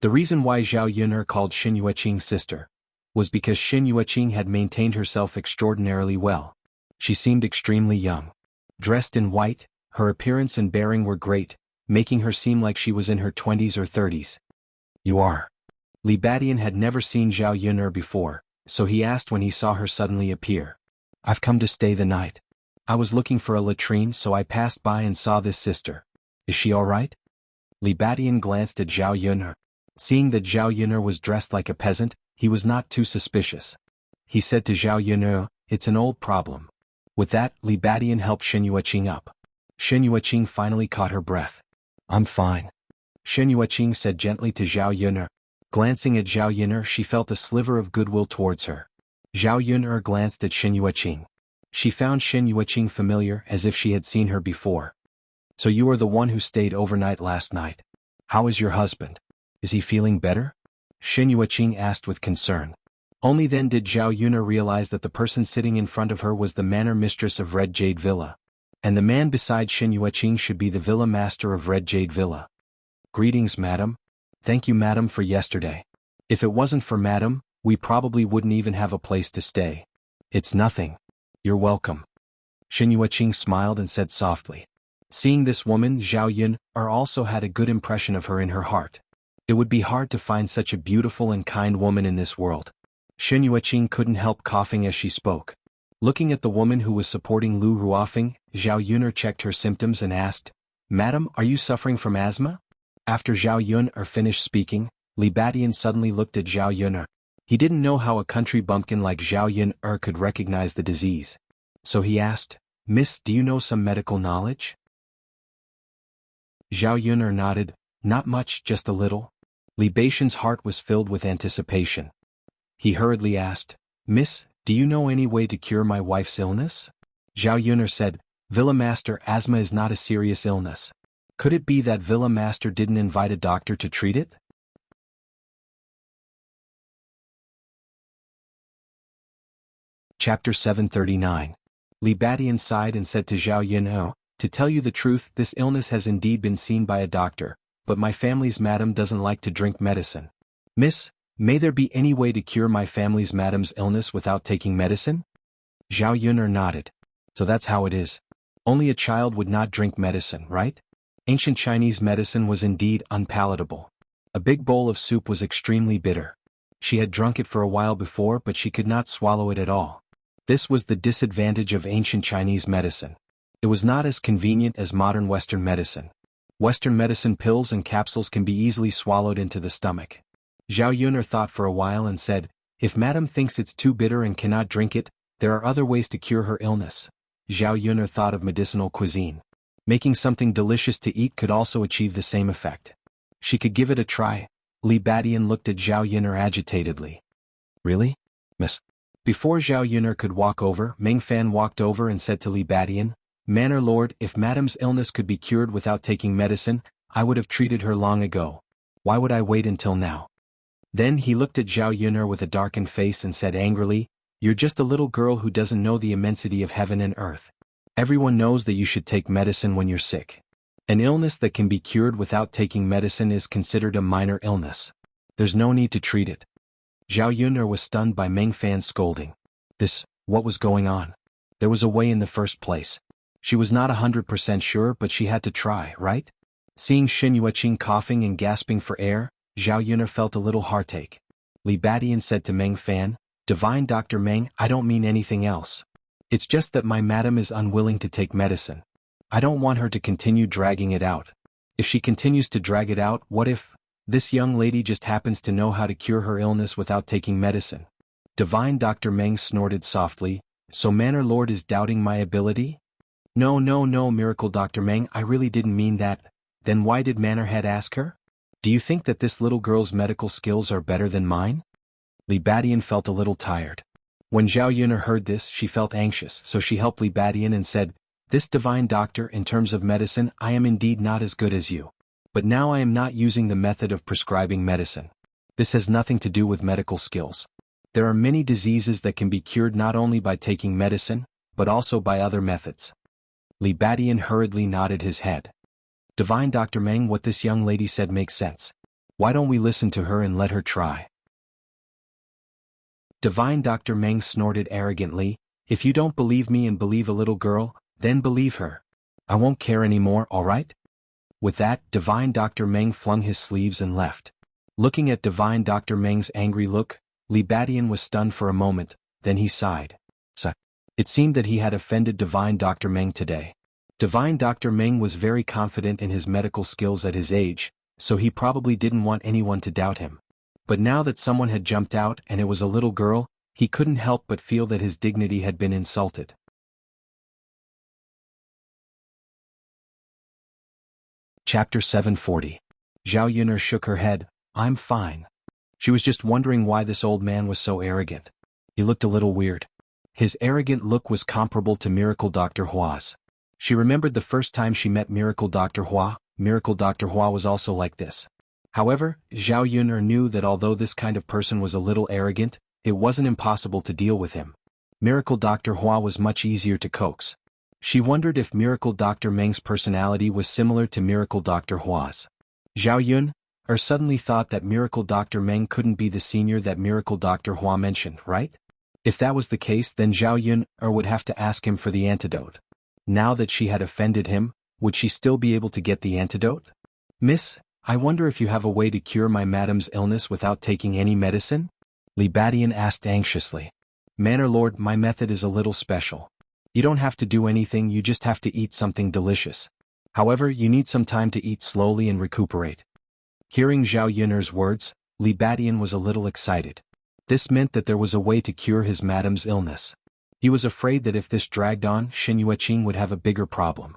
The reason why Zhao Yuner called Xin Yueqing sister was because Xin Yueqing had maintained herself extraordinarily well. She seemed extremely young. Dressed in white, her appearance and bearing were great, making her seem like she was in her 20s or 30s. You are. Li Badian had never seen Zhao Yun'er before, so he asked when he saw her suddenly appear. I've come to stay the night. I was looking for a latrine, so I passed by and saw this sister. Is she all right? Li Badian glanced at Zhao Yun'er. Seeing that Zhao Yun'er was dressed like a peasant, he was not too suspicious. He said to Zhao Yun'er, it's an old problem. With that, Li Badian helped Shen Yueqing up. Shen Yueqing finally caught her breath. I'm fine. Shen Yueqing said gently to Zhao Yun'er. Glancing at Zhao Yun'er, she felt a sliver of goodwill towards her. Zhao Yun'er glanced at Shen Yueqing. She found Shen Yueqing familiar, as if she had seen her before. So you are the one who stayed overnight last night. How is your husband? Is he feeling better? Shen Yueqing asked with concern. Only then did Zhao Yun'er realize that the person sitting in front of her was the manor mistress of Red Jade Villa. And the man beside Shen Yueqing should be the villa master of Red Jade Villa. Greetings, madam. Thank you, madam, for yesterday. If it wasn't for madam, we probably wouldn't even have a place to stay. It's nothing. You're welcome. Shen Yueqing smiled and said softly. Seeing this woman, Zhao Yun'er also had a good impression of her in her heart. It would be hard to find such a beautiful and kind woman in this world. Shen Yueqing couldn't help coughing as she spoke. Looking at the woman who was supporting Lu Ruofeng, Zhao Yun'er checked her symptoms and asked, Madam, are you suffering from asthma? After Zhao Yun'er finished speaking, Li Badian suddenly looked at Zhao Yun'er. He didn't know how a country bumpkin like Zhao Yun'er could recognize the disease. So he asked, Miss, do you know some medical knowledge? Zhao Yun'er nodded, not much, just a little. Li Badian's heart was filled with anticipation. He hurriedly asked, Miss, do you know any way to cure my wife's illness? Zhao Yun'er said, Villa Master, asthma is not a serious illness. Could it be that Villa Master didn't invite a doctor to treat it? Chapter 739. Li Badian sighed and said to Zhao Yun'er, to tell you the truth, this illness has indeed been seen by a doctor, but my family's madam doesn't like to drink medicine. Miss, may there be any way to cure my family's madam's illness without taking medicine? Zhao Yun'er nodded. So that's how it is. Only a child would not drink medicine, right? Ancient Chinese medicine was indeed unpalatable. A big bowl of soup was extremely bitter. She had drunk it for a while before, but she could not swallow it at all. This was the disadvantage of ancient Chinese medicine. It was not as convenient as modern Western medicine. Western medicine pills and capsules can be easily swallowed into the stomach. Zhao Yun'er thought for a while and said, if madam thinks it's too bitter and cannot drink it, there are other ways to cure her illness. Zhao Yun'er thought of medicinal cuisine. Making something delicious to eat could also achieve the same effect. She could give it a try. Li Badian looked at Zhao Yun'er agitatedly. Really? Miss? Before Zhao Yun'er could walk over, Meng Fan walked over and said to Li Badian, Manor Lord, if madam's illness could be cured without taking medicine, I would have treated her long ago. Why would I wait until now? Then he looked at Zhao Yun'er with a darkened face and said angrily, You're just a little girl who doesn't know the immensity of heaven and earth. Everyone knows that you should take medicine when you're sick. An illness that can be cured without taking medicine is considered a minor illness. There's no need to treat it. Zhao Yun'er was stunned by Meng Fan's scolding. What was going on? There was a way in the first place. She was not 100% sure, but she had to try, right? Seeing Shen Yueqing coughing and gasping for air, Zhao Yun'er felt a little heartache. Li Badian said to Meng Fan, Divine Dr. Meng, I don't mean anything else. It's just that my madam is unwilling to take medicine. I don't want her to continue dragging it out. If she continues to drag it out, what if this young lady just happens to know how to cure her illness without taking medicine? Divine Dr. Meng snorted softly, So Manor Lord is doubting my ability? No, Miracle Dr. Meng, I really didn't mean that. Then why did Manor Head ask her? Do you think that this little girl's medical skills are better than mine? Li Badian felt a little tired. When Zhao Yun'er heard this, she felt anxious, so she helped Li Badian and said, This divine doctor, in terms of medicine, I am indeed not as good as you. But now I am not using the method of prescribing medicine. This has nothing to do with medical skills. There are many diseases that can be cured not only by taking medicine, but also by other methods. Li Badian hurriedly nodded his head. Divine Dr. Meng, what this young lady said makes sense. Why don't we listen to her and let her try? Divine Dr. Meng snorted arrogantly, If you don't believe me and believe a little girl, then believe her. I won't care anymore, alright? With that, Divine Dr. Meng flung his sleeves and left. Looking at Divine Dr. Meng's angry look, Li Badian was stunned for a moment, then he sighed. It seemed that he had offended Divine Dr. Meng today. Divine Dr. Meng was very confident in his medical skills at his age, so he probably didn't want anyone to doubt him. But now that someone had jumped out and it was a little girl, he couldn't help but feel that his dignity had been insulted. Chapter 740. Zhao Yuner shook her head. I'm fine. She was just wondering why this old man was so arrogant. He looked a little weird. His arrogant look was comparable to Miracle Dr. Hua's. She remembered the first time she met Miracle Dr. Hua. Miracle Dr. Hua was also like this. However, Zhao Yuner knew that although this kind of person was a little arrogant, it wasn't impossible to deal with him. Miracle Dr. Hua was much easier to coax. She wondered if Miracle Dr. Meng's personality was similar to Miracle Dr. Hua's. Zhao Yuner suddenly thought that Miracle Dr. Meng couldn't be the senior that Miracle Dr. Hua mentioned, right? If that was the case, then Zhao Yuner would have to ask him for the antidote. Now that she had offended him, would she still be able to get the antidote? Miss, I wonder if you have a way to cure my madam's illness without taking any medicine? Li Badian asked anxiously. Manor Lord, my method is a little special. You don't have to do anything, you just have to eat something delicious. However, you need some time to eat slowly and recuperate. Hearing Zhao Yuner's words, Li Badian was a little excited. This meant that there was a way to cure his madam's illness. He was afraid that if this dragged on, Xin Yueqing would have a bigger problem.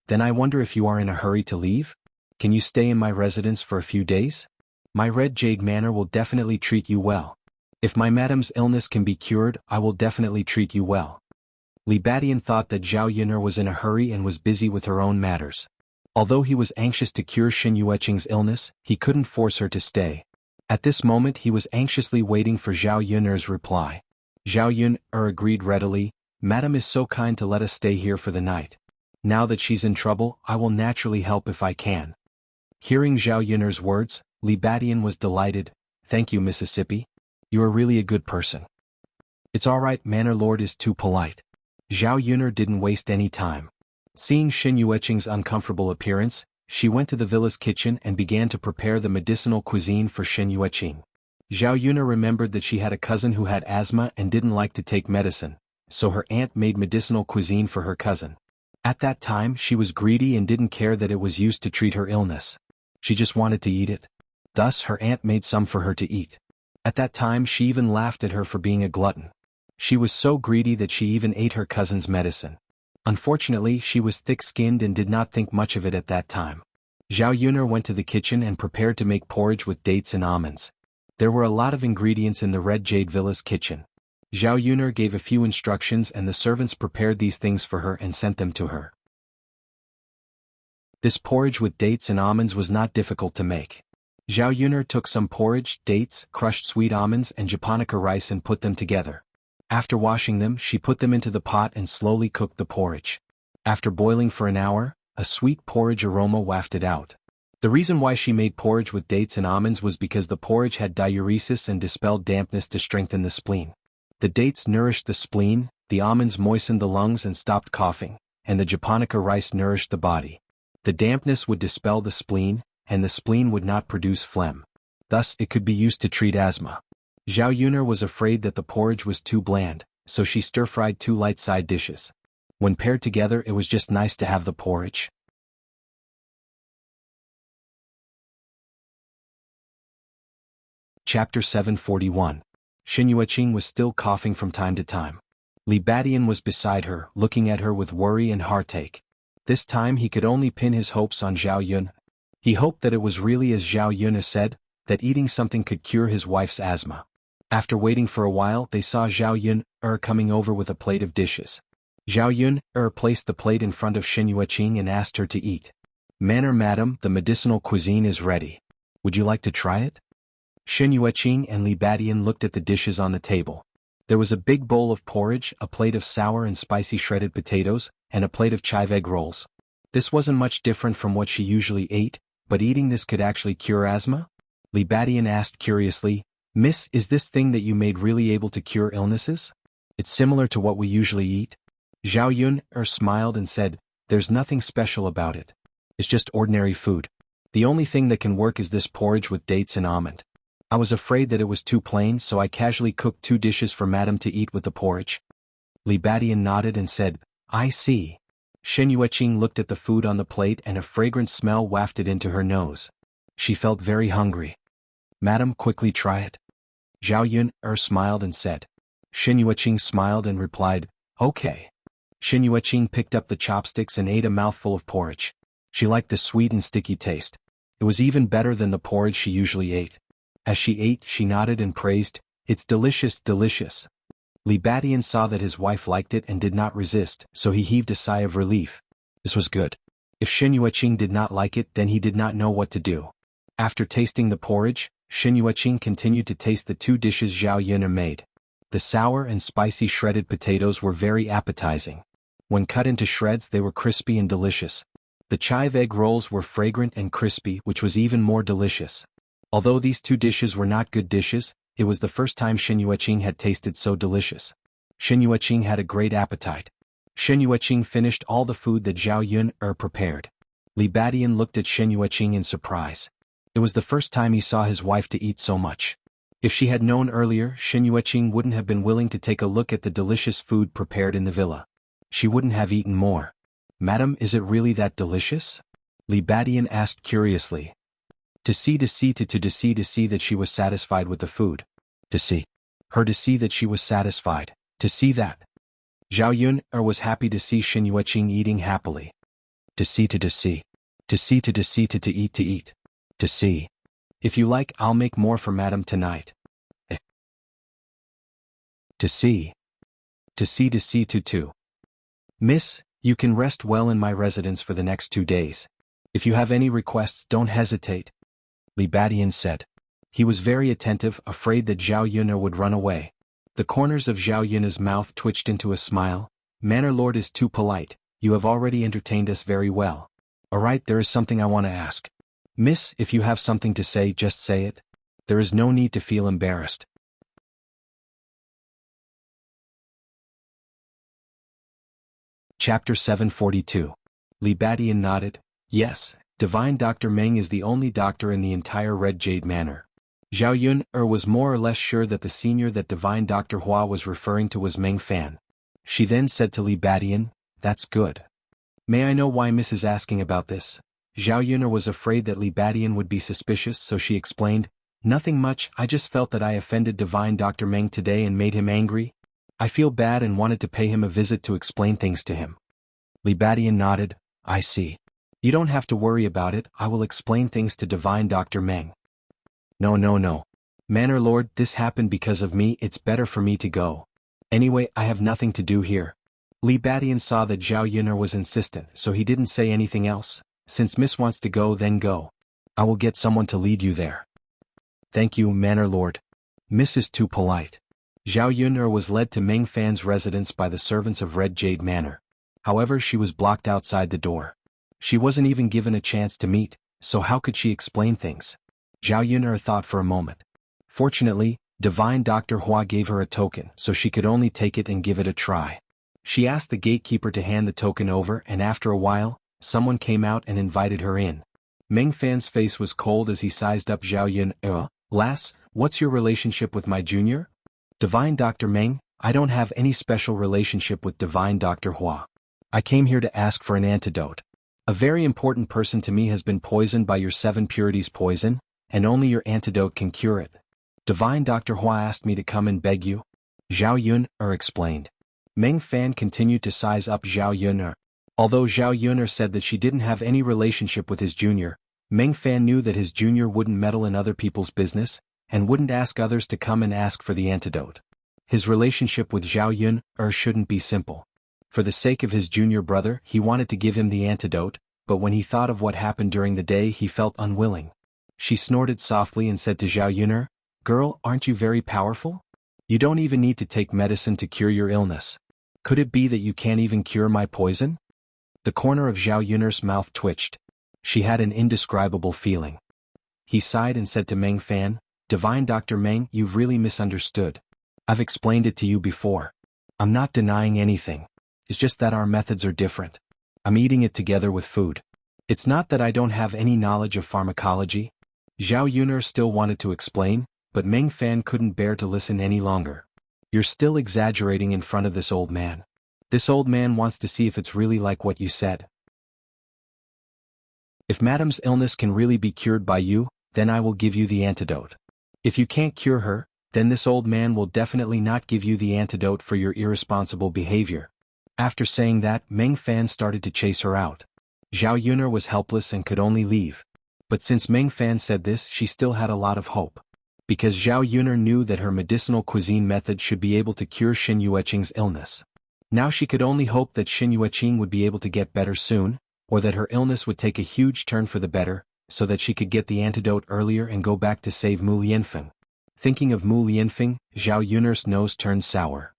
Then I wonder if you are in a hurry to leave? Can you stay in my residence for a few days? My Red Jade Manor will definitely treat you well. If my madam's illness can be cured, I will definitely treat you well. Li Badian thought that Zhao Yuner was in a hurry and was busy with her own matters. Although he was anxious to cure Xin Yueqing's illness, he couldn't force her to stay. At this moment he was anxiously waiting for Zhao Yuner's reply. Zhao Yuner agreed readily. Madam is so kind to let us stay here for the night. Now that she's in trouble, I will naturally help if I can. Hearing Zhao Yuner's words, Li Badian was delighted. Thank you, Mississippi. You are really a good person. It's alright, Manor Lord is too polite. Zhao Yuner didn't waste any time. Seeing Xin Yueqing's uncomfortable appearance, she went to the villa's kitchen and began to prepare the medicinal cuisine for Xin Yueqing. Zhao Yuner remembered that she had a cousin who had asthma and didn't like to take medicine, so her aunt made medicinal cuisine for her cousin. At that time she was greedy and didn't care that it was used to treat her illness. She just wanted to eat it. Thus her aunt made some for her to eat. At that time she even laughed at her for being a glutton. She was so greedy that she even ate her cousin's medicine. Unfortunately, she was thick-skinned and did not think much of it at that time. Zhao Yuner went to the kitchen and prepared to make porridge with dates and almonds. There were a lot of ingredients in the Red Jade Villa's kitchen. Zhao Yuner gave a few instructions and the servants prepared these things for her and sent them to her. This porridge with dates and almonds was not difficult to make. Zhao Yuner took some porridge, dates, crushed sweet almonds and japonica rice and put them together. After washing them, she put them into the pot and slowly cooked the porridge. After boiling for an hour, a sweet porridge aroma wafted out. The reason why she made porridge with dates and almonds was because the porridge had diuresis and dispelled dampness to strengthen the spleen. The dates nourished the spleen, the almonds moistened the lungs and stopped coughing, and the japonica rice nourished the body. The dampness would dispel the spleen, and the spleen would not produce phlegm. Thus it could be used to treat asthma. Zhao Yuner was afraid that the porridge was too bland, so she stir-fried 2 light side dishes. When paired together it was just nice to have the porridge. Chapter 741. Xin Yueqing was still coughing from time to time. Li Badian was beside her, looking at her with worry and heartache. This time he could only pin his hopes on Zhao Yuner. He hoped that it was really as Zhao Yuner said, that eating something could cure his wife's asthma. After waiting for a while they saw Zhao Yuner coming over with a plate of dishes. Zhao Yuner placed the plate in front of Xin Yueqing and asked her to eat. Manor Madam, the medicinal cuisine is ready. Would you like to try it? Xin Yueqing and Li Badian looked at the dishes on the table. There was a big bowl of porridge, a plate of sour and spicy shredded potatoes, and a plate of chive egg rolls. This wasn't much different from what she usually ate, but eating this could actually cure asthma? Li Badian asked curiously, Miss, is this thing that you made really able to cure illnesses? It's similar to what we usually eat? Zhao Yuner smiled and said, there's nothing special about it. It's just ordinary food. The only thing that can work is this porridge with dates and almond. I was afraid that it was too plain, so I casually cooked 2 dishes for Madame to eat with the porridge. Li Badian nodded and said, I see. Shen Yueqing looked at the food on the plate and a fragrant smell wafted into her nose. She felt very hungry. Madam, quickly try it. Zhao Yun smiled and said. Shen Yueqing smiled and replied, okay. Shen Yueqing picked up the chopsticks and ate a mouthful of porridge. She liked the sweet and sticky taste. It was even better than the porridge she usually ate. As she ate, she nodded and praised, it's delicious, delicious. Li Badian saw that his wife liked it and did not resist, so he heaved a sigh of relief. This was good. If Shen Yueqing did not like it, then he did not know what to do. After tasting the porridge, Shen Yueqing continued to taste the 2 dishes Zhao Yun made. The sour and spicy shredded potatoes were very appetizing. When cut into shreds, they were crispy and delicious. The chive egg rolls were fragrant and crispy, which was even more delicious. Although these 2 dishes were not good dishes, it was the first time Shen Yueqing had tasted so delicious. Shen Yueqing had a great appetite. Shen Yueqing finished all the food that Zhao Yun prepared. Li Badian looked at Shen Yueqing in surprise. It was the first time he saw his wife to eat so much. If she had known earlier, Shen Yueqing wouldn't have been willing to take a look at the delicious food prepared in the villa. She wouldn't have eaten more. Madam, is it really that delicious? Li Badian asked curiously. To see that she was satisfied with the food. To see that she was satisfied. To see that. Zhao Yun was happy to see Shen Yueqing eating happily. To eat. To see. If you like, I'll make more for Madam tonight. To see. Miss, you can rest well in my residence for the next 2 days. If you have any requests, don't hesitate. Li Badian said. He was very attentive, afraid that Zhao Yun would run away. The corners of Zhao Yun's mouth twitched into a smile. Manor Lord is too polite, you have already entertained us very well. Alright, there is something I want to ask. Miss, if you have something to say, just say it. There is no need to feel embarrassed. Chapter 742. Li Badian nodded. Yes, Divine Dr. Meng is the only doctor in the entire Red Jade Manor. Zhao Yun was more or less sure that the senior that Divine Dr. Hua was referring to was Meng Fan. She then said to Li Badian, that's good. May I know why Miss is asking about this? Zhao Yun was afraid that Li Badian would be suspicious, so she explained, nothing much, I just felt that I offended Divine Dr. Meng today and made him angry. I feel bad and wanted to pay him a visit to explain things to him. Li Badian nodded, I see. You don't have to worry about it, I will explain things to Divine Dr. Meng. No. Manor Lord, this happened because of me, it's better for me to go. Anyway, I have nothing to do here. Li Badian saw that Zhao Yun was insistent, so he didn't say anything else. Since Miss wants to go, then go. I will get someone to lead you there. Thank you, Manor Lord. Miss is too polite. Zhao Yun was led to Meng Fan's residence by the servants of Red Jade Manor. However, she was blocked outside the door. She wasn't even given a chance to meet, so how could she explain things? Zhao Yun thought for a moment. Fortunately, Divine Dr. Hua gave her a token, so she could only take it and give it a try. She asked the gatekeeper to hand the token over, and after a while, someone came out and invited her in. Meng Fan's face was cold as he sized up Zhao Yun. Lass, what's your relationship with my junior? Divine Dr. Meng, I don't have any special relationship with Divine Dr. Hua. I came here to ask for an antidote. A very important person to me has been poisoned by your 7 purities poison, and only your antidote can cure it. Divine Dr. Hua asked me to come and beg you. Zhao Yun explained. Meng Fan continued to size up Zhao Yun. Although Zhao Yun said that she didn't have any relationship with his junior, Meng Fan knew that his junior wouldn't meddle in other people's business, and wouldn't ask others to come and ask for the antidote. His relationship with Zhao Yun shouldn't be simple. For the sake of his junior brother, he wanted to give him the antidote, but when he thought of what happened during the day, he felt unwilling. She snorted softly and said to Zhao Yun, girl, aren't you very powerful? You don't even need to take medicine to cure your illness. Could it be that you can't even cure my poison? The corner of Zhao Yun's mouth twitched. She had an indescribable feeling. He sighed and said to Meng Fan, Divine Dr. Meng, you've really misunderstood. I've explained it to you before. I'm not denying anything. It's just that our methods are different. I'm eating it together with food. It's not that I don't have any knowledge of pharmacology. Zhao Yuner still wanted to explain, but Meng Fan couldn't bear to listen any longer. You're still exaggerating in front of this old man. This old man wants to see if it's really like what you said. If Madame's illness can really be cured by you, then I will give you the antidote. If you can't cure her, then this old man will definitely not give you the antidote for your irresponsible behavior. After saying that, Meng Fan started to chase her out. Zhao Yuner was helpless and could only leave. But since Meng Fan said this, she still had a lot of hope. Because Zhao Yuner knew that her medicinal cuisine method should be able to cure Xin Yueqing's illness. Now she could only hope that Xin Yueqing would be able to get better soon, or that her illness would take a huge turn for the better, so that she could get the antidote earlier and go back to save Mu Lianfeng. Thinking of Mu Lianfeng, Zhao Yuner's nose turned sour.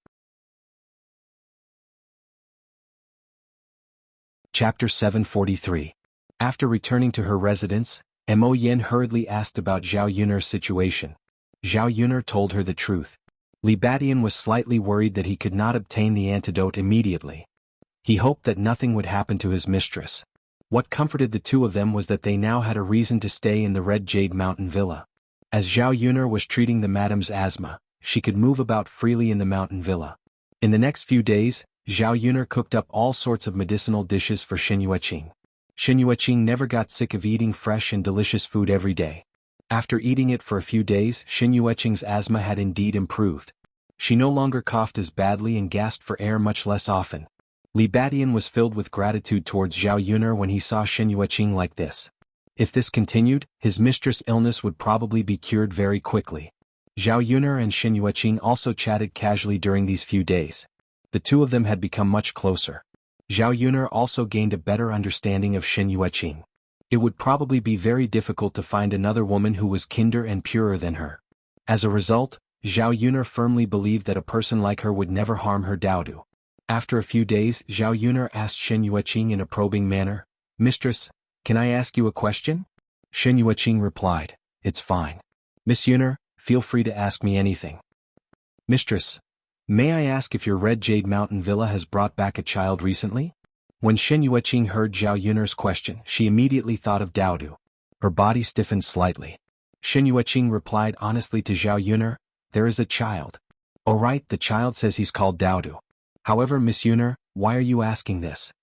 Chapter 743. After returning to her residence, Mo Yin hurriedly asked about Zhao Yuner's situation. Zhao Yuner told her the truth. Li Batian was slightly worried that he could not obtain the antidote immediately. He hoped that nothing would happen to his mistress. What comforted the two of them was that they now had a reason to stay in the Red Jade Mountain Villa. As Zhao Yuner was treating the madame's asthma, she could move about freely in the mountain villa. In the next few days, Zhao Yuner cooked up all sorts of medicinal dishes for Xin Yueqing. Xin Yueqing never got sick of eating fresh and delicious food every day. After eating it for a few days, Xin Yueqing's asthma had indeed improved. She no longer coughed as badly and gasped for air much less often. Li Batian was filled with gratitude towards Zhao Yuner when he saw Xin Yueqing like this. If this continued, his mistress' illness would probably be cured very quickly. Zhao Yuner and Xin Yueqing also chatted casually during these few days. The two of them had become much closer. Zhao Yuner also gained a better understanding of Xin Yueqing. It would probably be very difficult to find another woman who was kinder and purer than her. As a result, Zhao Yuner firmly believed that a person like her would never harm her Daodu. After a few days, Zhao Yuner asked Xin Yueqing in a probing manner, "Mistress, can I ask you a question?" Xin Yueqing replied, "It's fine. Miss Yuner, feel free to ask me anything." "Mistress, may I ask if your Red Jade Mountain Villa has brought back a child recently?" When Xin Yueqing heard Zhao Yuner's question, she immediately thought of Daodu. Her body stiffened slightly. Xin Yueqing replied honestly to Zhao Yuner, "There is a child." "Oh right, the child says he's called Daodu. However, Miss Yuner, why are you asking this?"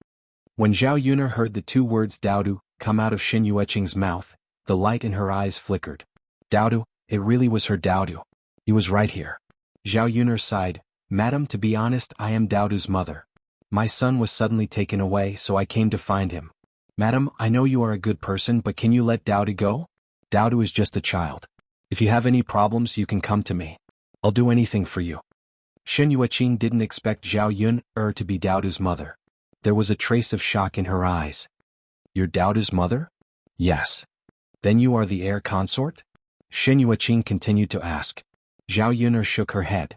When Zhao Yuner heard the two words Daodu come out of Xin Yueqing's mouth, the light in her eyes flickered. Daodu, it really was her Daodu. He was right here. Zhao Yuner sighed, "Madam, to be honest, I am Daodu's mother. My son was suddenly taken away, so I came to find him. Madam, I know you are a good person, but can you let Daodu go? Daodu is just a child. If you have any problems, you can come to me. I'll do anything for you." Xin Yueqing didn't expect Zhao Yuner to be Daodu's mother. There was a trace of shock in her eyes. "You're Daodu's mother?" "Yes." "Then you are the heir consort?" Xin Yueqing continued to ask. Zhao Yuner shook her head.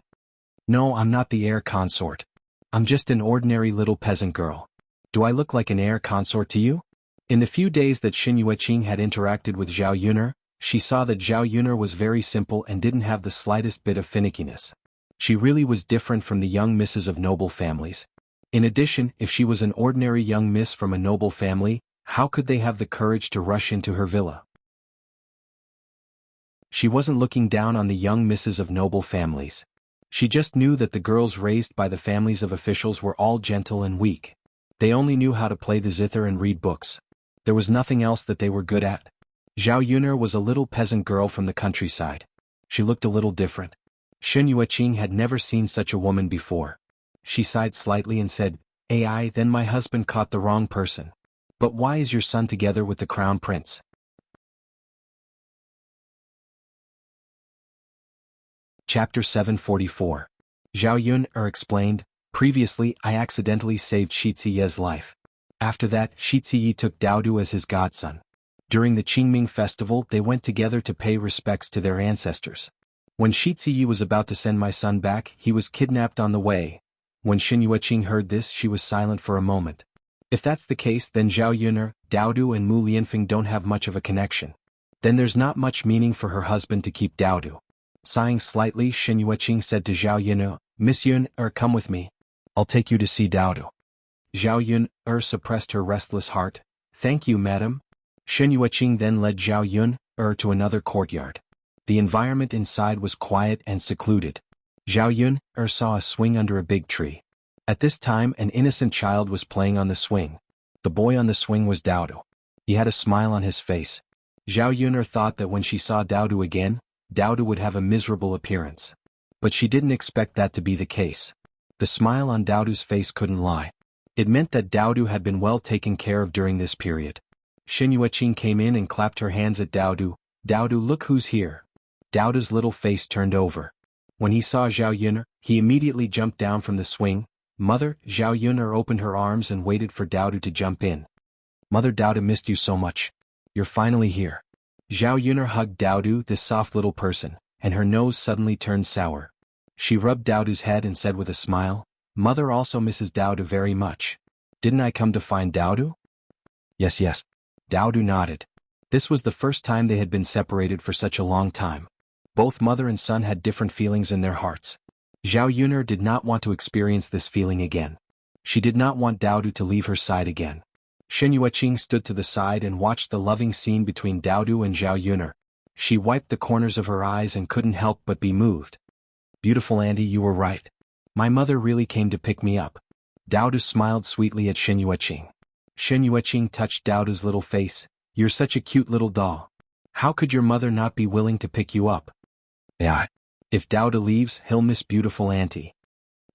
"No, I'm not the heir consort. I'm just an ordinary little peasant girl. Do I look like an heir consort to you?" In the few days that Xin Yueqing had interacted with Zhao Yuner, she saw that Zhao Yuner was very simple and didn't have the slightest bit of finickiness. She really was different from the young misses of noble families. In addition, if she was an ordinary young miss from a noble family, how could they have the courage to rush into her villa? She wasn't looking down on the young misses of noble families. She just knew that the girls raised by the families of officials were all gentle and weak. They only knew how to play the zither and read books. There was nothing else that they were good at. Zhao Yuner was a little peasant girl from the countryside. She looked a little different. Xin Yueqing had never seen such a woman before. She sighed slightly and said, "AI, then my husband caught the wrong person. But why is your son together with the crown prince?" Chapter 744. Zhao Yuner explained, "Previously I accidentally saved Shi Ziye's life. After that, Shi Ziye took Daodu as his godson. During the Qingming festival they went together to pay respects to their ancestors. When Shi Ziye was about to send my son back, he was kidnapped on the way." When Xin Yueqing heard this, she was silent for a moment. "If that's the case, then Zhao Yuner, Daodu and Mu Lianfeng don't have much of a connection. Then there's not much meaning for her husband to keep Daodu." Sighing slightly, Xin Yueqing said to Zhao Yuner, "Miss Yuner, come with me. I'll take you to see Daodu." Zhao Yuner suppressed her restless heart. Thank you, madam. Shen Yueqing then led Zhao Yun to another courtyard. The environment inside was quiet and secluded. Zhao Yun saw a swing under a big tree. At this time an innocent child was playing on the swing. The boy on the swing was Daodu. He had a smile on his face. Zhao Yun thought that when she saw Daodu again, Daodu would have a miserable appearance. But she didn't expect that to be the case. The smile on Daodu's face couldn't lie. It meant that Daodu had been well taken care of during this period. Shen Yueqing came in and clapped her hands at Daodu. Daodu, look who's here. Daodu's little face turned over. When he saw Zhao Yun, he immediately jumped down from the swing. Mother, Zhao Yun opened her arms and waited for Daodu to jump in. Mother, Daodu missed you so much. You're finally here. Zhao Yun hugged Daodu, this soft little person, and her nose suddenly turned sour. She rubbed Daodu's head and said with a smile, Mother also misses Daodu very much. Didn't I come to find Daodu? Yes. Daodu nodded. This was the first time they had been separated for such a long time. Both mother and son had different feelings in their hearts. Zhao Yun did not want to experience this feeling again. She did not want Daodu to leave her side again. Shen Yueqing stood to the side and watched the loving scene between Daodu and Zhao Yun. She wiped the corners of her eyes and couldn't help but be moved. Beautiful auntie, you were right. My mother really came to pick me up. Daodu smiled sweetly at Shen Yueqing. Shen Yueqing touched Daodu's little face. You're such a cute little doll. How could your mother not be willing to pick you up? Yeah. If Daodu leaves, he'll miss beautiful auntie.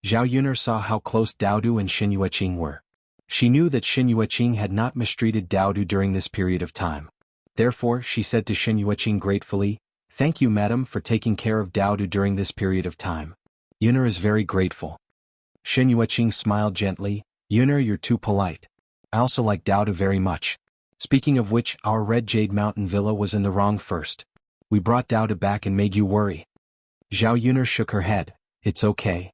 Zhao Yun saw how close Daodu and Shen Yueqing were. She knew that Shen Yueqing had not mistreated Daodu during this period of time. Therefore, she said to Shen Yueqing gratefully, Thank you, madam, for taking care of Daodu during this period of time. Yun is very grateful. Shen Yueqing smiled gently. Yun, you're too polite. I also like Daodu very much. Speaking of which, our Red Jade Mountain Villa was in the wrong first. We brought Daodu back and made you worry. Zhao Yun shook her head. It's okay.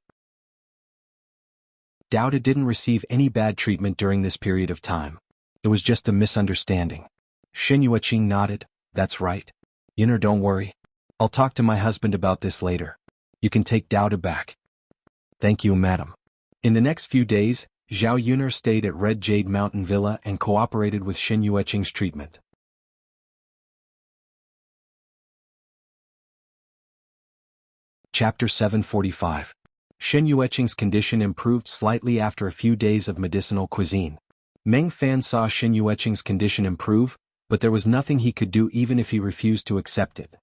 Daodu didn't receive any bad treatment during this period of time. It was just a misunderstanding. Shen Yueqing nodded. That's right. Yun, don't worry. I'll talk to my husband about this later. You can take Daodu back. Thank you, madam. In the next few days, Zhao Yun stayed at Red Jade Mountain Villa and cooperated with Shen Yueqing's treatment. Chapter 745. Shen Yueqing's condition improved slightly after a few days of medicinal cuisine. Meng Fan saw Shen Yueqing's condition improve, but there was nothing he could do even if he refused to accept it.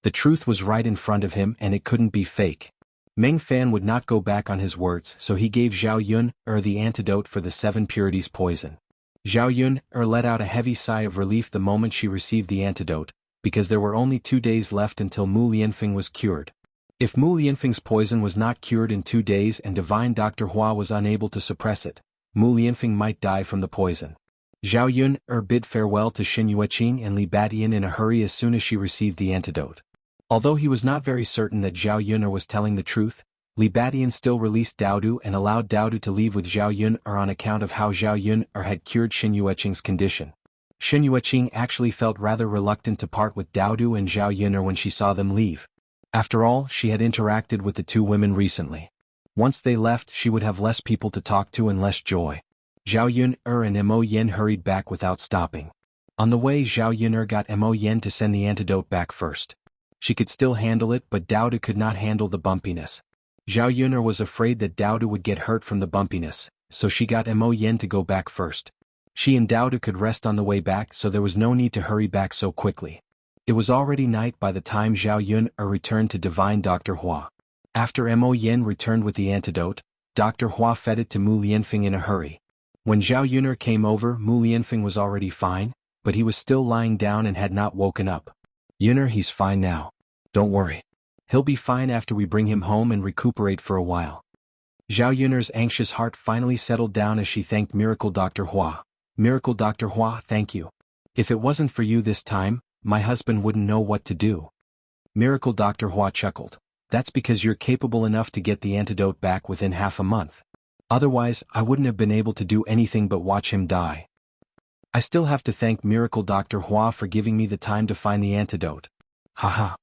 The truth was right in front of him and it couldn't be fake. Meng Fan would not go back on his words, so he gave Zhao Yun the antidote for the 7 purities poison. Zhao Yun let out a heavy sigh of relief the moment she received the antidote, because there were only 2 days left until Mu Lianfeng was cured. If Mu Lianfeng's poison was not cured in 2 days and divine Dr. Hua was unable to suppress it, Mu Lianfeng might die from the poison. Zhao Yun bid farewell to Shen Yueqing and Li Batian in a hurry as soon as she received the antidote. Although he was not very certain that Zhao Yun was telling the truth, Li Batian still released Daodu and allowed Daodu to leave with Zhao Yun on account of how Zhao Yun had cured Shen Yueqing's condition. Shen Yueqing actually felt rather reluctant to part with Daodu and Zhao Yun when she saw them leave. After all, she had interacted with the 2 women recently. Once they left, she would have less people to talk to and less joy. Zhao Yun and Mo Yen hurried back without stopping. On the way, Zhao Yun got Mo Yen to send the antidote back first. She could still handle it, but Daodu could not handle the bumpiness. Zhao Yun was afraid that Daodu would get hurt from the bumpiness, so she got Mo Yen to go back first. She and Daodu could rest on the way back, so there was no need to hurry back so quickly. It was already night by the time Zhao Yun returned to divine Dr. Hua. After Mo Yen returned with the antidote, Dr. Hua fed it to Mu Lianfeng in a hurry. When Zhao Yun came over, Mu Lianfeng was already fine, but he was still lying down and had not woken up. Yun, he's fine now. Don't worry. He'll be fine after we bring him home and recuperate for a while. Zhao Yun's anxious heart finally settled down as she thanked Miracle Dr. Hua. Miracle Dr. Hua, thank you. If it wasn't for you this time, my husband wouldn't know what to do. Miracle Dr. Hua chuckled. That's because you're capable enough to get the antidote back within half a month. Otherwise, I wouldn't have been able to do anything but watch him die. I still have to thank Miracle Dr. Hua for giving me the time to find the antidote. Haha.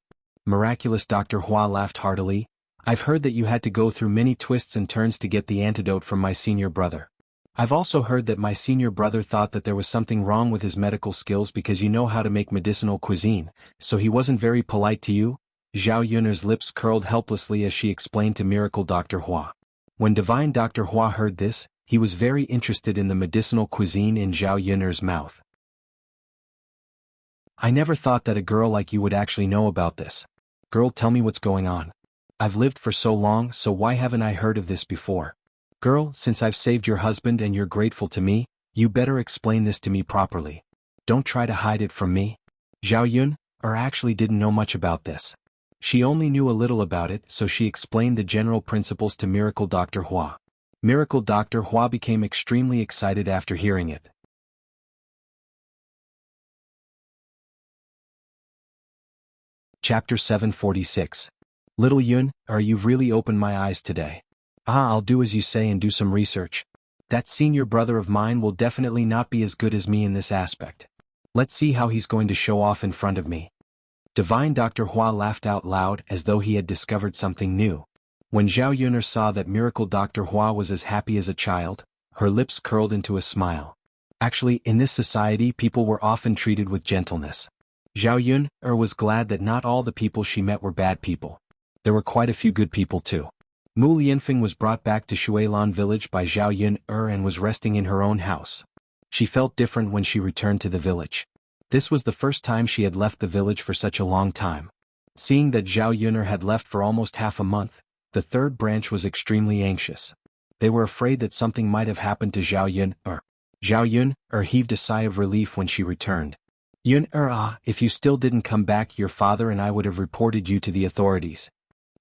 Miraculous Dr. Hua laughed heartily. I've heard that you had to go through many twists and turns to get the antidote from my senior brother. I've also heard that my senior brother thought that there was something wrong with his medical skills because you know how to make medicinal cuisine, so he wasn't very polite to you? Zhao Yun'er's lips curled helplessly as she explained to Miracle Dr. Hua. When Divine Dr. Hua heard this, he was very interested in the medicinal cuisine in Zhao Yun'er's mouth. I never thought that a girl like you would actually know about this. Girl, tell me what's going on. I've lived for so long, so why haven't I heard of this before? Girl, since I've saved your husband and you're grateful to me, you better explain this to me properly. Don't try to hide it from me. Zhao Yun actually didn't know much about this. She only knew a little about it, so she explained the general principles to Miracle Dr. Hua. Miracle Dr. Hua became extremely excited after hearing it. Chapter 746. Little Yun, you've really opened my eyes today. I'll do as you say and do some research. That senior brother of mine will definitely not be as good as me in this aspect. Let's see how he's going to show off in front of me. Divine Dr. Hua laughed out loud as though he had discovered something new. When Zhao Yun'er saw that Miracle Dr. Hua was as happy as a child, her lips curled into a smile. Actually, in this society people were often treated with gentleness. Zhao Yun'er was glad that not all the people she met were bad people. There were quite a few good people too. Mu Lianfeng was brought back to Shuilan village by Zhao Yun'er and was resting in her own house. She felt different when she returned to the village. This was the first time she had left the village for such a long time. Seeing that Zhao Yun'er had left for almost half a month, the third branch was extremely anxious. They were afraid that something might have happened to Zhao Yun'er. Zhao Yun'er heaved a sigh of relief when she returned. Yun'er, if you still didn't come back, your father and I would have reported you to the authorities.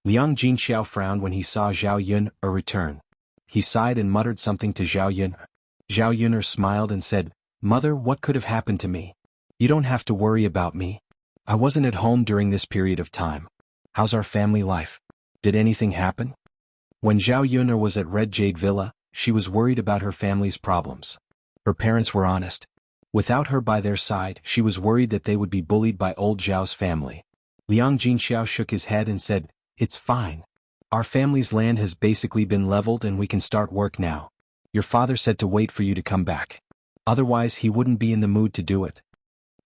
Liang Jinxiao frowned when he saw Zhao Yun'er return. He sighed and muttered something to Zhao Yun'er. Zhao Yun'er smiled and said, Mother, what could have happened to me? You don't have to worry about me. I wasn't at home during this period of time. How's our family life? Did anything happen? When Zhao Yun'er was at Red Jade Villa, she was worried about her family's problems. Her parents were honest. Without her by their side, she was worried that they would be bullied by old Zhao's family. Liang Jinxiao shook his head and said, It's fine. Our family's land has basically been leveled and we can start work now. Your father said to wait for you to come back. Otherwise he wouldn't be in the mood to do it.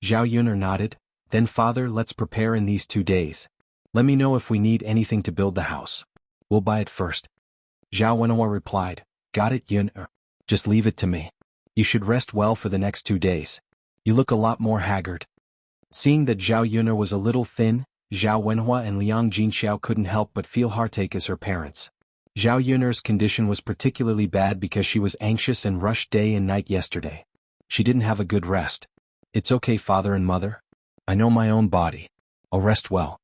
Zhao Yun'er nodded. Then father, let's prepare in these 2 days. Let me know if we need anything to build the house. We'll buy it first. Zhao Wenhua replied, Got it, Yun'er. Just leave it to me. You should rest well for the next 2 days. You look a lot more haggard. Seeing that Zhao Yun'er was a little thin, Zhao Wenhua and Liang Jinxiao couldn't help but feel heartache as her parents. Zhao Yun'er's condition was particularly bad because she was anxious and rushed day and night yesterday. She didn't have a good rest. It's okay, father and mother. I know my own body. I'll rest well.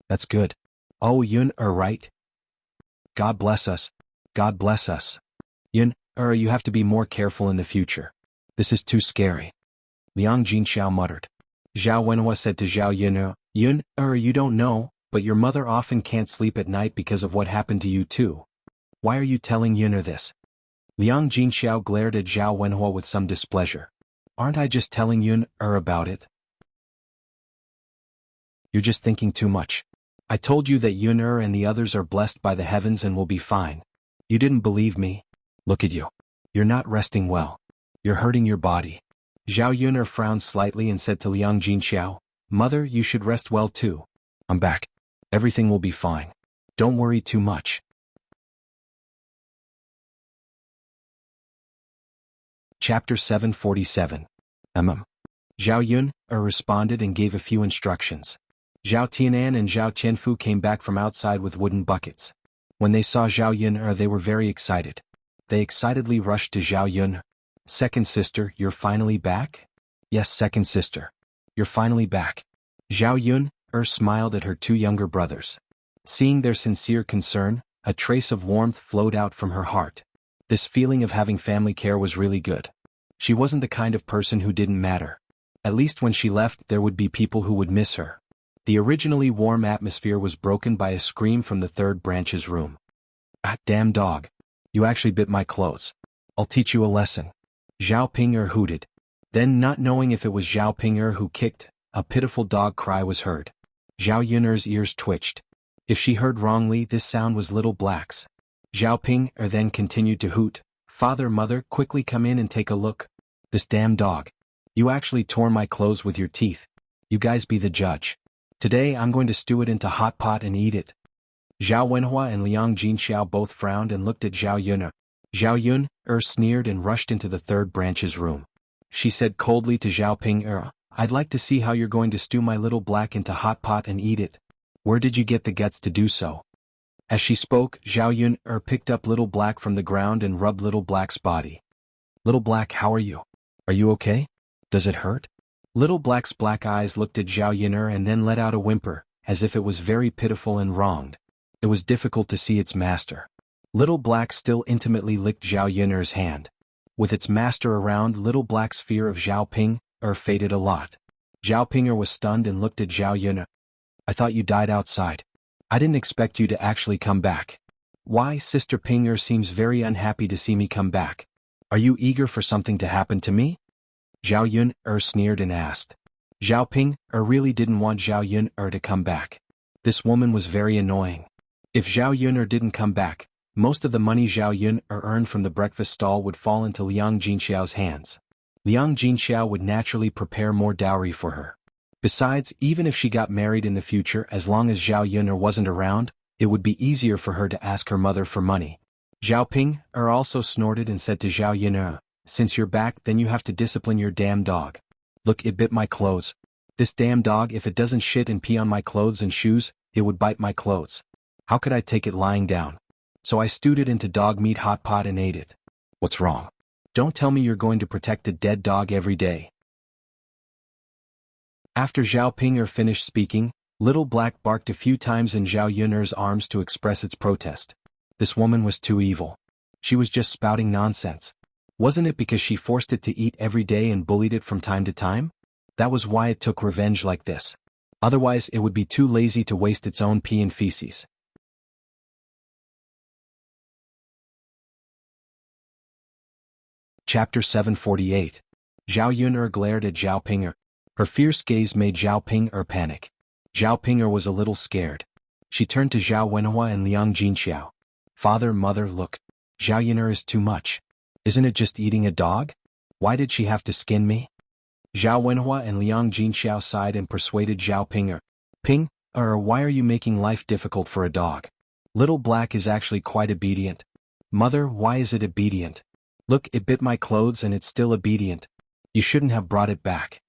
That's good. Oh, Yun'er, right? God bless us. God bless us. Yun'er, you have to be more careful in the future. This is too scary. Liang Jinxiao muttered. Zhao Wenhua said to Zhao Yun'er, Yun'er, you don't know, but your mother often can't sleep at night because of what happened to you too. Why are you telling Yun'er this? Liang Jinxiao glared at Zhao Wenhua with some displeasure. Aren't I just telling Yun'er about it? You're just thinking too much. I told you that Yun'er and the others are blessed by the heavens and will be fine. You didn't believe me. Look at you. You're not resting well. You're hurting your body. Zhao Yun'er frowned slightly and said to Liang Jinxiao, Mother, you should rest well too. I'm back. Everything will be fine. Don't worry too much. Chapter 747. Zhao Yun'er responded and gave a few instructions. Zhao Tianan and Zhao Tianfu came back from outside with wooden buckets. When they saw Zhao Yun'er, they were very excited. They excitedly rushed to Zhao Yun'er. Second sister, you're finally back? Yes, second sister. You're finally back. Zhao Yun'er smiled at her 2 younger brothers. Seeing their sincere concern, a trace of warmth flowed out from her heart. This feeling of having family care was really good. She wasn't the kind of person who didn't matter. At least when she left, there would be people who would miss her. The originally warm atmosphere was broken by a scream from the third branch's room. Ah, damn dog. You actually bit my clothes. I'll teach you a lesson. Zhao Ping'er hooted. Then, not knowing if it was Zhao Ping'er who kicked, a pitiful dog cry was heard. Zhao Yun'er's ears twitched. If she heard wrongly, this sound was Little Black's. Zhao Ping'er then continued to hoot, Father, mother, quickly come in and take a look. This damn dog. You actually tore my clothes with your teeth. You guys be the judge. Today I'm going to stew it into hot pot and eat it. Zhao Wenhua and Liang Jinxiao both frowned and looked at Zhao Yun. Zhao Yun sneered and rushed into the third branch's room. She said coldly to Zhao Ping, I'd like to see how you're going to stew my little black into hot pot and eat it. Where did you get the guts to do so? As she spoke, Zhao Yun picked up Little Black from the ground and rubbed Little Black's body. Little Black, how are you? Are you okay? Does it hurt? Little Black's black eyes looked at Zhao Yun and then let out a whimper, as if it was very pitiful and wronged. It was difficult to see its master. Little Black still intimately licked Zhao Yun's hand. With its master around, Little Black's fear of Zhao Ping faded a lot. Zhao Ping was stunned and looked at Zhao Yun. I thought you died outside. I didn't expect you to actually come back. Why, Sister Ping seems very unhappy to see me come back. Are you eager for something to happen to me? Zhao Yun sneered and asked. Zhao Ping really didn't want Zhao Yun to come back. This woman was very annoying. If Zhao Yun didn't come back, most of the money Zhao Yun earned from the breakfast stall would fall into Liang Jinxiao's hands. Liang Jinxiao would naturally prepare more dowry for her. Besides, even if she got married in the future, as long as Zhao Yun wasn't around, it would be easier for her to ask her mother for money. Zhao Ping also snorted and said to Zhao Yun, since you're back, then you have to discipline your damn dog. Look, it bit my clothes. This damn dog, if it doesn't shit and pee on my clothes and shoes, it would bite my clothes. How could I take it lying down? So I stewed it into dog meat hot pot and ate it. What's wrong? Don't tell me you're going to protect a dead dog every day. After Zhao Ping finished speaking, Little Black barked a few times in Zhao Yun's arms to express its protest. This woman was too evil. She was just spouting nonsense. Wasn't it because she forced it to eat every day and bullied it from time to time? That was why it took revenge like this. Otherwise it would be too lazy to waste its own pee and feces. Chapter 748. Zhao Yun glared at Zhao Ping. Her fierce gaze made Zhao Ping panic. Zhao Ping was a little scared. She turned to Zhao Wenhua and Liang Jinxiao. Father, mother, look. Zhao Yun is too much. Isn't it just eating a dog? Why did she have to skin me? Zhao Wenhua and Liang Jinxiao sighed and persuaded Zhao Ping. Ping, why are you making life difficult for a dog? Little Black is actually quite obedient. Mother, why is it obedient? Look, it bit my clothes and it's still obedient. You shouldn't have brought it back.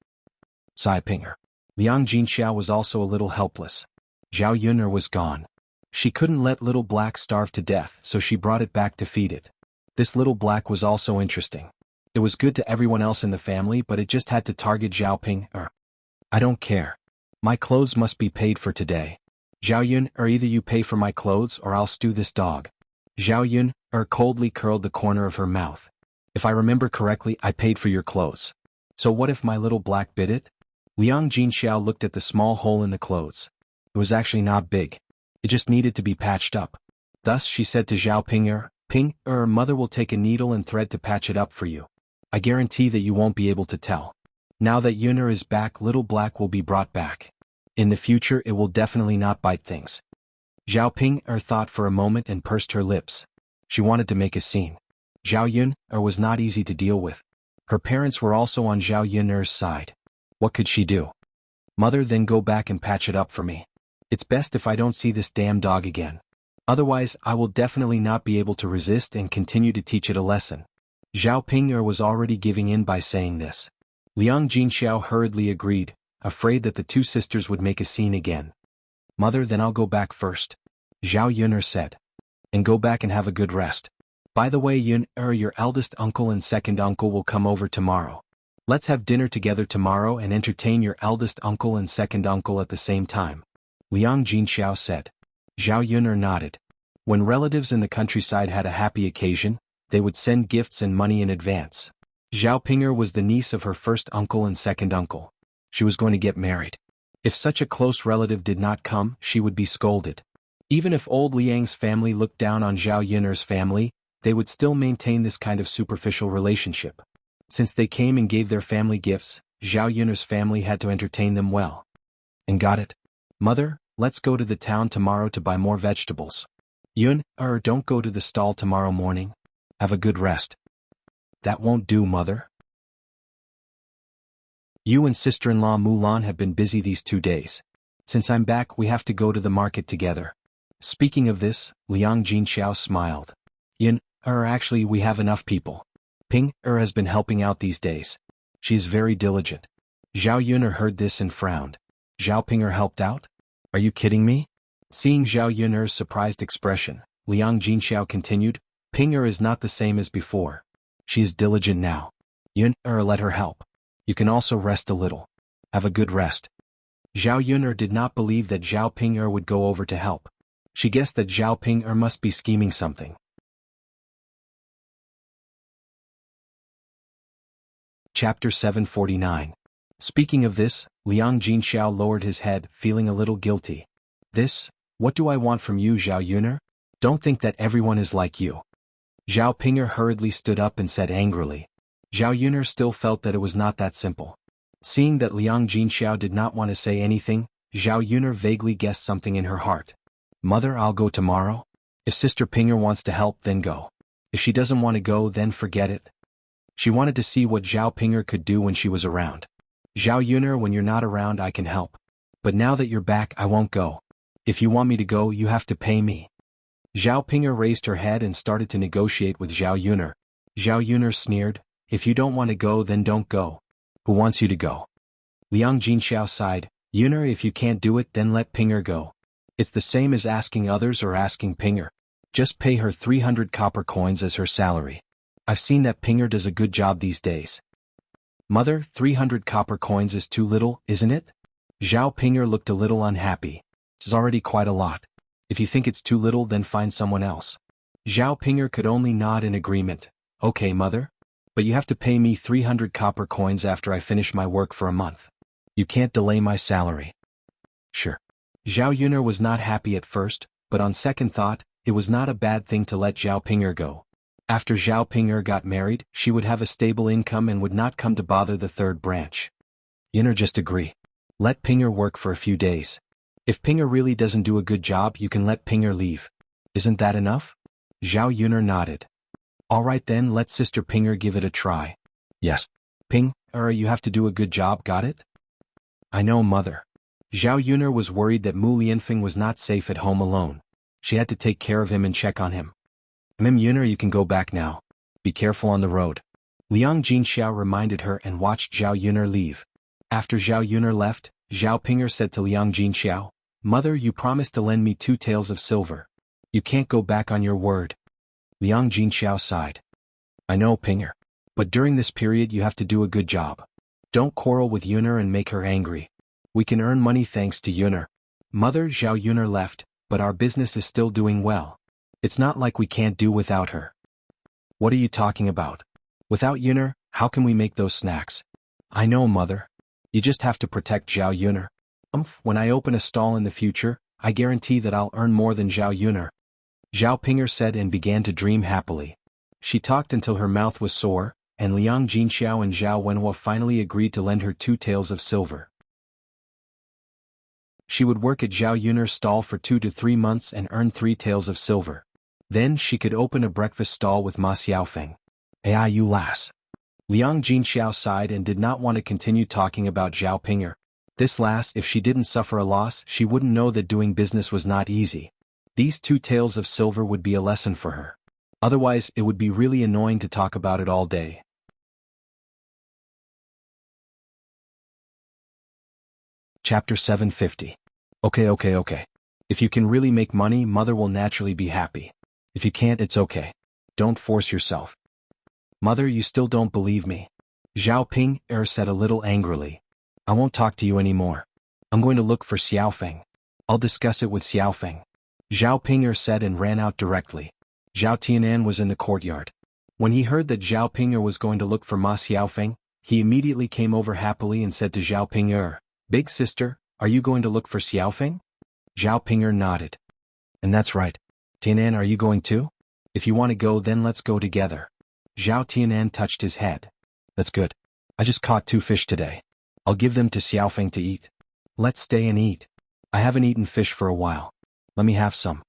Sighed Pinger. Liang Jinxiao was also a little helpless. Zhao Yun was gone. She couldn't let Little Black starve to death, so she brought it back to feed it. This Little Black was also interesting. It was good to everyone else in the family, but it just had to target Zhao Ping. I don't care. My clothes must be paid for today. Zhao Yun, either you pay for my clothes or I'll stew this dog. Zhao Yun coldly curled the corner of her mouth. If I remember correctly, I paid for your clothes. So what if my Little Black bit it? Liang Jinxiao looked at the small hole in the clothes. It was actually not big. It just needed to be patched up. Thus she said to Zhao Ping, mother will take a needle and thread to patch it up for you. I guarantee that you won't be able to tell. Now that Yun'er is back, Little Black will be brought back. In the future it will definitely not bite things. Zhao Ping thought for a moment and pursed her lips. She wanted to make a scene. Zhao Yun was not easy to deal with. Her parents were also on Zhao Yun'er's side. What could she do? Mother, then go back and patch it up for me. It's best if I don't see this damn dog again. Otherwise, I will definitely not be able to resist and continue to teach it a lesson. Zhao Ping was already giving in by saying this. Liang Jinxiao hurriedly agreed, afraid that the two sisters would make a scene again. Mother, then I'll go back first. Zhao Yun'er said. And go back and have a good rest. By the way, Yun'er, your eldest uncle and second uncle will come over tomorrow. Let's have dinner together tomorrow and entertain your eldest uncle and second uncle at the same time. Liang Jinxiao said. Zhao Yun'er nodded. When relatives in the countryside had a happy occasion, they would send gifts and money in advance. Zhao Ping was the niece of her first uncle and second uncle. She was going to get married. If such a close relative did not come, she would be scolded. Even if old Liang's family looked down on Zhao Yun'er's family, they would still maintain this kind of superficial relationship. Since they came and gave their family gifts, Zhao Yun'er's family had to entertain them well. And got it? Mother, let's go to the town tomorrow to buy more vegetables. Yun'er, don't go to the stall tomorrow morning. Have a good rest. That won't do, mother. You and sister-in-law Mulan have been busy these 2 days. Since I'm back, we have to go to the market together. Speaking of this, Liang Jinxiao smiled. Actually we have enough people. Ping has been helping out these days. She is very diligent. Zhao Yuner heard this and frowned. Zhao Ping'er helped out? Are you kidding me? Seeing Zhao Yuner's surprised expression, Liang Jinxiao continued, Ping'er is not the same as before. She is diligent now. Let her help. You can also rest a little. Have a good rest. Zhao Yuner did not believe that Zhao Ping'er would go over to help. She guessed that Zhao Ping'er must be scheming something. Chapter 749. Speaking of this, Liang Jinxiao lowered his head, feeling a little guilty. What do I want from you, Zhao Yuner? Don't think that everyone is like you. Zhao Ping'er hurriedly stood up and said angrily. Zhao Yuner still felt that it was not that simple. Seeing that Liang Jinxiao did not want to say anything, Zhao Yuner vaguely guessed something in her heart. Mother, I'll go tomorrow. If Sister Ping'er wants to help, then go. If she doesn't want to go, then forget it. She wanted to see what Zhao Ping'er could do when she was around. Zhao Yuner, when you're not around I can help. But now that you're back I won't go. If you want me to go you have to pay me. Zhao Ping'er raised her head and started to negotiate with Zhao Yuner. Zhao Yuner sneered, if you don't want to go then don't go. Who wants you to go? Liang Jinxiao sighed, Yuner, if you can't do it then let Ping'er go. It's the same as asking others or asking Ping'er. Just pay her 300 copper coins as her salary. I've seen that Ping'er does a good job these days. Mother, 300 copper coins is too little, isn't it? Zhao Ping'er looked a little unhappy. It's already quite a lot. If you think it's too little then find someone else. Zhao Ping'er could only nod in agreement. Okay, mother. But you have to pay me 300 copper coins after I finish my work for a month. You can't delay my salary. Sure. Zhao Yuner was not happy at first, but on second thought, it was not a bad thing to let Zhao Ping'er go. After Zhao Ping'er got married, she would have a stable income and would not come to bother the third branch. Yuner, just agree. Let Ping'er work for a few days. If Ping'er really doesn't do a good job you can let Ping'er leave. Isn't that enough? Zhao Yuner nodded. Alright then, let Sister Ping'er give it a try. Yes. Ping'er, you have to do a good job, got it? I know, mother. Zhao Yuner was worried that Mu Lianfeng was not safe at home alone. She had to take care of him and check on him. Yuner, you can go back now. Be careful on the road. Liang Jinxiao reminded her and watched Zhao Yuner leave. After Zhao Yuner left, Zhao Ping'er said to Liang Jinxiao, Mother, you promised to lend me 2 taels of silver. You can't go back on your word. Liang Jinxiao sighed. I know, Ping'er. But during this period you have to do a good job. Don't quarrel with Yuner and make her angry. We can earn money thanks to Yuner. Mother, Zhao Yuner left, but our business is still doing well. It's not like we can't do without her. What are you talking about? Without Yuner, how can we make those snacks? I know, mother. You just have to protect Zhao Yuner. When I open a stall in the future, I guarantee that I'll earn more than Zhao Yuner. Zhao Ping'er said and began to dream happily. She talked until her mouth was sore, and Liang Jinxiao and Zhao Wenhua finally agreed to lend her 2 taels of silver. She would work at Zhao Yuner's stall for 2 to 3 months and earn 3 taels of silver. Then she could open a breakfast stall with Ma Xiaofeng. Ai, you lass. Liang Jinxiao sighed and did not want to continue talking about Zhao Ping'er. This lass, if she didn't suffer a loss, she wouldn't know that doing business was not easy. These 2 taels of silver would be a lesson for her. Otherwise, it would be really annoying to talk about it all day. Chapter 750. Okay. If you can really make money, mother will naturally be happy. If you can't, it's okay. Don't force yourself. Mother, you still don't believe me. Zhao Ping'er said a little angrily. I won't talk to you anymore. I'm going to look for Xiaofeng. I'll discuss it with Xiaofeng. Zhao Ping'er said and ran out directly. Zhao Tianan was in the courtyard. When he heard that Zhao Ping'er was going to look for Ma Xiaofeng, he immediately came over happily and said to Zhao Ping'er, Big sister, are you going to look for Xiaofeng? Zhao Ping'er nodded. And that's right. Tianan, are you going too? If you want to go then let's go together. Zhao Tianan touched his head. That's good. I just caught 2 fish today. I'll give them to Xiaofeng to eat. Let's stay and eat. I haven't eaten fish for a while. Let me have some.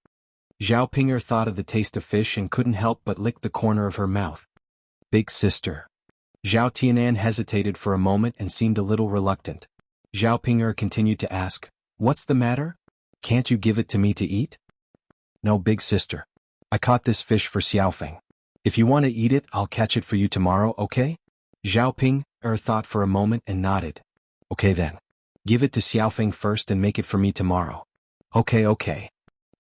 Zhao Ping'er thought of the taste of fish and couldn't help but lick the corner of her mouth. Big sister. Zhao Tianan hesitated for a moment and seemed a little reluctant. Zhao Ping'er continued to ask, "What's the matter? Can't you give it to me to eat?" "No, big sister. I caught this fish for Xiaofeng. If you want to eat it, I'll catch it for you tomorrow, okay?" Zhao Ping'er thought for a moment and nodded. "Okay then. Give it to Xiaofeng first and make it for me tomorrow." "Okay, okay."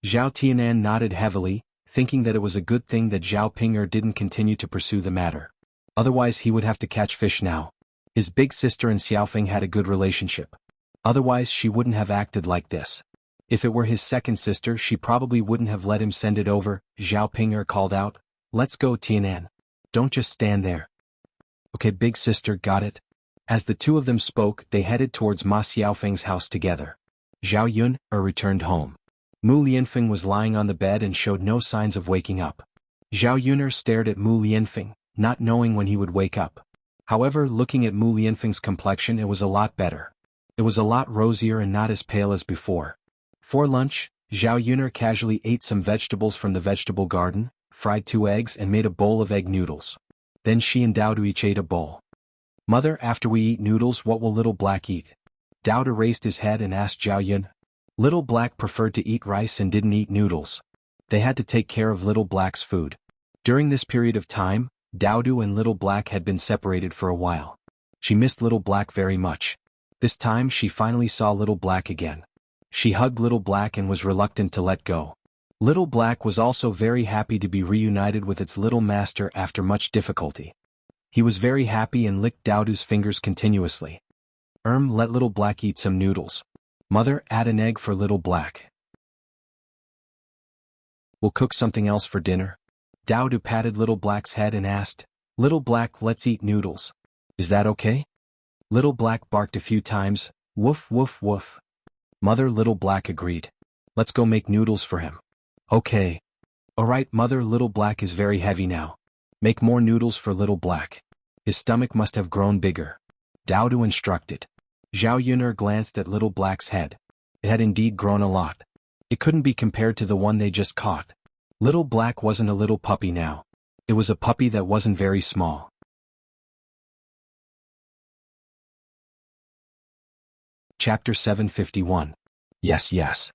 Zhao Tianan nodded heavily, thinking that it was a good thing that Zhao Ping'er didn't continue to pursue the matter. Otherwise he would have to catch fish now. His big sister and Xiaofeng had a good relationship. Otherwise she wouldn't have acted like this. If it were his second sister, she probably wouldn't have let him send it over. Zhao Ping'er called out, "Let's go, Tianan. Don't just stand there." "Okay, big sister, got it." As the two of them spoke, they headed towards Ma Xiaofeng's house together. Zhao Yun returned home. Mu Lianfeng was lying on the bed and showed no signs of waking up. Zhao Yun stared at Mu Lianfeng, not knowing when he would wake up. However, looking at Mu Lianfeng's complexion, it was a lot better. It was a lot rosier and not as pale as before. For lunch, Zhao Yun casually ate some vegetables from the vegetable garden, fried 2 eggs and made a bowl of egg noodles. Then she and Dao each ate a bowl. "Mother, after we eat noodles, what will Little Black eat?" Dao raised his head and asked Zhao Yun. Little Black preferred to eat rice and didn't eat noodles. They had to take care of Little Black's food. During this period of time, Dao and Little Black had been separated for a while. She missed Little Black very much. This time she finally saw Little Black again. She hugged Little Black and was reluctant to let go. Little Black was also very happy to be reunited with its little master after much difficulty. He was very happy and licked Daodu's fingers continuously. Let Little Black eat some noodles. Mother, add an egg for Little Black. We'll cook something else for dinner." Daodu patted Little Black's head and asked, "Little Black, let's eat noodles. Is that okay?" Little Black barked a few times, "Woof woof woof." Mother, Little Black agreed. "Let's go make noodles for him." "Okay." "Alright, Mother, Little Black is very heavy now. Make more noodles for Little Black. His stomach must have grown bigger." Daodu instructed. Zhao Yun glanced at Little Black's head. It had indeed grown a lot. It couldn't be compared to the one they just caught. Little Black wasn't a little puppy now. It was a puppy that wasn't very small. Chapter 751. Yes, yes.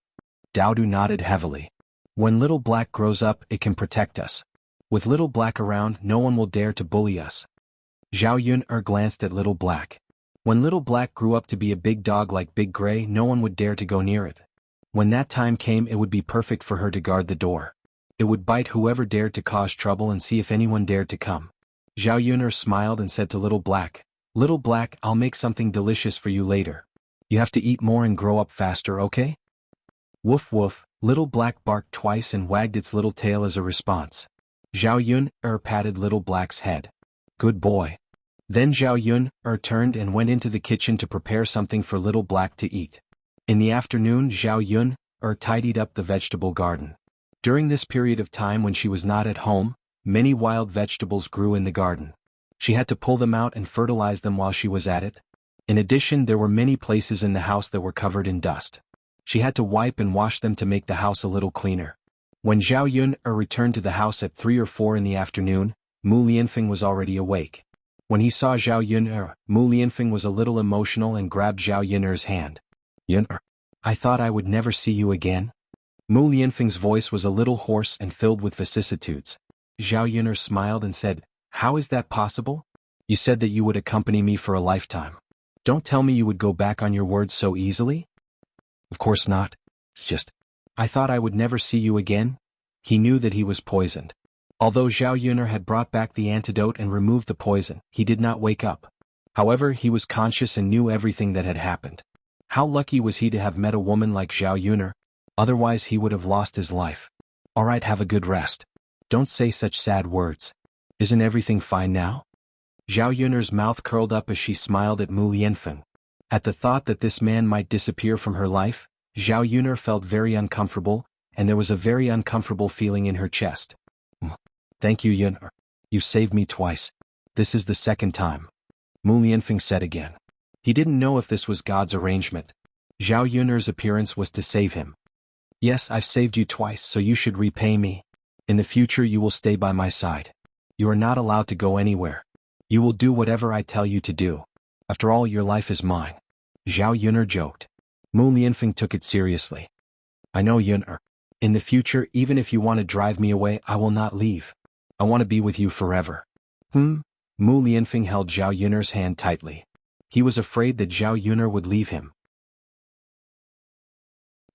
Daodu nodded heavily. When Little Black grows up, it can protect us. With Little Black around, no one will dare to bully us. Zhao Yun glanced at Little Black. When Little Black grew up to be a big dog like Big Gray, no one would dare to go near it. When that time came, it would be perfect for her to guard the door. It would bite whoever dared to cause trouble and see if anyone dared to come. Zhao Yun smiled and said to Little Black, "Little Black, I'll make something delicious for you later. You have to eat more and grow up faster, okay?" Woof woof, Little Black barked twice and wagged its little tail as a response. Zhao Yun patted Little Black's head. "Good boy." Then Zhao Yun turned and went into the kitchen to prepare something for Little Black to eat. In the afternoon, Zhao Yun tidied up the vegetable garden. During this period of time when she was not at home, many wild vegetables grew in the garden. She had to pull them out and fertilize them while she was at it. In addition, there were many places in the house that were covered in dust. She had to wipe and wash them to make the house a little cleaner. When Zhao Yun returned to the house at 3 or 4 in the afternoon, Mu Lianfeng was already awake. When he saw Zhao Yun, Mu Lianfeng was a little emotional and grabbed Zhao Yun's hand. "Yun, I thought I would never see you again." Mu Lianfeng's voice was a little hoarse and filled with vicissitudes. Zhao Yun smiled and said, "How is that possible? You said that you would accompany me for a lifetime. Don't tell me you would go back on your words so easily?" "Of course not. Just, I thought I would never see you again." He knew that he was poisoned. Although Zhao Yun had brought back the antidote and removed the poison, he did not wake up. However, he was conscious and knew everything that had happened. How lucky was he to have met a woman like Zhao Yun? Otherwise he would have lost his life. "Alright, have a good rest. Don't say such sad words. Isn't everything fine now?" Zhao Yun's mouth curled up as she smiled at Mu Lianfeng. At the thought that this man might disappear from her life, Zhao Yun felt very uncomfortable, and there was a very uncomfortable feeling in her chest. "Thank you, Yun. You've saved me twice. This is the second time," Mu Lianfeng said again. He didn't know if this was God's arrangement. Zhao Yun's appearance was to save him. "Yes, I've saved you twice, so you should repay me. In the future you will stay by my side." You are not allowed to go anywhere. You will do whatever I tell you to do. After all, your life is mine. Zhao Yuner joked. Mu Lianfeng took it seriously. I know, Yuner. In the future, even if you want to drive me away, I will not leave. I want to be with you forever. Mu Lianfeng held Zhao Yuner's hand tightly. He was afraid that Zhao Yuner would leave him.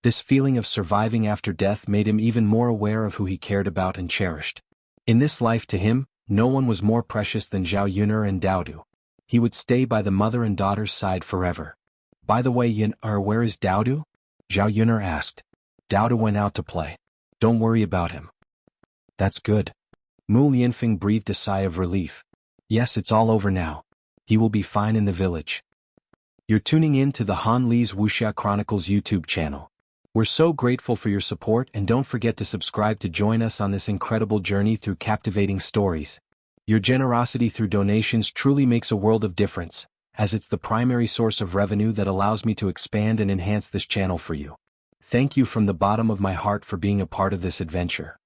This feeling of surviving after death made him even more aware of who he cared about and cherished. In this life, to him, no one was more precious than Zhao Yuner and Daodu. He would stay by the mother and daughter's side forever. By the way, Yuner, where is Daodu? Zhao Yuner asked. Daodu went out to play. Don't worry about him. That's good. Mu Lianfeng breathed a sigh of relief. Yes, it's all over now. He will be fine in the village. You're tuning in to the Han Li's Wuxia Chronicles YouTube channel. We're so grateful for your support, and don't forget to subscribe to join us on this incredible journey through captivating stories. Your generosity through donations truly makes a world of difference, as it's the primary source of revenue that allows me to expand and enhance this channel for you. Thank you from the bottom of my heart for being a part of this adventure.